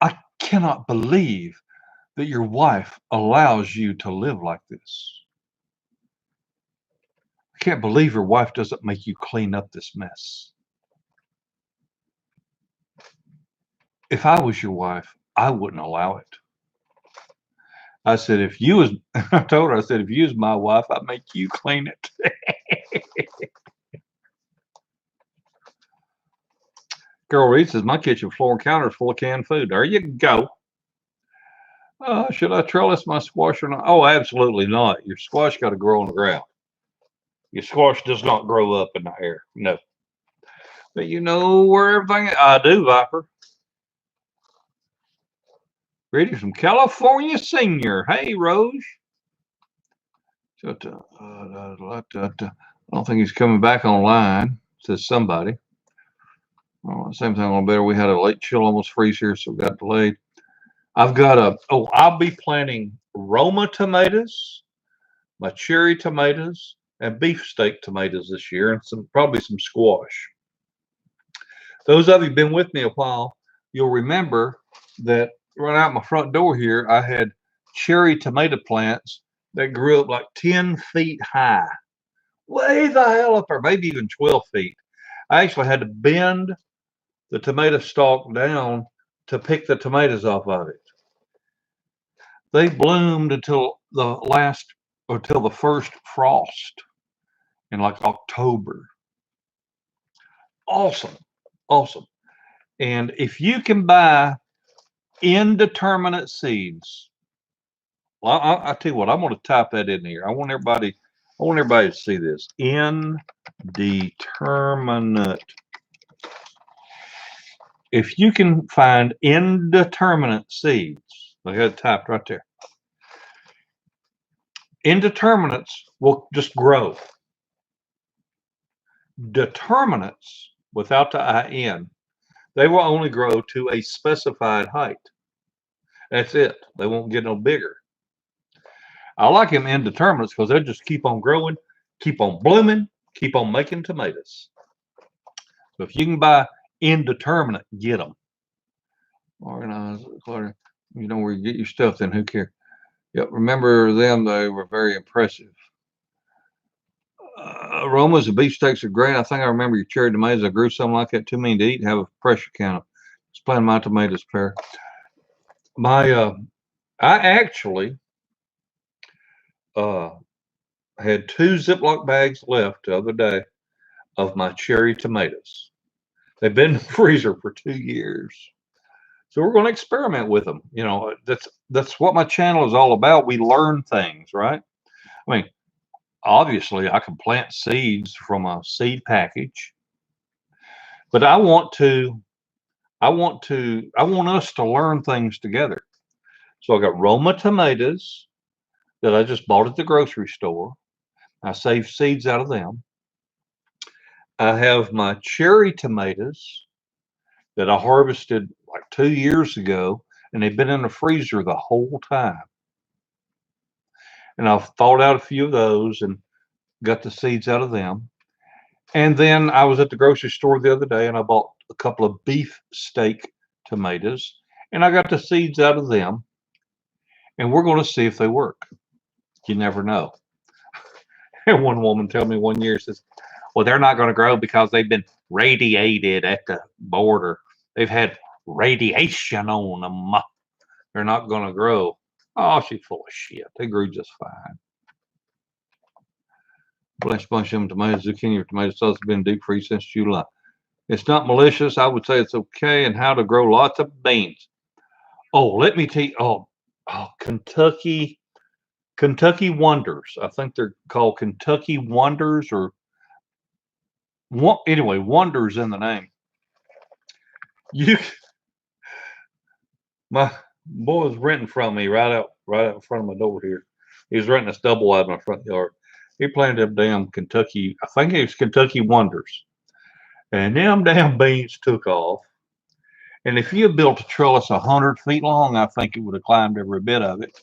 I cannot believe that your wife allows you to live like this. I can't believe your wife doesn't make you clean up this mess. If I was your wife, I wouldn't allow it. I said, if you was, I told her, I said, if you was my wife, I'd make you clean it. Girl Reed says, my kitchen floor and counter is full of canned food. There you go. Should I trellis my squash or not? Oh, absolutely not. Your squash got to grow on the ground. Your squash does not grow up in the air. No. But you know where everything, I do, Viper. Ready from California Senior. Hey, Rose. I don't think he's coming back online, says somebody. Same thing on better. We had a late chill, almost freeze here, so we got delayed. I'll be planting Roma tomatoes, my cherry tomatoes, and beefsteak tomatoes this year, and probably some squash. Those of you who've been with me a while, you'll remember that right out my front door here, I had cherry tomato plants that grew up like 10 feet high, way the hell up there, maybe even 12 feet. I actually had to bend the tomato stalk down to pick the tomatoes off of it. They bloomed until the first frost in like October. Awesome. Awesome. And if you can buy indeterminate seeds, well, I'll tell you what, I'm going to type that in here. I want everybody to see this. Indeterminate. If you can find indeterminate seeds, I got it typed right there. Indeterminates will just grow. Determinates, without the IN, they will only grow to a specified height. That's it. They won't get no bigger. I like them indeterminates because they just keep on growing, keep on blooming, keep on making tomatoes. So if you can buy indeterminate, get them. Organize, clutter. You know where you get your stuff, then who cares? Yep, remember them, they were very impressive. Aromas of beefsteaks are great. I think I remember your cherry tomatoes. I grew something like that, too mean to eat and have a pressure counter. Just playing my tomatoes, pair. I actually had 2 Ziploc bags left the other day of my cherry tomatoes. They've been in the freezer for 2 years. So we're going to experiment with them. You know, that's what my channel is all about. We learn things, right? I mean, obviously I can plant seeds from a seed package, but I want us to learn things together. So I got Roma tomatoes that I just bought at the grocery store. I saved seeds out of them. I have my cherry tomatoes that I harvested like 2 years ago, and they've been in the freezer the whole time. And I've thawed out a few of those and got the seeds out of them. And then I was at the grocery store the other day and I bought a couple of beef steak tomatoes and I got the seeds out of them. And we're going to see if they work. You never know. And one woman told me one year, says, well, they're not going to grow because they've been radiated at the border. They've had radiation on them. They're not going to grow. Oh, she's full of shit. They grew just fine. Blanched mushroom, tomatoes, zucchini, or tomato sauce have been deep freeze since July. It's not malicious. I would say it's okay. And how to grow lots of beans. Oh, let me tell you. Kentucky Wonders. I think they're called Kentucky Wonders, or anyway, Wonders in the name. My boy was renting from me right out in front of my door here. He was renting this double wide in my front yard. He planted them damn Kentucky. I think it was Kentucky Wonders, and them damn beans took off. And if you had built a trellis 100 feet long, I think it would have climbed every bit of it.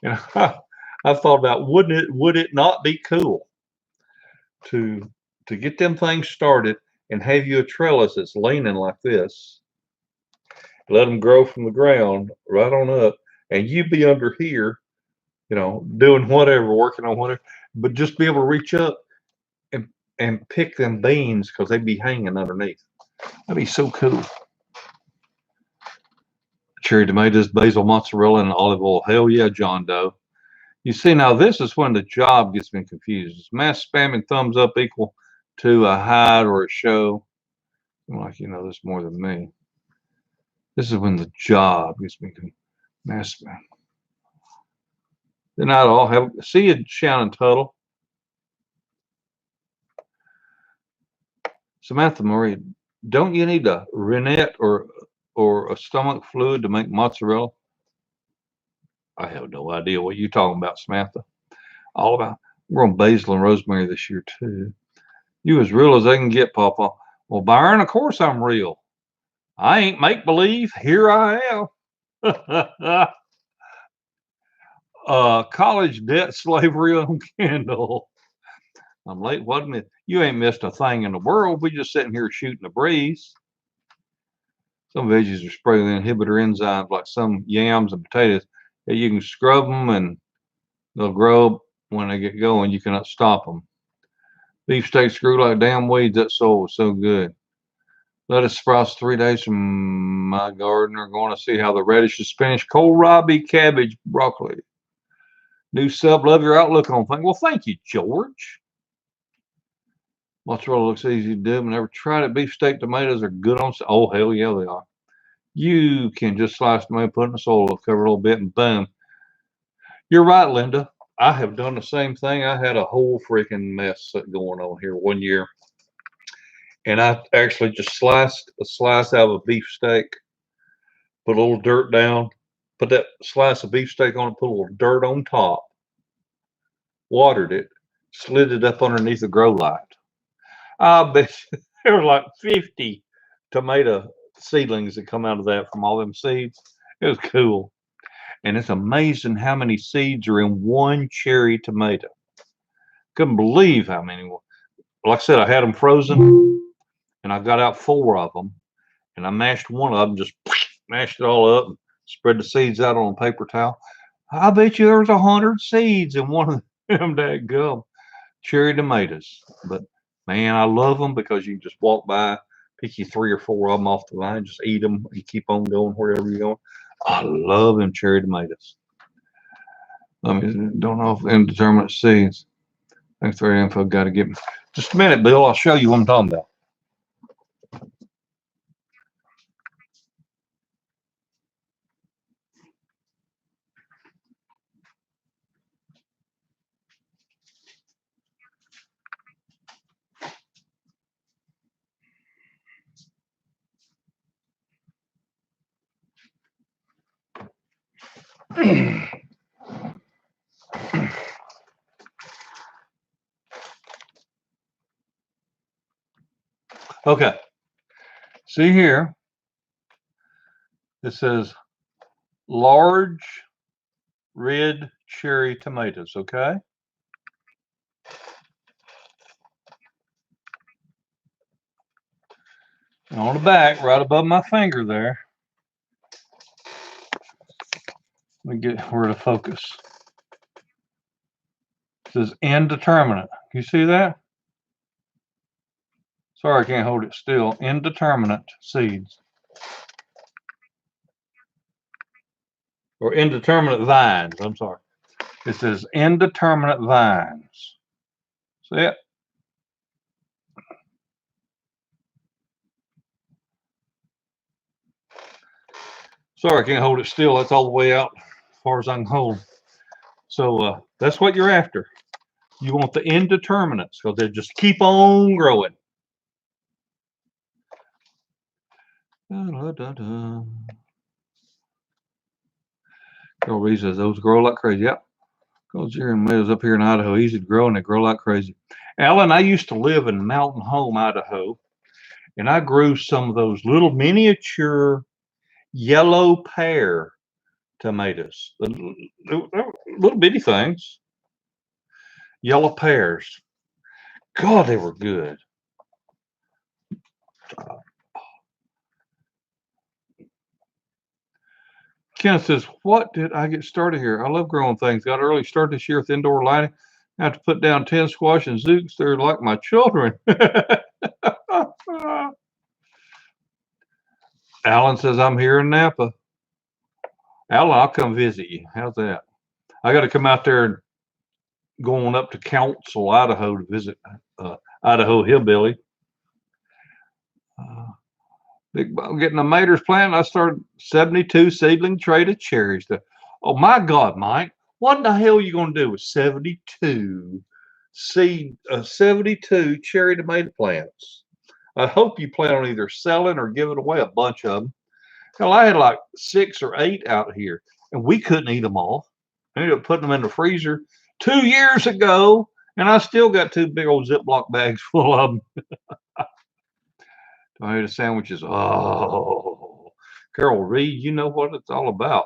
And I thought about, would it not be cool to get them things started and have you a trellis that's leaning like this, let them grow from the ground right on up, and you be under here, doing whatever, working on whatever, but just be able to reach up and pick them beans because they'd be hanging underneath. That'd be so cool. Cherry tomatoes, basil, mozzarella, and olive oil. Hell yeah, John Doe. You see, now this is when the job gets me confused. Is mass spamming thumbs up equal to a hide or a show? I'm like, this more than me. This is when the job gets me confused. Mass spam. Then I'd all have, see you, Shannon Tuttle. Samantha Marie, don't you need a rennet or a stomach fluid to make mozzarella? I have no idea what you're talking about, Samantha. All about, we're on basil and rosemary this year too. You as real as they can get, Papa. Well, Byron, of course I'm real. I ain't make believe. Here I am. College debt slavery on Kindle. I'm late. What a minute. You ain't missed a thing in the world. We just sitting here shooting the breeze. Some veggies are sprayed with inhibitor enzymes like some yams and potatoes. You can scrub them and they'll grow when they get going. You cannot stop them. Beefsteaks grew like damn weeds. That soil was so good. Lettuce sprouts 3 days from my garden. Are going to see how the radishes, spinach, kohlrabi, cabbage, broccoli. New sub, love your outlook on things. Well, thank you, George. Mozzarella looks easy to do. I've never tried it. Beefsteak tomatoes are good on. Oh, hell yeah, they are. You can just slice them and put in the soil, cover a little bit, and boom. You're right, Linda. I have done the same thing. I had a whole freaking mess going on here one year. And I actually just sliced a slice out of a beefsteak, put a little dirt down, put that slice of beefsteak on it, put a little dirt on top, watered it, slid it up underneath the grow light. I bet there were like 50 tomato seedlings that come out of that from all them seeds. It was cool. And it's amazing how many seeds are in one cherry tomato. Couldn't believe how many. Like I said, I had them frozen and I got out 4 of them and I mashed one of them, just mashed it all up and spread the seeds out on a paper towel. I bet you there's 100 seeds in one of them dadgum cherry tomatoes. But man, I love them because you can just walk by, pick you 3 or 4 of them off the line, just eat them and keep on going wherever you're going. I love them cherry tomatoes. I mean, don't know if indeterminate seeds. Thanks for your info. Got to get me. Just a minute, Bill. I'll show you what I'm talking about. Okay. See here, it says large red cherry tomatoes, okay? And on the back, right above my finger there, let me get where to focus. It says indeterminate. You see that? Sorry, I can't hold it still. Indeterminate seeds. Or indeterminate vines, I'm sorry. It says indeterminate vines. See it? Sorry, I can't hold it still. That's all the way out as far as I can hold. So that's what you're after. You want the indeterminates because they just keep on growing. Da, da, da. Girl Reed says those grow like crazy. Yep. Because you're in meadows up here in Idaho, easy to grow and they grow like crazy. Alan, I used to live in Mountain Home, Idaho, and I grew some of those little miniature yellow pear tomatoes. Little bitty things. Yellow pears. God, they were good. Kenneth says, what did I get started here? I love growing things. Got an early start this year with indoor lighting. I have to put down 10 squash and zooks. They're like my children. Alan says, I'm here in Napa. Alan, I'll come visit you. How's that? I got to come out there and go on up to Council, Idaho to visit Idaho Hillbilly. Big getting a mater's plant. I started 72 seedling tray of cherries. Oh my God, Mike! What the hell are you gonna do with 72 72 cherry tomato plants? I hope you plan on either selling or giving away a bunch of them. Hell, I had like 6 or 8 out here, and we couldn't eat them all. I ended up putting them in the freezer 2 years ago, and I still got 2 big old Ziploc bags full of them. Tomato sandwiches. Oh, Carol Reed, you know what it's all about.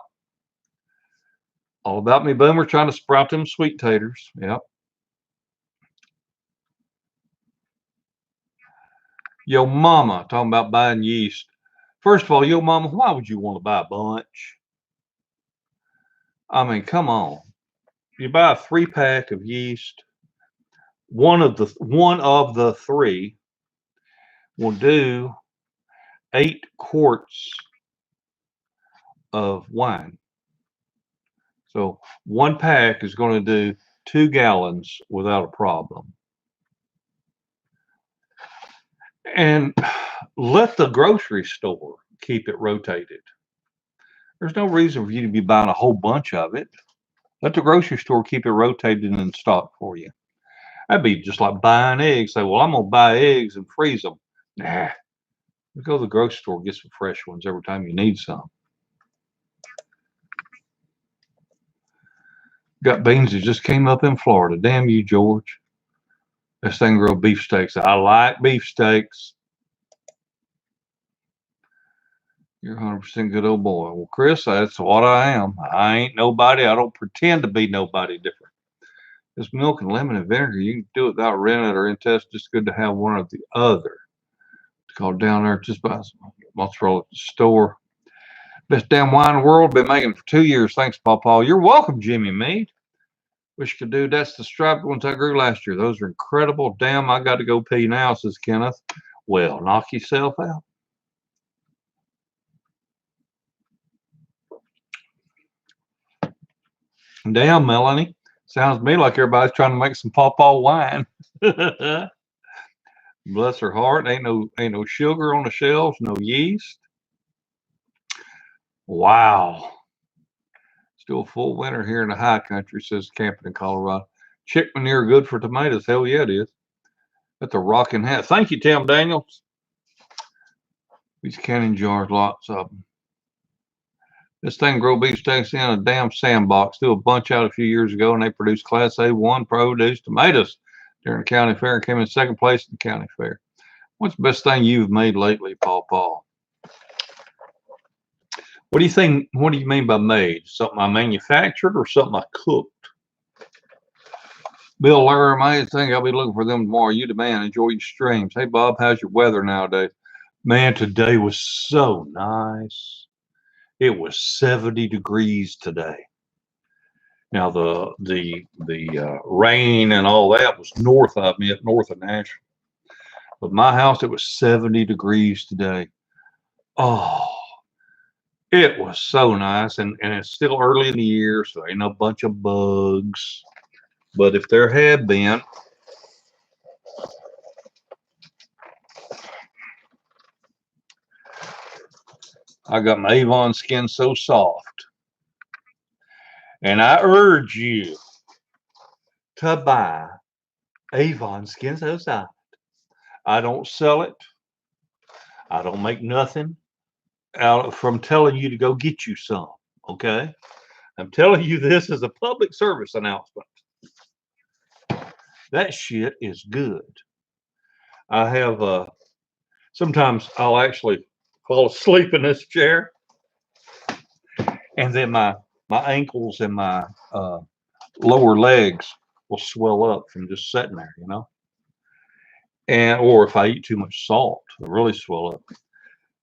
All about me, Boomer, trying to sprout them sweet taters. Yep. Yo mama, talking about buying yeast. First of all, yo mama, why would you want to buy a bunch? I mean, come on. You buy a 3-pack of yeast. One of the 3 will do 8 quarts of wine. So 1 pack is going to do 2 gallons without a problem. And let the grocery store keep it rotated. There's no reason for you to be buying a whole bunch of it. Let the grocery store keep it rotated and in stock for you. That'd be just like buying eggs. Say, well, I'm going to buy eggs and freeze them. Nah. Go to the grocery store, get some fresh ones every time you need some. Got beans that just came up in Florida. Damn you, George. This thing grow beefsteaks. I like beefsteaks. You're 100% good old boy. Well, Chris, that's what I am. I ain't nobody. I don't pretend to be nobody different. This milk and lemon and vinegar, you can do it without renting it or in test. Just good to have one or the other. It's called down there. Just buy some mozzarella at the store. Best damn wine in the world. Been making it for 2 years. Thanks, Paul. You're welcome, Jimmy Mead. Wish you could do. That's the striped ones I grew last year. Those are incredible. Damn, I got to go pee now, says Kenneth. Well, knock yourself out. Damn, Melanie. Sounds to me like everybody's trying to make some pawpaw wine. Bless her heart. Ain't no sugar on the shelves, no yeast. Wow. Still full winter here in the high country, says camping in Colorado. Chick manure good for tomatoes. Hell yeah, it is. That's a rocking hat. Thank you, Tim Daniels. These canning jars, lots of them. This thing grow beefsteaks in a damn sandbox. Threw a bunch out a few years ago, and they produced Class A1 produce tomatoes during the county fair and came in 2nd place in the county fair. What's the best thing you've made lately, Paw? What do you think? What do you mean by made? Something I manufactured or something I cooked? Bill Laram, I think I'll be looking for them tomorrow. You the man. Enjoy your streams. Hey, Bob, how's your weather nowadays? Man, today was so nice. It was 70 degrees today. Now the rain and all that was north of me, up north of Nashville. But my house, it was 70 degrees today. Oh, it was so nice, and it's still early in the year, so ain't no bunch of bugs. But if there had been, I got my Avon Skin So Soft, and I urge you to buy Avon Skin So Soft. I don't sell it. I don't make nothing out from telling you to go get you some. Okay, I'm telling you this as a public service announcement. That shit is good. I have sometimes I'll actually fall asleep in this chair, and then my ankles and my lower legs will swell up from just sitting there, you know. And or if I eat too much salt, it'll really swell up.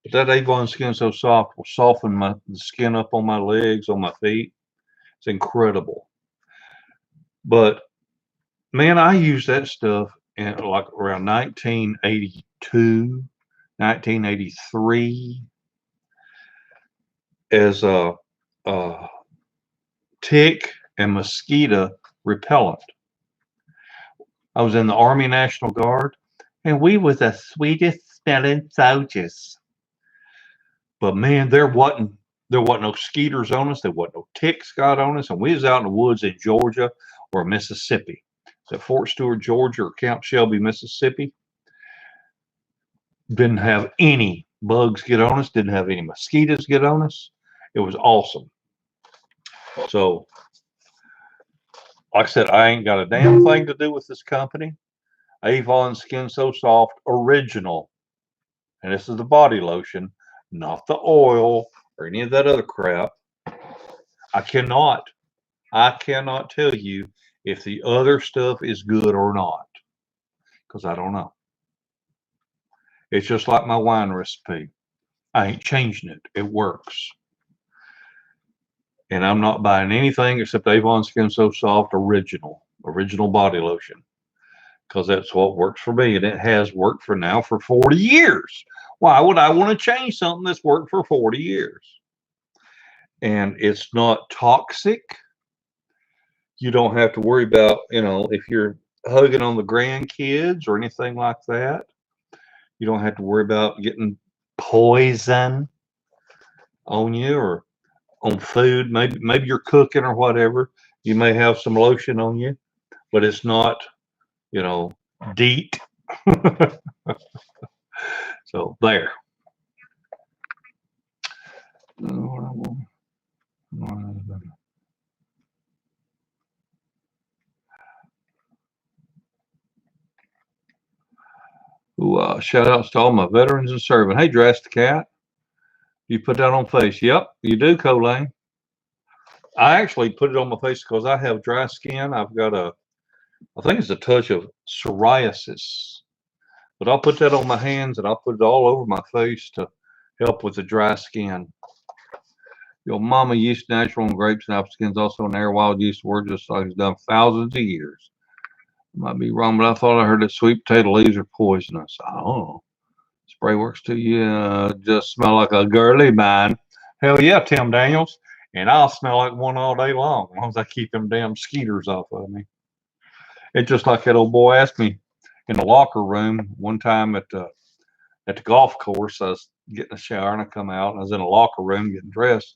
But that Avon Skin So Soft will soften the skin up on my legs, on my feet. It's incredible. But man, I used that stuff in like around 1982, 1983 as a tick and mosquito repellent. I was in the Army National Guard, and we was the sweetest smelling soldiers. But man, there wasn't no skeeters on us. There wasn't no ticks got on us, and we was out in the woods in Georgia or Mississippi. It's at Fort Stewart, Georgia, or Camp Shelby, Mississippi. Didn't have any bugs get on us. Didn't have any mosquitoes get on us. It was awesome. So, like I said, I ain't got a damn thing to do with this company. Avon Skin So Soft Original. And this is the body lotion, not the oil or any of that other crap. I cannot tell you if the other stuff is good or not, because I don't know. It's just like my wine recipe. I ain't changing it. It works. And I'm not buying anything except Avon Skin So Soft original body lotion, because that's what works for me, and it has worked for 40 years. Why would I want to change something that's worked for 40 years? And it's not toxic. You don't have to worry about, if you're hugging on the grandkids or anything like that. You don't have to worry about getting poison on you or on food. Maybe you're cooking or whatever. You may have some lotion on you, but it's not, DEET. So there. Ooh, shout outs to all my veterans and serving. Hey, Dress the Cat. You put that on face. Yep, you do, Colane. I actually put it on my face because I have dry skin. I've got I think it's a touch of psoriasis. But I'll put that on my hands and I'll put it all over my face to help with the dry skin. Your mama used natural and grapes and apple skins, also an air wild yeast word, just like it's done thousands of years. Might be wrong, but I thought I heard that sweet potato leaves are poisonous. Oh, spray works too. Yeah, just smell like a girly man. Hell yeah, Tim Daniels. And I'll smell like one all day long, as long as I keep them damn skeeters off of me. It's just like that old boy asked me in the locker room one time at the golf course. I was getting a shower and I come out and I was in a locker room getting dressed.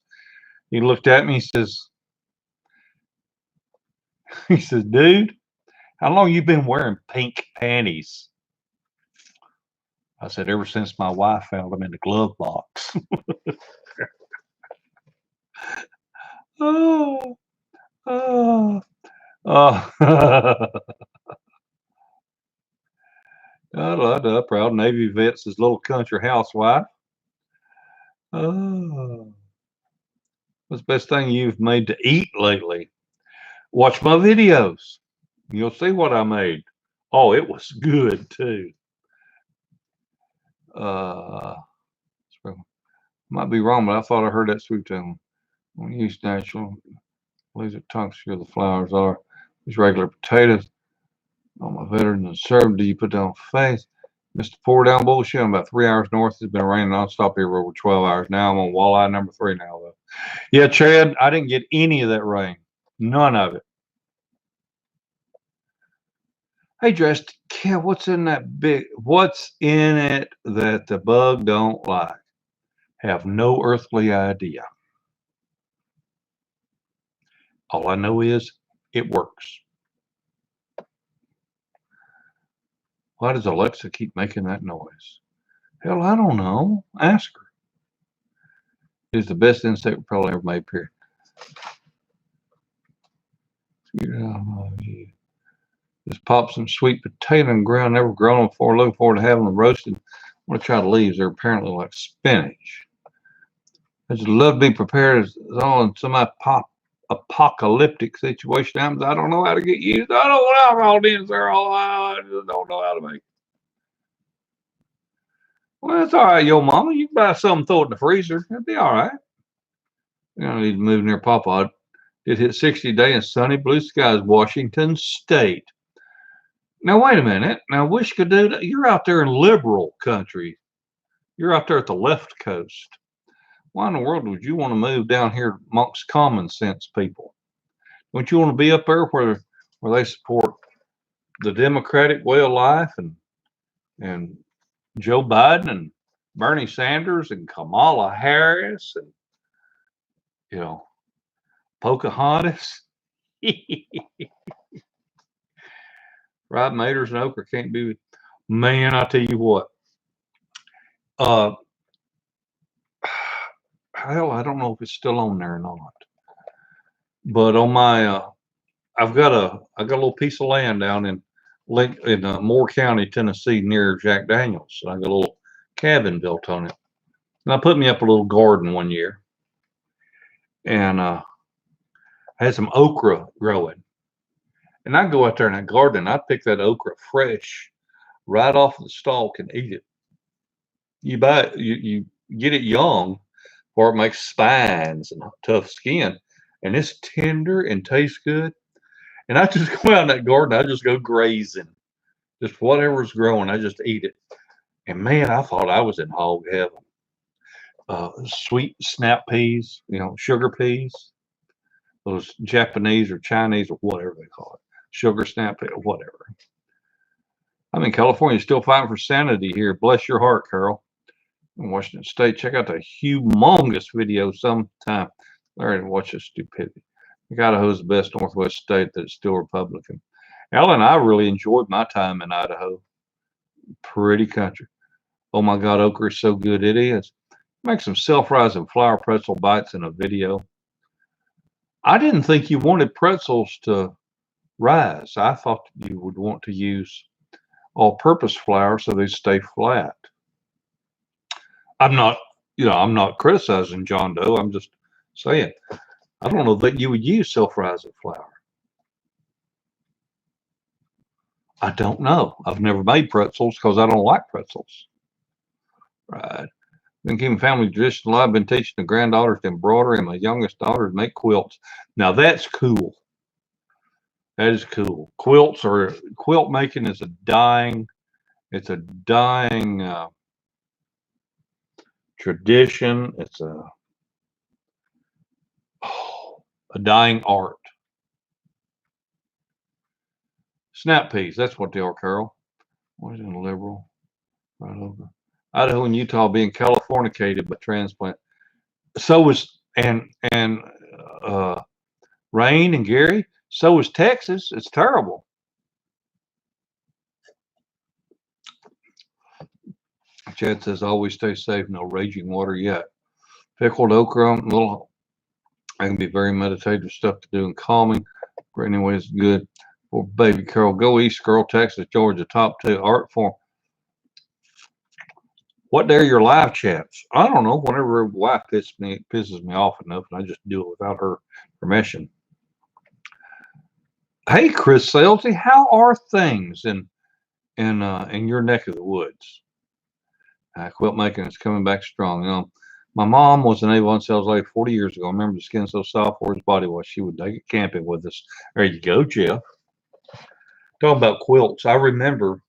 He looked at me, he says, dude, how long you been wearing pink panties? I said, ever since my wife found them in the glove box. Oh, oh, oh. Proud Navy vet's his little country housewife. Oh, what's the best thing you've made to eat lately? Watch my videos. You'll see what I made. Oh, it was good too. Uh, might be wrong, but I thought I heard that sweet tone. When you use natural, laser tongues sure the flowers are. These regular potatoes. On my veterans and served, do you put down face? Mr. Pour Down bullshit. I'm about 3 hours north. It's been raining nonstop here for over 12 hours. Now I'm on walleye number 3 now, though. Yeah, Chad, I didn't get any of that rain. None of it. Hey, dressed cat, what's in it that the bug don't like? Have no earthly idea. All I know is it works. Why does Alexa keep making that noise? Hell, I don't know. Ask her. It's the best insect repellent ever made, period. Just pop some sweet potato in the ground, never grown them before. Looking forward to having them roasted. I want to try the leaves. They're apparently like spinach. I just love being prepared as all in some apocalyptic situation happens. I don't know how to get used. I don't know what alcohol is there. I just don't know how to make it. Well, it's all right, yo mama. You can buy something, throw it in the freezer. It'll be all right. You don't need to move near Papa. It hit 60 today in sunny blue skies, Washington State. Now, wait a minute. Now, Wishka, dude, you're out there in liberal country. You're out there at the left coast. Why in the world would you want to move down here amongst common sense people? Don't you want to be up there where they support the Democratic way of life and Joe Biden and Bernie Sanders and Kamala Harris and, you know, Pocahontas? Rod Maters and Okra can't be. Man, I tell you what. Hell, I don't know if it's still on there or not. But on my, I've got a little piece of land down in Moore County, Tennessee, near Jack Daniels. I got a little cabin built on it, and I put me up a little garden one year, and I had some okra growing. And I go out there in that garden, and I pick that okra fresh, right off the stalk, and eat it. You buy it, you get it young, or it makes spines and tough skin, and it's tender and tastes good. And I just go out in that garden, I just go grazing, just whatever's growing, I just eat it. And man, I thought I was in hog heaven. Sweet snap peas, sugar peas, those Japanese or Chinese or whatever they call it, sugar snap pea, whatever. I'm in California, still fighting for sanity here. Bless your heart, Carol. In Washington State, check out the humongous video sometime. Larry, watch this stupidity. Idaho's the best Northwest state that's still Republican. Alan, I really enjoyed my time in Idaho. Pretty country. Oh my God, okra is so good. It is. Make some self-rising flour pretzel bites in a video. I didn't think you wanted pretzels to rise. I thought you would want to use all-purpose flour so they stay flat. I'm not criticizing John Doe. I'm just saying, I don't know that you would use self-rising flour. I don't know. I've never made pretzels because I don't like pretzels. Right. Been keeping family tradition alive. Been teaching the granddaughters to embroider and my youngest daughters make quilts. Now that's cool. That is cool. Quilt making is a dying tradition. It's a dying art. Snap peas, that's what they are, Carol. What is in liberal? Right over. Idaho and Utah being Californicated by transplant. So is and Rain and Gary. So is Texas. It's terrible. Chad says always stay safe. No raging water yet. Pickled okra, I can be very meditative stuff to do and calming. But anyways, good. For baby Carol, go east, girl, Texas, Georgia, top 2 art form. What day are your live chats? I don't know. Whenever wife pisses me off enough, and I just do it without her permission. Hey, Chris Salesy, how are things in your neck of the woods? Quilt making is coming back strong. My mom was an Avon sales lady 40 years ago. I remember the skin so soft for his body wash. She would take it camping with us. There you go, Jeff. Talking about quilts, I remember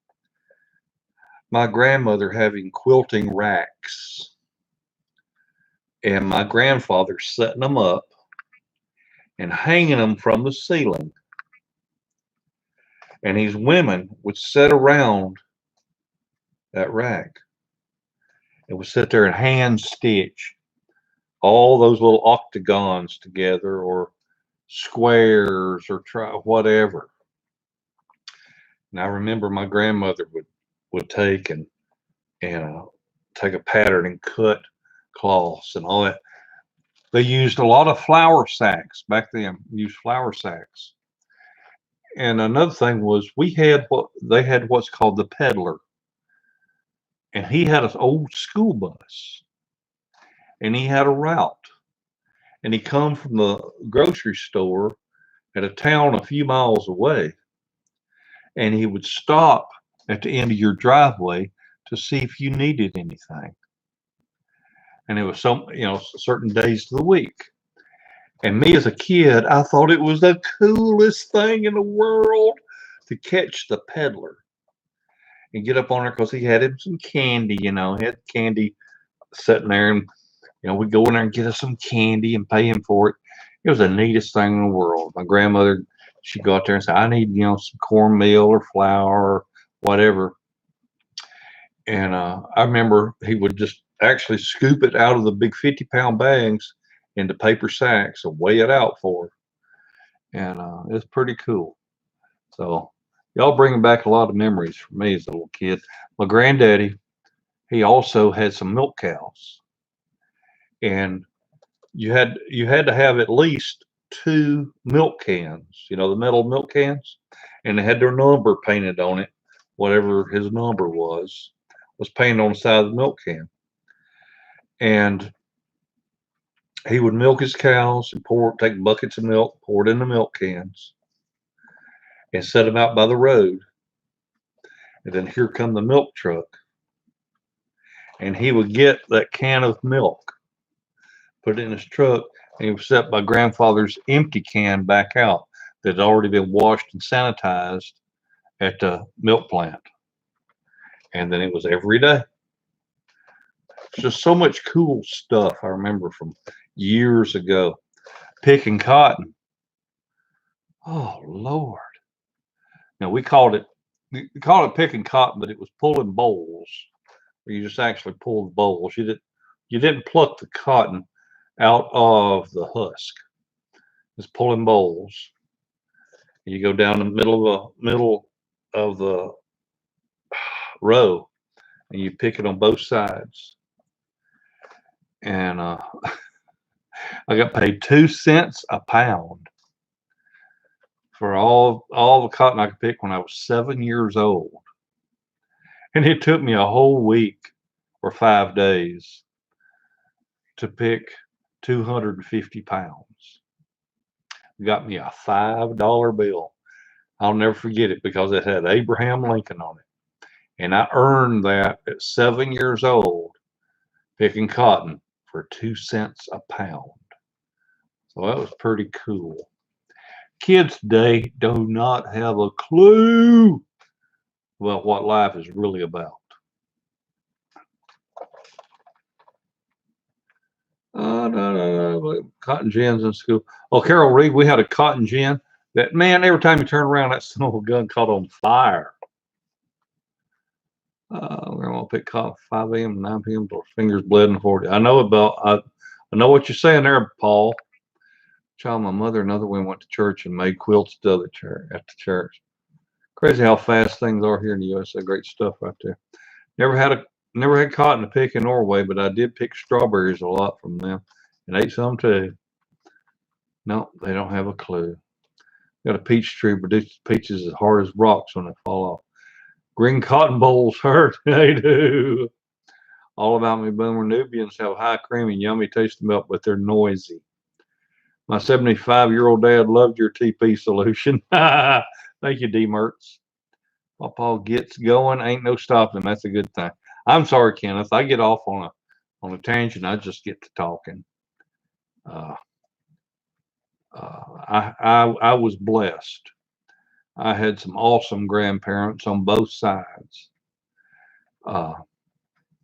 my grandmother having quilting racks and my grandfather setting them up and hanging them from the ceiling. And these women would sit around that rack and would sit there and hand stitch all those little octagons together or squares or try whatever. And I remember my grandmother would take and take a pattern and cut cloths and all that. They used a lot of flour sacks back then. Used flour sacks. And another thing was they had what's called the peddler, and he had an old school bus, and he had a route, and he come from the grocery store at a town a few miles away, and he would stop at the end of your driveway to see if you needed anything. And it was certain days of the week. And me as a kid, I thought it was the coolest thing in the world to catch the peddler and get up on there because he had him some candy, he had candy sitting there, and we'd go in there and get us some candy and pay him for it. It was the neatest thing in the world. My grandmother, she'd go out there and say, I need, some cornmeal or flour or whatever. And I remember he would just actually scoop it out of the big 50-pound bags into paper sacks and weigh it out for her. And it's pretty cool. So y'all bringing back a lot of memories for me as a little kid. My granddaddy, he also had some milk cows, and you had to have at least 2 milk cans, the metal milk cans, and they had their number painted on it. Whatever his number was painted on the side of the milk can. And he would milk his cows and take buckets of milk, pour it in the milk cans, and set them out by the road. And then here come the milk truck. And he would get that can of milk, put it in his truck, and he would set my grandfather's empty can back out that had already been washed and sanitized at the milk plant. And then it was every day. It's just so much cool stuff I remember from years ago. Picking cotton. Oh, Lord. Now, we called it picking cotton, but it was pulling bowls. Where you just actually pulled bowls. You didn't pluck the cotton out of the husk. It's pulling bowls. You go down the middle of the row, and you pick it on both sides. And I got paid 2 cents a pound for all the cotton I could pick when I was 7 years old. And it took me a whole week or 5 days to pick 250 pounds. Got me a $5 bill. I'll never forget it because it had Abraham Lincoln on it. And I earned that at 7 years old, picking cotton for 2 cents a pound. So that was pretty cool. Kids today do not have a clue about what life is really about. Cotton gins in school. Oh, Carol Reed, we had a cotton gin that, man, every time you turn around, that son of a gun caught on fire. We're going to pick cotton 5 a.m. to 9 p.m. till fingers bled and 40. I know what you're saying there, Paul. Child, my mother and other women went to church and made quilts at the church. Crazy how fast things are here in the USA. Great stuff right there. Never had cotton to pick in Norway, but I did pick strawberries a lot from them and ate some too. No, they don't have a clue. Got a peach tree, produces peaches as hard as rocks when they fall off. Green cotton bowls hurt. They do. All About Me Boomer Nubians have high cream and yummy tasting milk, but they're noisy. My 75-year-old dad loved your TP solution. Thank you, D. Mertz. Papa gets going, ain't no stopping. That's a good thing. I'm sorry, Kenneth. I get off on a tangent. I just get to talking. I was blessed. I had some awesome grandparents on both sides, uh,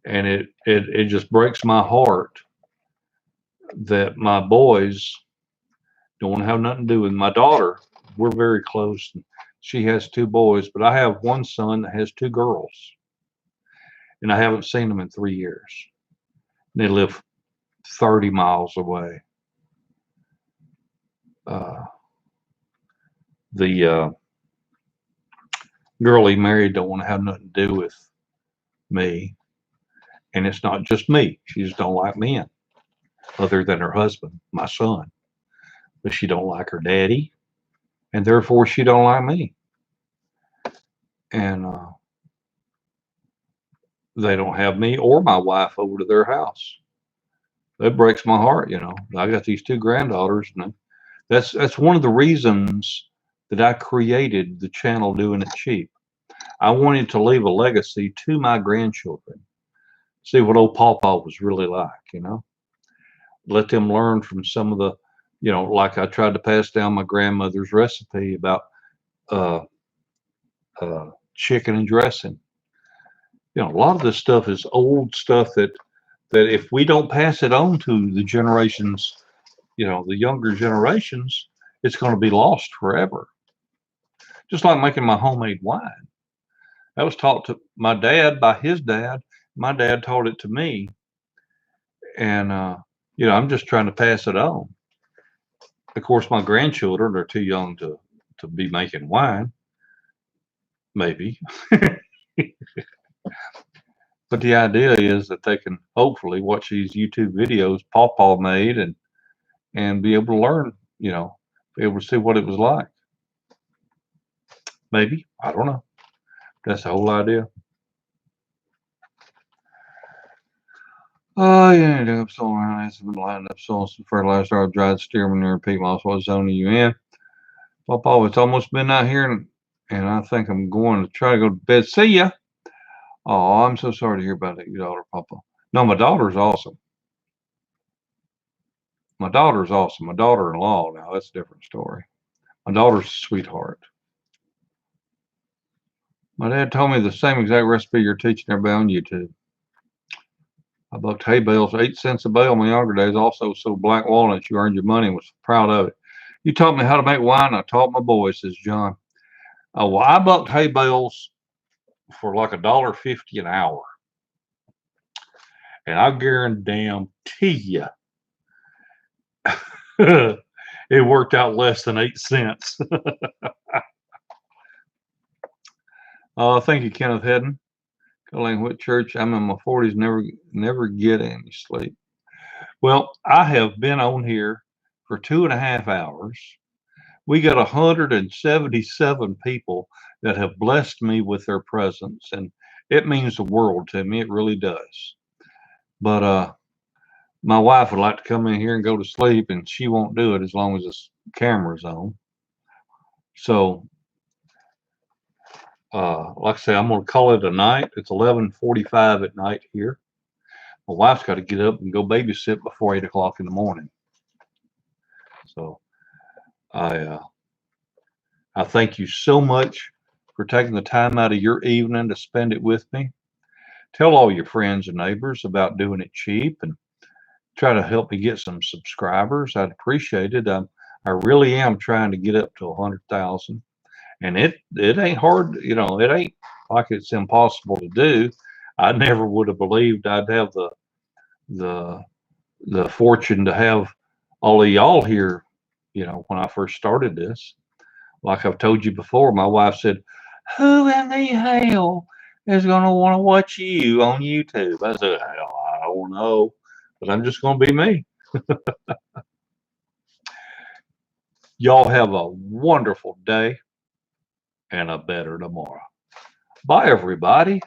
and it just breaks my heart that my boys don't have nothing to do with my daughter. We're very close. She has two boys, but I have one son that has two girls, and I haven't seen them in 3 years. They live 30 miles away. The girl he married don't want to have nothing to do with me, and it's not just me. She just don't like men, other than her husband, my son. But she don't like her daddy, and therefore she don't like me. And they don't have me or my wife over to their house. That breaks my heart, you know. I got these two granddaughters, and that's one of the reasons that I created the channel Doing It Cheap. I wanted to leave a legacy to my grandchildren. See what old Pawpaw was really like, you know. Let them learn from some of the, you know, like I tried to pass down my grandmother's recipe about uh, chicken and dressing. You know, a lot of this stuff is old stuff that if we don't pass it on to the generations, you know, the younger generations, it's going to be lost forever. Just like making my homemade wine. That was taught to my dad by his dad. My dad taught it to me. And, you know, I'm just trying to pass it on. Of course, my grandchildren are too young to be making wine, maybe. But the idea is that they can hopefully watch these YouTube videos Pawpaw made and be able to learn, you know, be able to see what it was like. Maybe. I don't know. That's the whole idea. Oh, yeah, up so around. It's been lining up so some fertilizer. I dried steerman near peat moss. What zone are you in? Papa, it's almost midnight here, and I think I'm going to try to go to bed. See ya. Oh, I'm so sorry to hear about that, your daughter, Papa. No, my daughter's awesome. My daughter's awesome. My daughter-in-law, now, that's a different story. My daughter's a sweetheart. My dad told me the same exact recipe you're teaching everybody on YouTube. I bucked hay bales, 8 cents a bale in my younger days. Also sold black walnuts. You earned your money and was proud of it. You taught me how to make wine. I taught my boys, says John. Well, I bucked hay bales for like $1.50 an hour. And I guarantee you, it worked out less than 8 cents. Thank you, Kenneth Hedden. Colleen, what church? I'm in my 40s, never get any sleep. Well, I have been on here for 2.5 hours. We got 177 people that have blessed me with their presence, and it means the world to me. It really does. But my wife would like to come in here and go to sleep, and she won't do it as long as this camera's on. So, like I say, I'm going to call it a night. It's 11:45 at night here. My wife's got to get up and go babysit before 8 o'clock in the morning. So, I thank you so much for taking the time out of your evening to spend it with me. Tell all your friends and neighbors about Doing It Cheap and try to help me get some subscribers. I'd appreciate it. I really am trying to get up to 100,000, and it ain't hard. You know, it ain't like it's impossible to do. I never would have believed I'd have the fortune to have all of y'all here. You know, when I first started this, like I've told you before, my wife said, "Who in the hell is going to want to watch you on YouTube?" I said, "Hell, I don't know, but I'm just going to be me." Y'all have a wonderful day and a better tomorrow. Bye, everybody.